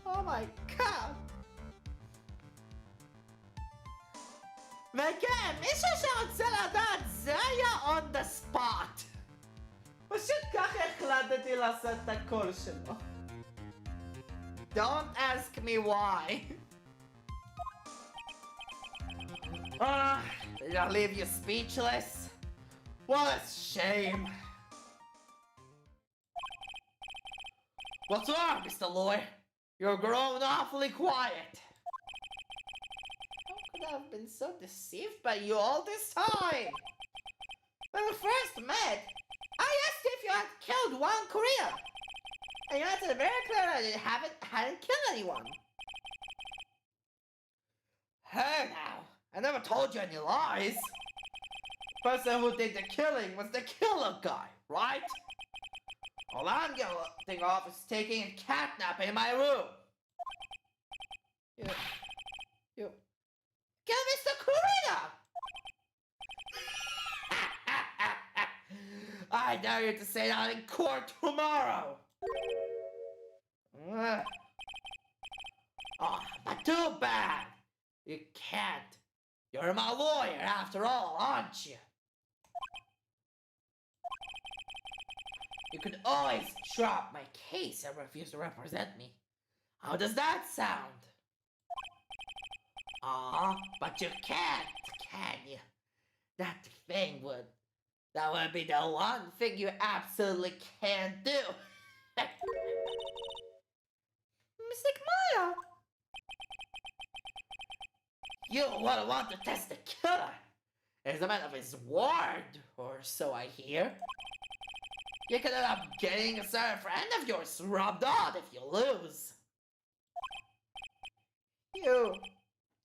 Oh my god. וכן, מישהו שרוצה לדעת, זה היה on the spot. פשוט ככה החלטתי לעשות את הקול שלו. Don't ask me why. Did I leave you speechless? What a shame. What's wrong, Mr. Lawyer? You're growing awfully quiet. How could I have been so deceived by you all this time? When we first met, I asked if you had killed one Korea. And you answered very clear that you hadn't killed anyone. Hey now, I never told you any lies. Person who did the killing was the killer guy, right? All I'm getting off is taking and catnapping in my room. You kill Mr. Korea! I dare you to say that in court tomorrow. Oh, but too bad. You can't. You're my lawyer after all, aren't you? You could always drop my case and refuse to represent me. How does that sound? But you can't, can you? That would be the one thing you absolutely can't do. Mystic Maya! You would want to test the killer. As a man of his word, or so I hear. You could end up getting a certain friend of yours rubbed off if you lose. You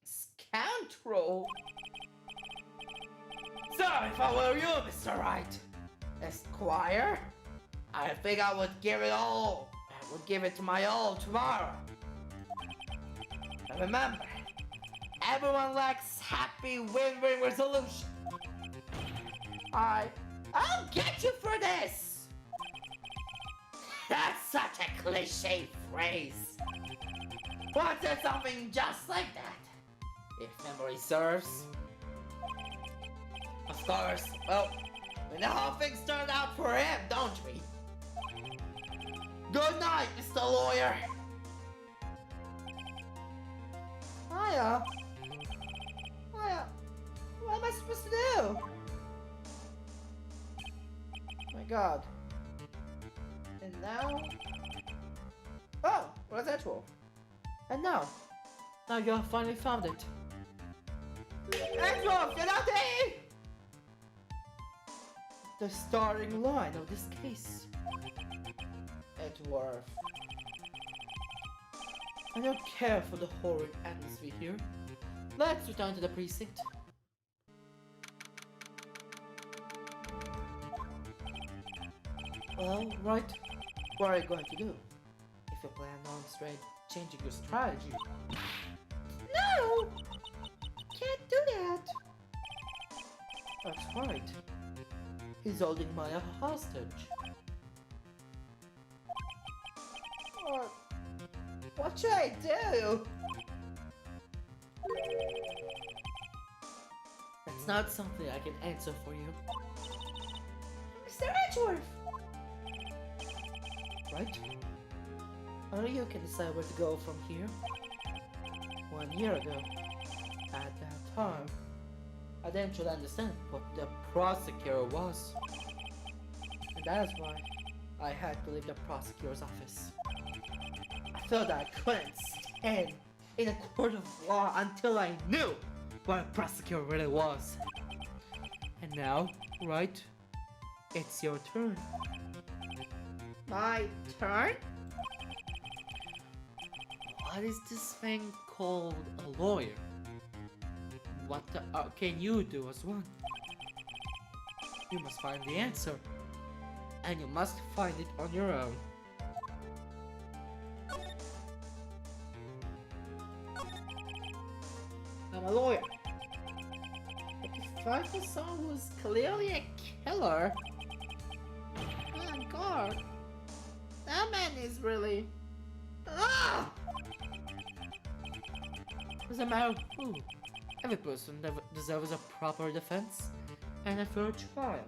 scoundrel! So, if I were you, Mr. Wright, Esquire, I think I would give it all. I would give it my all tomorrow. But remember, everyone likes happy win-win resolution. I'll get you for this! That's such a cliche phrase. But there's something just like that, if memory serves. Of course, well, we know how things turned out for him, don't we? Good night, Mr. Lawyer. Hiya. What am I supposed to do? Oh my god. And now... Oh, what's that for? And now you have finally found it. Edward, get out there! The starting line of this case. Edward. I don't care for the horrid atmosphere here. Let's return to the precinct. Well, right. What are you going to do? If you plan on changing your strategy. No! Can't do that! That's right. He's holding Maya hostage. What should I do? That's not something I can answer for you. Mr. Edgeworth! Right? Only you can decide where to go from here. 1 year ago, at that time, I didn't truly understand what the prosecutor was. And that is why I had to leave the prosecutor's office. I felt that I couldn't stand in a court of law until I knew what a prosecutor really was. And now, right, it's your turn. My turn? What is this thing called a lawyer? What the can you do as one? You must find the answer. And you must find it on your own. I'm a lawyer. But if I find someone who's clearly a killer... Oh my god. That man is really... Ah! Doesn't matter who. Every person deserves a proper defense and a fair trial.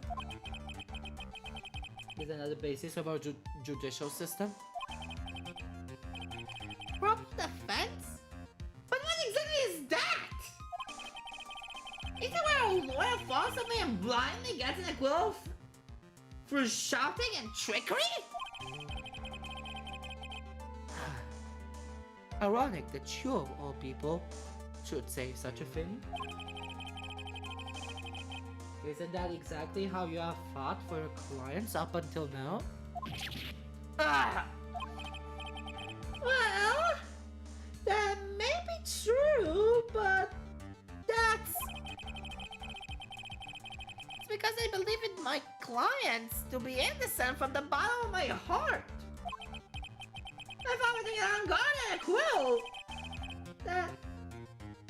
Isn't that the basis of our judicial system? Proper defense? But what exactly is that? Is it where a lawyer falls something and blindly gets an acquittal through shouting and trickery? Ironic that you, of all people, should say such a thing. Isn't that exactly how you have fought for your clients up until now? Ah! Well, that may be true, but that's... It's because I believe in my clients to be innocent from the bottom of my heart. If I was to get on guard and a quill, that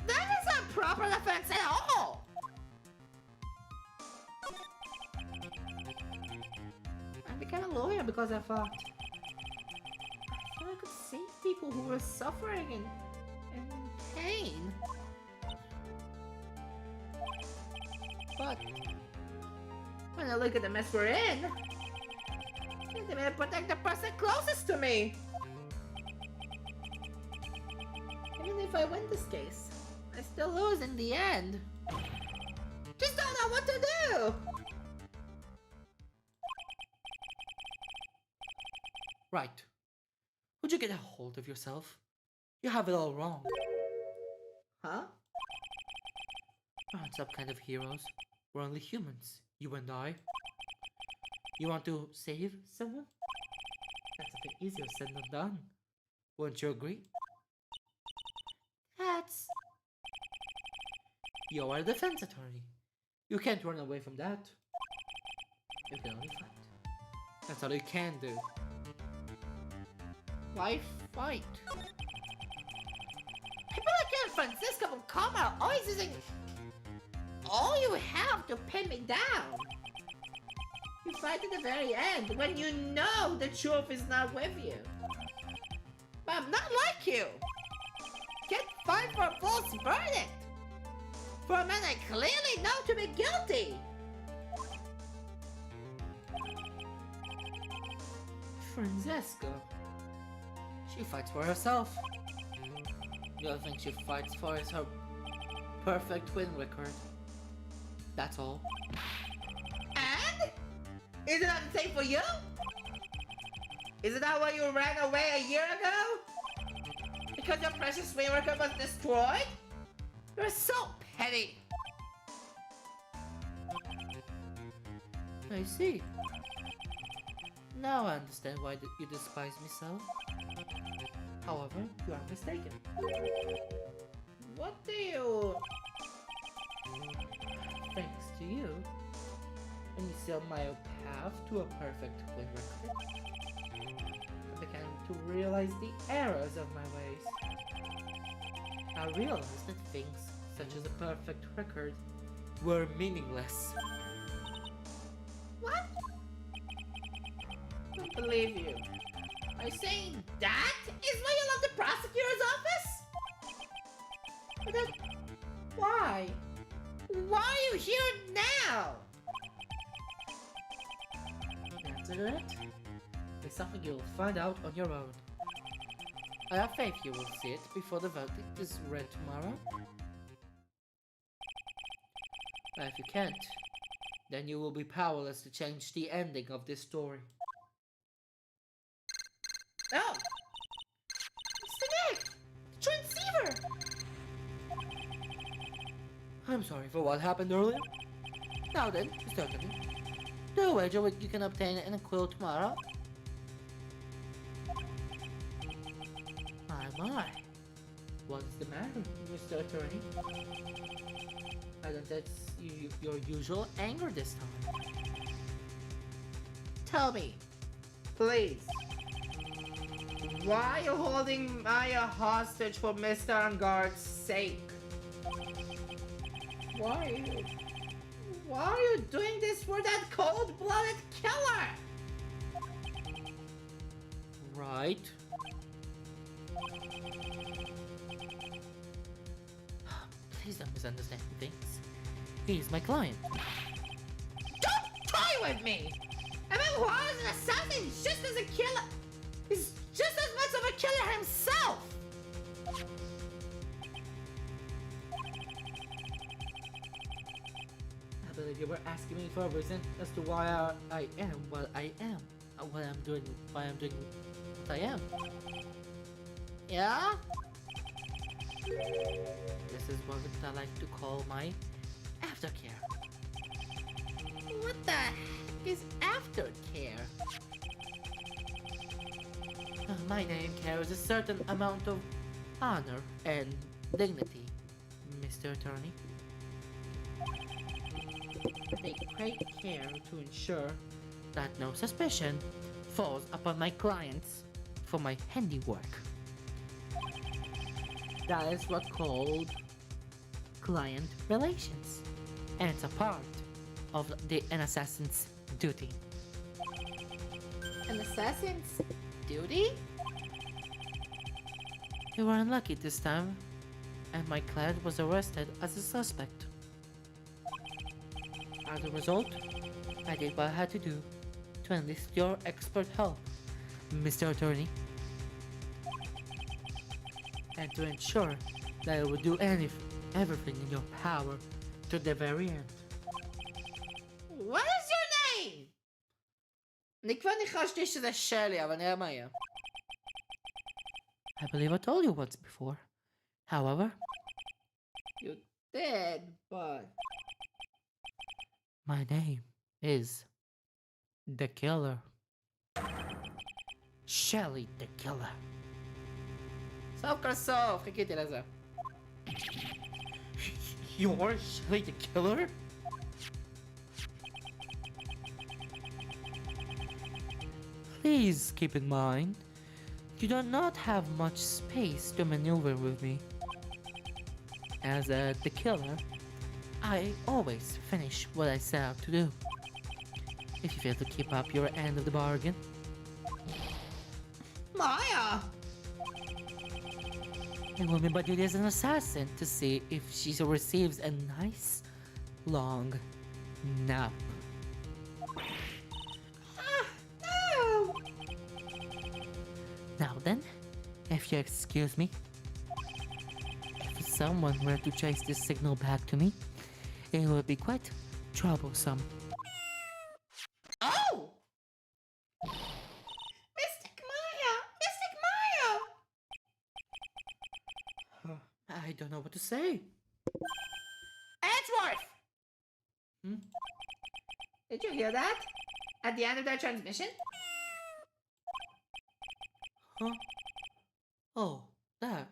is not proper defense at all. I became a lawyer because I thought I could save people who were suffering and in pain. But when I look at the mess we're in, they may protect the person closest to me. Even if I win this case, I still lose in the end. Just don't know what to do! Right. Would you get a hold of yourself? You have it all wrong. Huh? We're not some kind of heroes. We're only humans, you and I. You want to save someone? That's a bit easier said than done. Won't you agree? defense. You are a defense attorney. You can't run away from that. You can only fight. That's all you can do. Why fight? People like you and Francisco will come out always using all you have to pin me down. You fight at the very end when you know the truth is not with you. But I'm not like you. Can't fight for a false verdict. For a man I clearly know to be guilty. Francesca. She fights for herself. The only thing she fights for is her perfect win record. That's all. And? Is it not the same for you? Is it not why you ran away a year ago? Because your precious win record was destroyed? You're so petty. I see. Now I understand why you despise me so. However, you are mistaken. What do you... Thanks to you, when you saw my path to a perfect win record, I began to realize the errors of my ways. I realized that things such as a perfect record were meaningless. What? I don't believe you. Are you saying that is why you love the prosecutor's office? But then, why? Why are you here now? Answer it? It's something you'll find out on your own. I have faith you will see it before the verdict is read tomorrow. But if you can't, then you will be powerless to change the ending of this story. Oh! It's the Nick! The transceiver! I'm sorry for what happened earlier. Now then, Mr. Attorney, do you wager what you can obtain in a quill tomorrow? My. What's the matter, Mr. Attorney? I don't sense your usual anger this time. Tell me, please. Why are you holding Maya hostage for Mr. Angard's sake? Why are you doing this for that cold-blooded killer? Right. Please don't misunderstand things. He's my client. Don't toy with me! I mean, Juan is an assassin. He's just as a killer. He's just as much of a killer himself. I believe you were asking me for a reason as to why I am what I am. Why I'm doing what I am. Yeah? This is what I like to call my aftercare. What the heck is aftercare? My name carries a certain amount of honor and dignity, Mr. Attorney. I take great care to ensure that no suspicion falls upon my clients for my handiwork. That is what's called client relations, and it's a part of an assassin's duty. An assassin's duty? You were unlucky this time, and my client was arrested as a suspect. As a result, I did what I had to do to enlist your expert help, Mr. Attorney, and to ensure that I would do everything in your power to the very end. What is your name? אני כבר ניחשתי שזה שלי, אבל נראה מה יהיה. I believe I told you once before. However, You did, but... my name is the Killer. Shelly the Killer. סוף כל סוף, חיכיתי לזה. You're Shelly the killer? Please keep in mind, you do not have much space to maneuver with me. As the killer, I always finish what I set out to do. If you fail to keep up your end of the bargain. Maya! A woman budget as an assassin to see if she receives a nice, long nap. No! Now then, if you excuse me, if someone were to trace this signal back to me, it would be quite troublesome. Oh! Mystic Maya! Mystic Maya! I don't know what to say. Edgeworth! Hmm? Did you hear that? At the end of that transmission? Huh? Oh, that.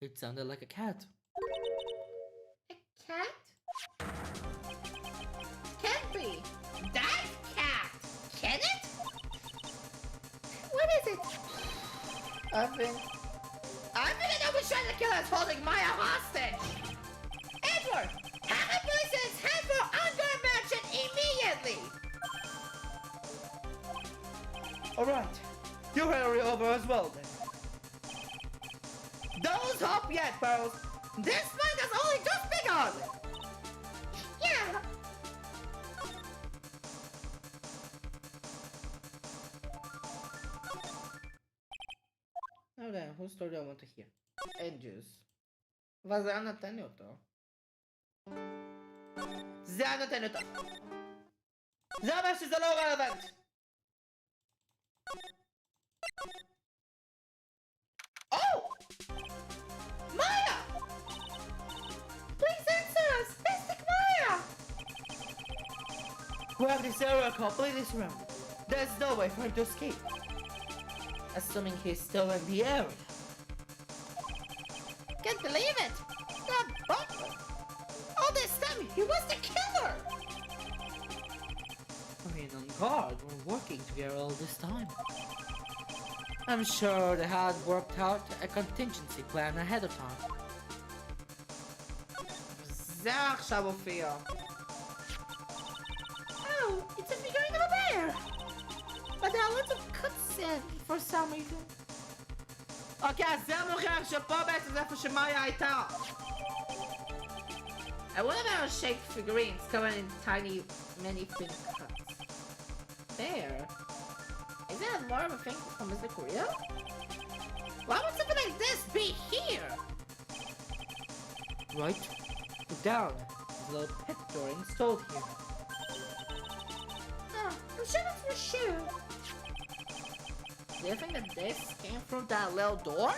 It sounded like a cat. A cat? Can't be! That cat! Can it? What is it? I think I was trying to kill us holding Maya hostage! Edward! Have a place in his hand for under mansion immediately! Alright, you hurry over as well then. Don't hop yet, Pearls. This fight has only just begun! Yeah! Now then, whose story I want to hear? Angels. וזה היה נותן לי אותו. זה היה נותן לי אותו. זה אומר שזה לא רלוונט. Oh! Maya! Please answer us! Mystic Maya! Grab this area, complete this room. There's no way for him to escape. Assuming he's still in the area. Can't believe it! The butler! All this time, he was the killer! Marine and guard were working together all this time. I'm sure they had worked out a contingency plan ahead of time. זה עכשיו הופיע. Oh, it's a figurine of a bear! But there are lots of cuts in for some reason. אוקיי, אז זה מוכיח שפה בעצם זה איפה שמאיה הייתה. I wonder about shaped figurines covered in tiny, many thin cuts. There. Is that more of a thing from Mr. Korea? Why would something like this be here? Right? Look down. There's a little pet door installed here. Oh, I'm sure that's for sure. Do you think that this came through that little door?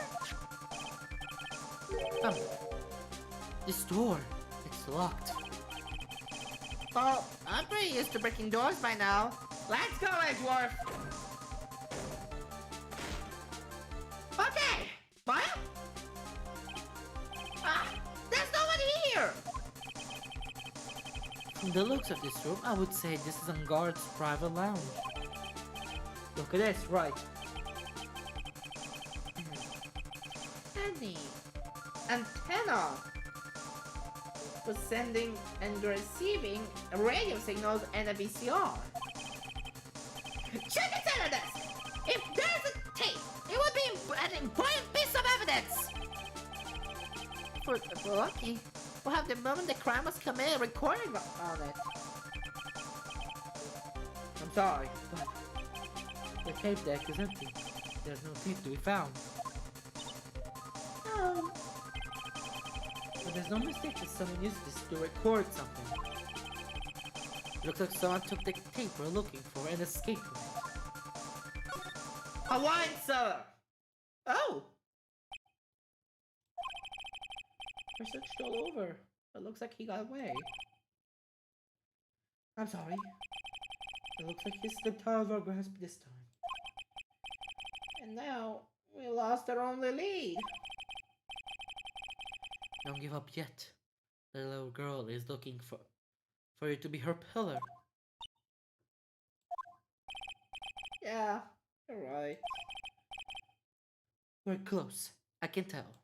This door, it's locked. Well, I'm pretty used to breaking doors by now. Let's go, Edgeworth! Okay, Maya? Ah, there's nobody here! From the looks of this room, I would say this is on guard's private lounge. Look at this, right? Annie. Antenna. For sending and receiving radio signals and a VCR. Check it out of this! If there's a tape, it would be an important piece of evidence! If we're lucky, we'll have the moment the crime was committed recording on it. I'm sorry, but the tape deck is empty. There's no tape to be found. Oh. But there's no mistake that someone used this to record something. Looks like someone took the tape we're looking for and escaped with it. A wine cellar! Oh! We're searched all over. It looks like he got away. I'm sorry. It looks like he slipped out of our grasp this time. And now, we lost our only lead. Don't give up yet. The little girl is looking for you to be her pillar. Yeah, you're right. We're close. I can tell.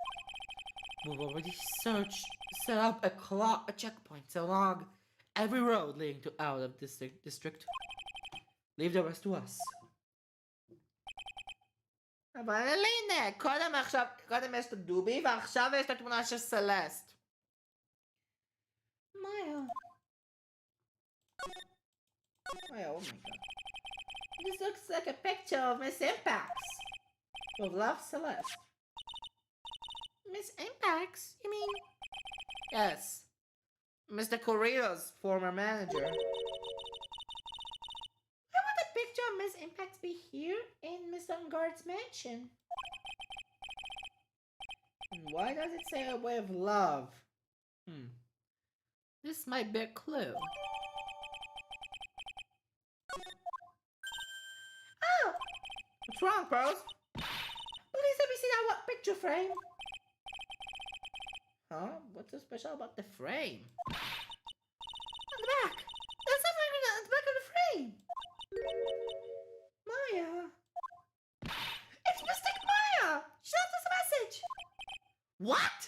We've already set up a checkpoint along every road leading out of this district. Leave the rest to us. אבל הנה, קודם יש את הדובי ועכשיו יש את התמונה של סלסט. Maya, Oh my god. This looks like a picture of Miss Impax. With love, Celeste. Miss Impax, you mean? Yes. Mr. Corrido's former manager. Why would the picture of Miss Impax be here in Miss Ungard's mansion? And why does it say a way of love? This might be a clue. Oh! What's wrong, Pros? Please let me see that picture frame. Huh? What's so special about the frame? On the back! There's something on the back of the frame! Maya! It's Mystic Maya! She left us a message! What?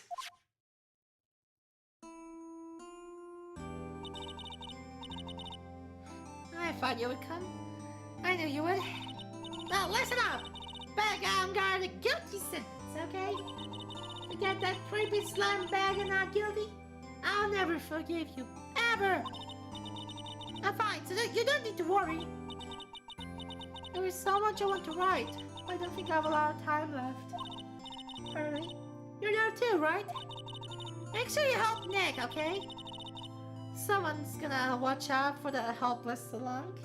I thought you would come. I knew you would. Now listen up! Bag on guard a guilty sentence, okay? Forget that creepy slime bag and not guilty? I'll never forgive you. Ever! I'm fine, so you don't need to worry. There is so much I want to write. I don't think I have a lot of time left. Hurry. You're there too, right? Make sure you help Nick, okay? Someone's gonna watch out for that helpless Salunk.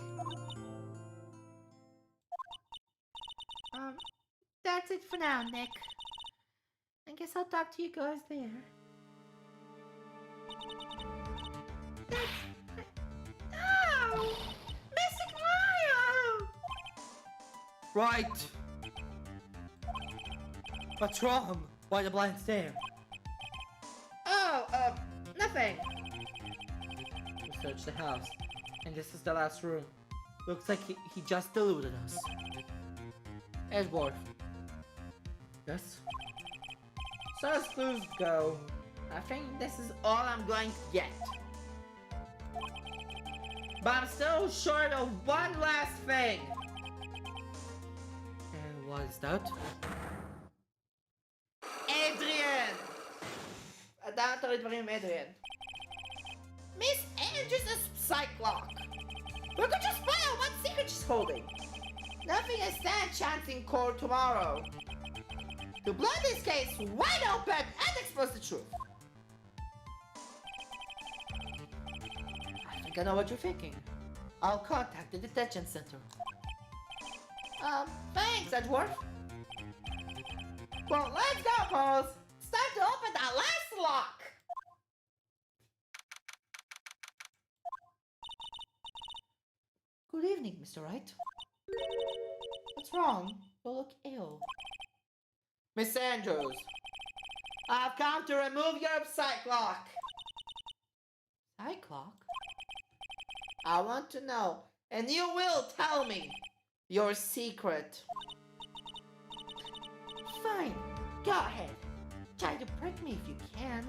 That's it for now, Nick. I guess I'll talk to you guys there. Oh! Mystic Mario! Right. What's wrong? Why the blind stare? Oh, nothing. We searched the house, and this is the last room. Looks like he just deluded us. Edward. Yes? So as clues go, I think this is all I'm going to get. But I'm still short of one last thing. And what is that? Adrian! אתה תוריד דברים עם אדריאן. Miss Andrews' psych lock. Look at your spoil what secret she's holding. Nothing has stand chance in court tomorrow. To blow this case wide open and expose the truth. I think I know what you're thinking. I'll contact the detention center. Thanks, Edgeworth. Well, let's go, Pose. It's time to open that last lock. Good evening, Mr. Wright. What's wrong? You look ill. Miss Andrews, I've come to remove your psych lock. Psych lock? I want to know, and you will tell me your secret. Fine, go ahead. Try to prick me if you can.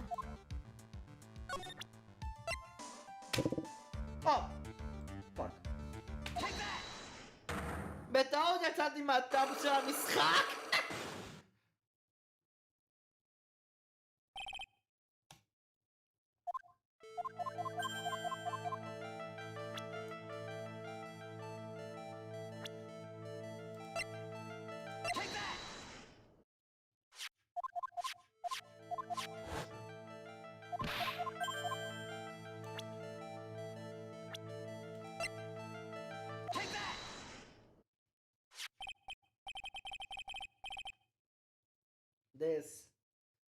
Oh, fuck. בטעות יצאתי מהטאב של המשחק!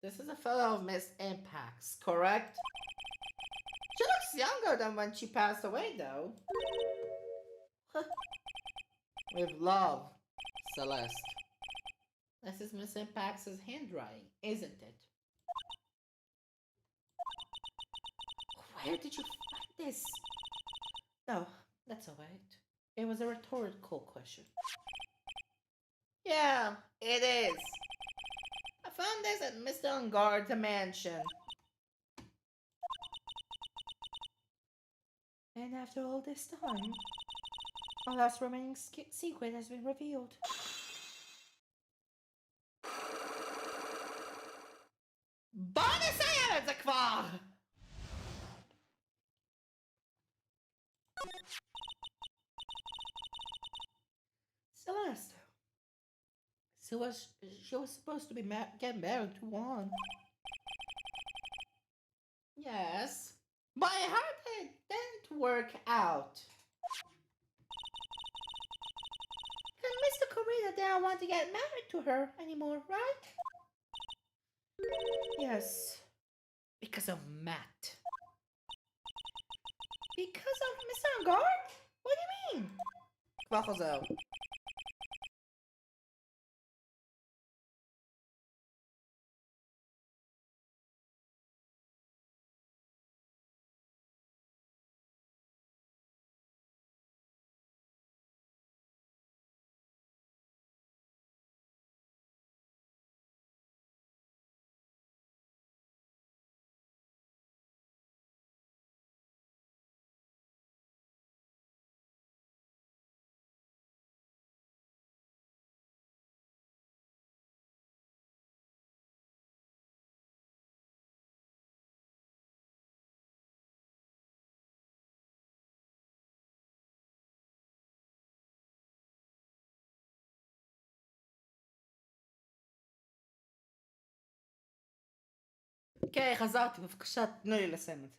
This is a photo of Miss Impax, correct? She looks younger than when she passed away, though. With love, Celeste. This is Miss Impax's handwriting, isn't it? Where did you find this? No, that's alright. It was a rhetorical question. Yeah, it is. I found this at Mr. Ungard's mansion. And after all this time, our last remaining secret has been revealed. Bana säger det kvar! Celeste. She was supposed to be get married to Juan. Yes, but I heard it didn't work out. And Mr. Corina didn't want to get married to her anymore, right? Yes. Because of Matt. Because of Mr. Ungard? What do you mean? כבר חוזר. אוקיי, חזרתי, בבקשה, תנו לי לסיים את זה.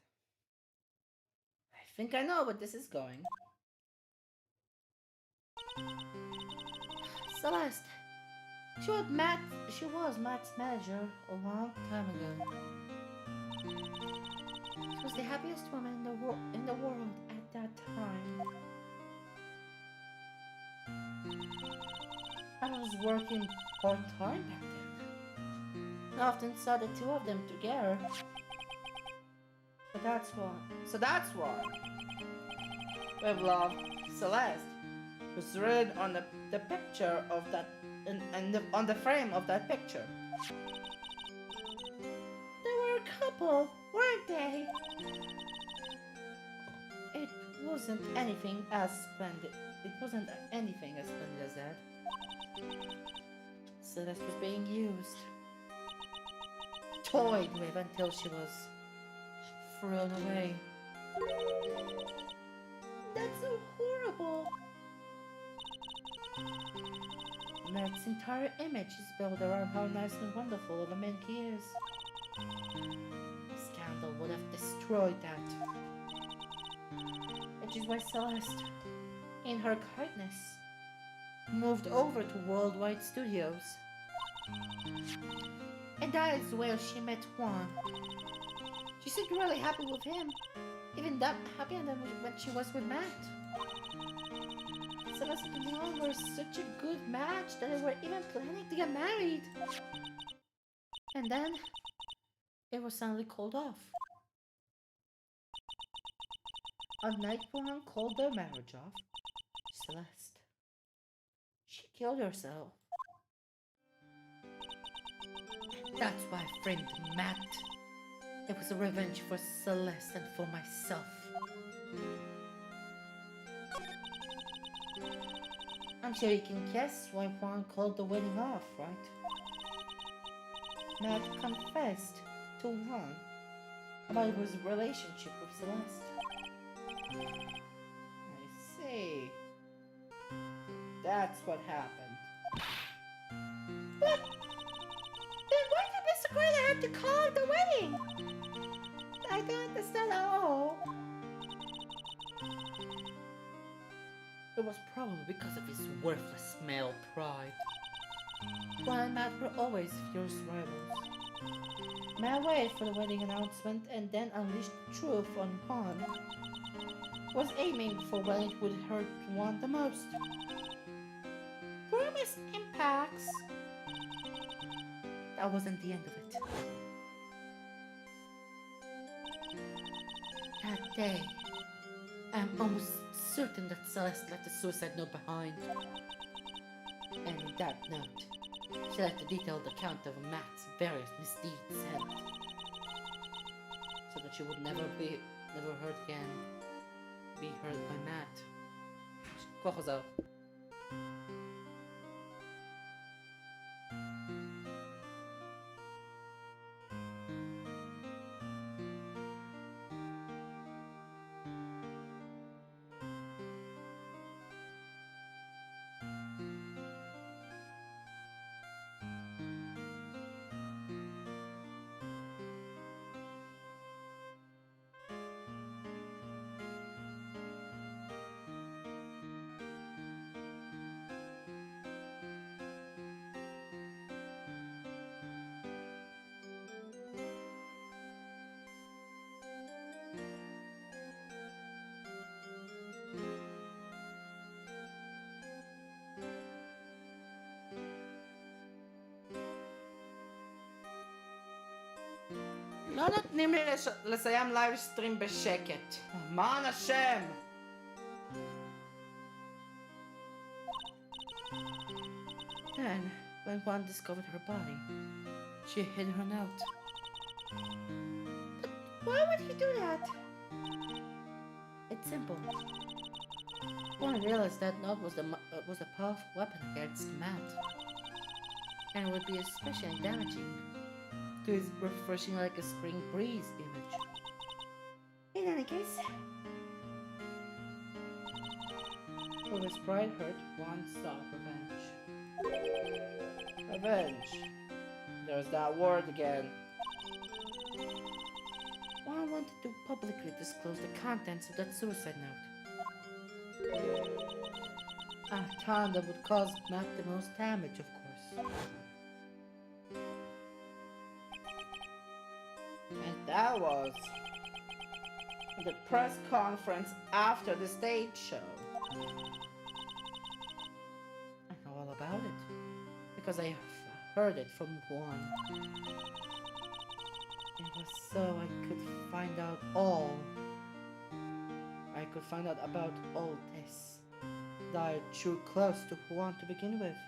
I think I know where this is going. Celeste. She was Matt's manager a long time ago. She was the happiest woman in the world at that time. I was working part-time back then. I often saw the two of them together. So that's why. With love, Celeste was written on the picture of that, on the frame of that picture. They were a couple, weren't they? It wasn't anything as splendid. It wasn't anything as splendid as that. Celeste was being used, toyed with until she was thrown away. That's so horrible. Matt's entire image is built around how nice and wonderful of a man he is. A scandal would have destroyed that. Which is why Celeste, in her kindness, moved over to Worldwide Studios. And that is where she met Juan. She seemed really happy with him, even that happier than when she was with Matt. Celeste and Juan were such a good match that they were even planning to get married. And then, it was suddenly called off. On night Juan called their marriage off, Celeste, she killed herself. That's why I framed Matt. It was a revenge for Celeste and for myself. I'm sure you can guess why Juan called the wedding off, right? Matt confessed to Juan about his relationship with Celeste. I see. That's what happened. But then why did Mr. Green have to call it the wedding? I don't understand at all. It was probably because of his worthless male pride. Juan and Matt were always fierce rivals. Matt waited for the wedding announcement and then unleashed the truth on Juan. Was aiming for when it would hurt Juan the most. Promise impacts. That wasn't the end of it. day, I'm almost certain that Celeste left a suicide note behind. And in that note, she left a detailed account of Matt's various misdeeds and so that she would never heard again, be heard by Matt. quoi חוזר? לא נותנים לי לסיים לייב סטרים בשקט. למען השם! Then, when Juan discovered her body, she hid her note. But why would he do that? It's simple. Juan realized that note was a powerful weapon against Matt, and it would be especially damaging to his refreshing like a spring breeze image. In any case, with his pride hurt, Juan sought revenge. Revenge. There's that word again. Juan wanted to publicly disclose the contents of that suicide note. A time that would cause Matt the most damage, of course. And that was the press conference after the stage show. I know all about it, because I heard it from Juan. It was so I could find out about all this. That I drew close to Juan to begin with.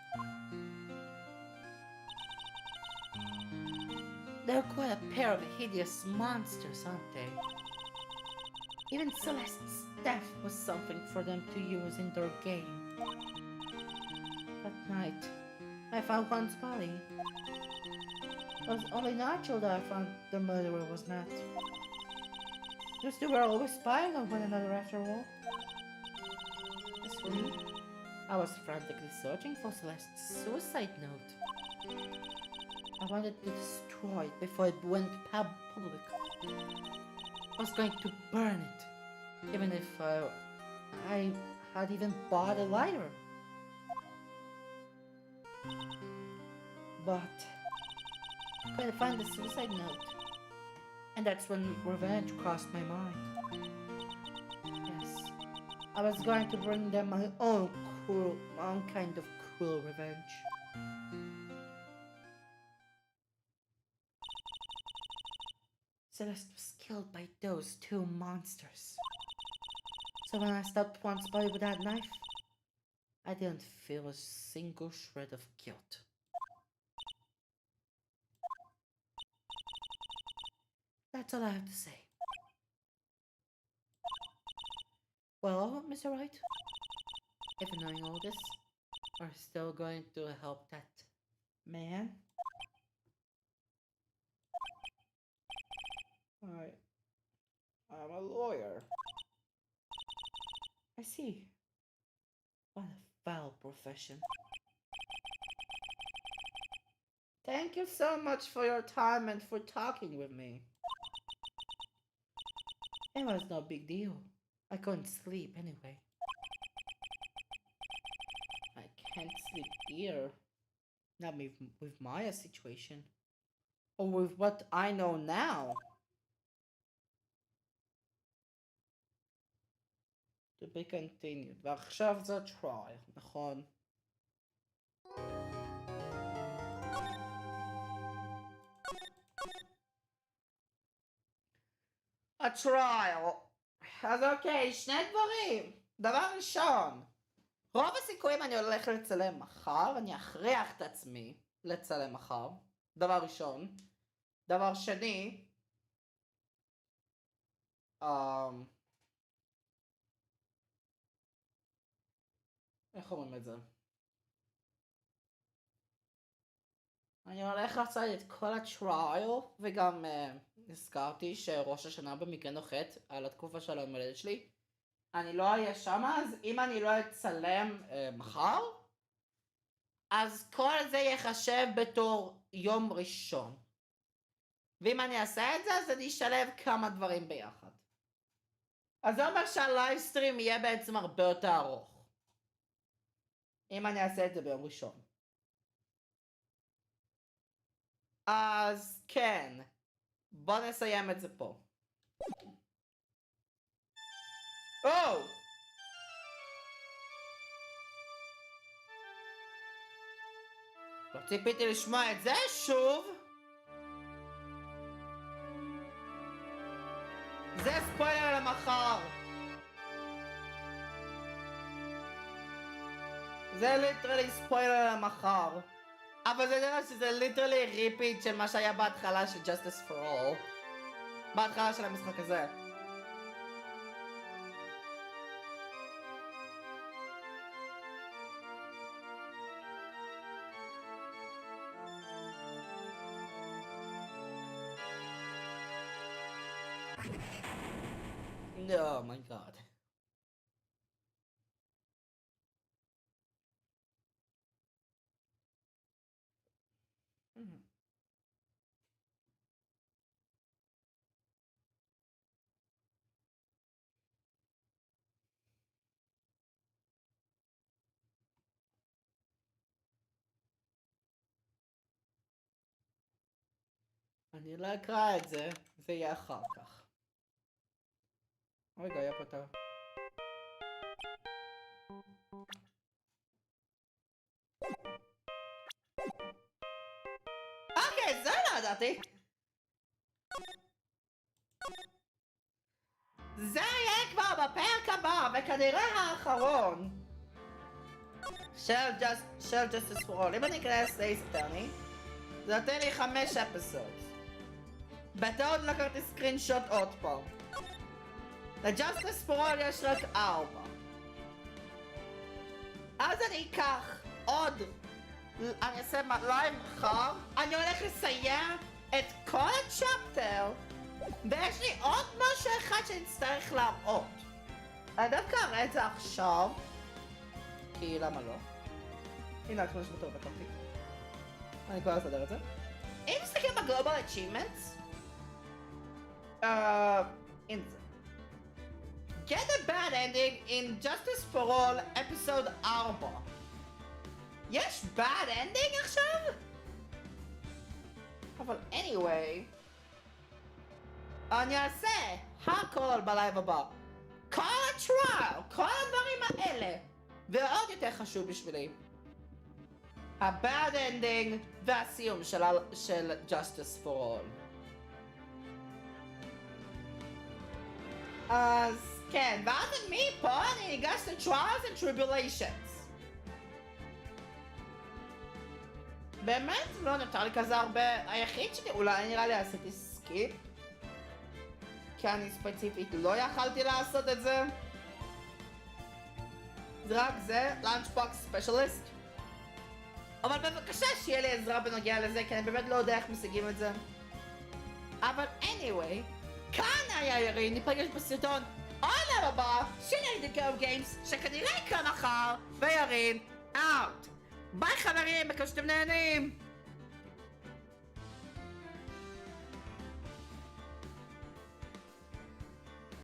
They're quite a pair of hideous monsters, aren't they? Even Celeste's death was something for them to use in their game. That night, I found Juan's body. It was only natural that I found the murderer was Matt. Those two were always spying on one another after all. As for me, I was frantically searching for Celeste's suicide note. I wanted to destroy it before it went public. I was going to burn it, even if I had even bought a lighter. But I couldn't find the suicide note, and that's when revenge crossed my mind. Yes, I was going to bring them my own kind of cruel revenge. Celeste was killed by those two monsters. So when I stabbed Juan's body with that knife, I didn't feel a single shred of guilt. That's all I have to say. Well, Mr. Wright, even knowing all this, are still going to help that man? I'm a lawyer. I see. What a foul profession. Thank you so much for your time and for talking with me. It was no big deal. I couldn't sleep anyway. I can't sleep here. Not with Maya's situation. Or with what I know now. To be continued. ועכשיו זה trial, נכון? A trial. אז אוקיי, שני דברים. דבר ראשון, רוב הסיכויים אני הולך לצלם מחר, אני אכריח את עצמי לצלם מחר. דבר ראשון. דבר שני, איך אומרים את זה? אני הולך לעשות את כל הטרייל, וגם הזכרתי שראש השנה במקרה נוחת על התקופה של היום הולדת שלי. אני לא אהיה שם, אז אם אני לא אצלם מחר, אז כל זה יחשב בתור יום ראשון. ואם אני אעשה את זה, אז אני אשלב כמה דברים ביחד. אז זה אומר שהלייבסטרים יהיה בעצם הרבה יותר ארוך. אם אני אעשה את זה ביום ראשון. אז כן, בוא נסיים את זה פה. לא ציפיתי לשמוע את זה שוב. זה ספוילר למחר. זה ליטרלי ספוילר למחר. אבל זה נראה שזה ליטרלי ריפיט של מה שהיה בהתחלה של Justice For All. בהתחלה של המשחק הזה. Oh my god. אני לא אקרא את זה, זה יהיה אחר כך. רגע, היה פתר. אוקיי, זה לא ידעתי. זה יהיה כבר בפרק הבא, וכנראה האחרון של Justice For All. אם אני אכנס לאיסטרני, זה נותן לי 5 אפיסודס. בטעות לקחתי סקרין שוט עוד פעם. ל-Justice For All יש רק 4. אז אני אקח עוד, אני אעשה לייב מחר, אני הולך לסיים את כל הצ'פטר, ויש לי עוד משהו אחד שאני אצטרך להראות. אני דווקא אראה את זה עכשיו, כי למה לא? הנה התמונה שבטוח בטוחתי. אני כבר אסדר את זה. אם נסתכל בגלובל אצ'יבמנטס, הנה זה. Get a bad ending in Justice For All episode 4. יש bad ending עכשיו? אבל anyway, אני אעשה הכל בלייב הבא. כל הטרייל, כל הדברים האלה. ועוד יותר חשוב בשבילי, ה-bad ending והסיום של Justice For All. אז כן, ואז מפה אני ניגש ל-Trials and Tribulations. באמת לא נותר לי כזה הרבה. היחיד שלי, אולי נראה לי עשיתי סקיפ, כי אני ספציפית לא יכלתי לעשות את זה. זה רק זה, Lunchbox Specialist. אבל בבקשה שיהיה לי עזרה בנוגע לזה, כי אני באמת לא יודע איך משיגים את זה. אבל anyway, כאן היה ירין, ניפגש בסרטון העולם הבא של ירין גיימס, שכנראה יקרה מחר, וירין, אאוט. ביי חברים, מקווה שאתם נהנים.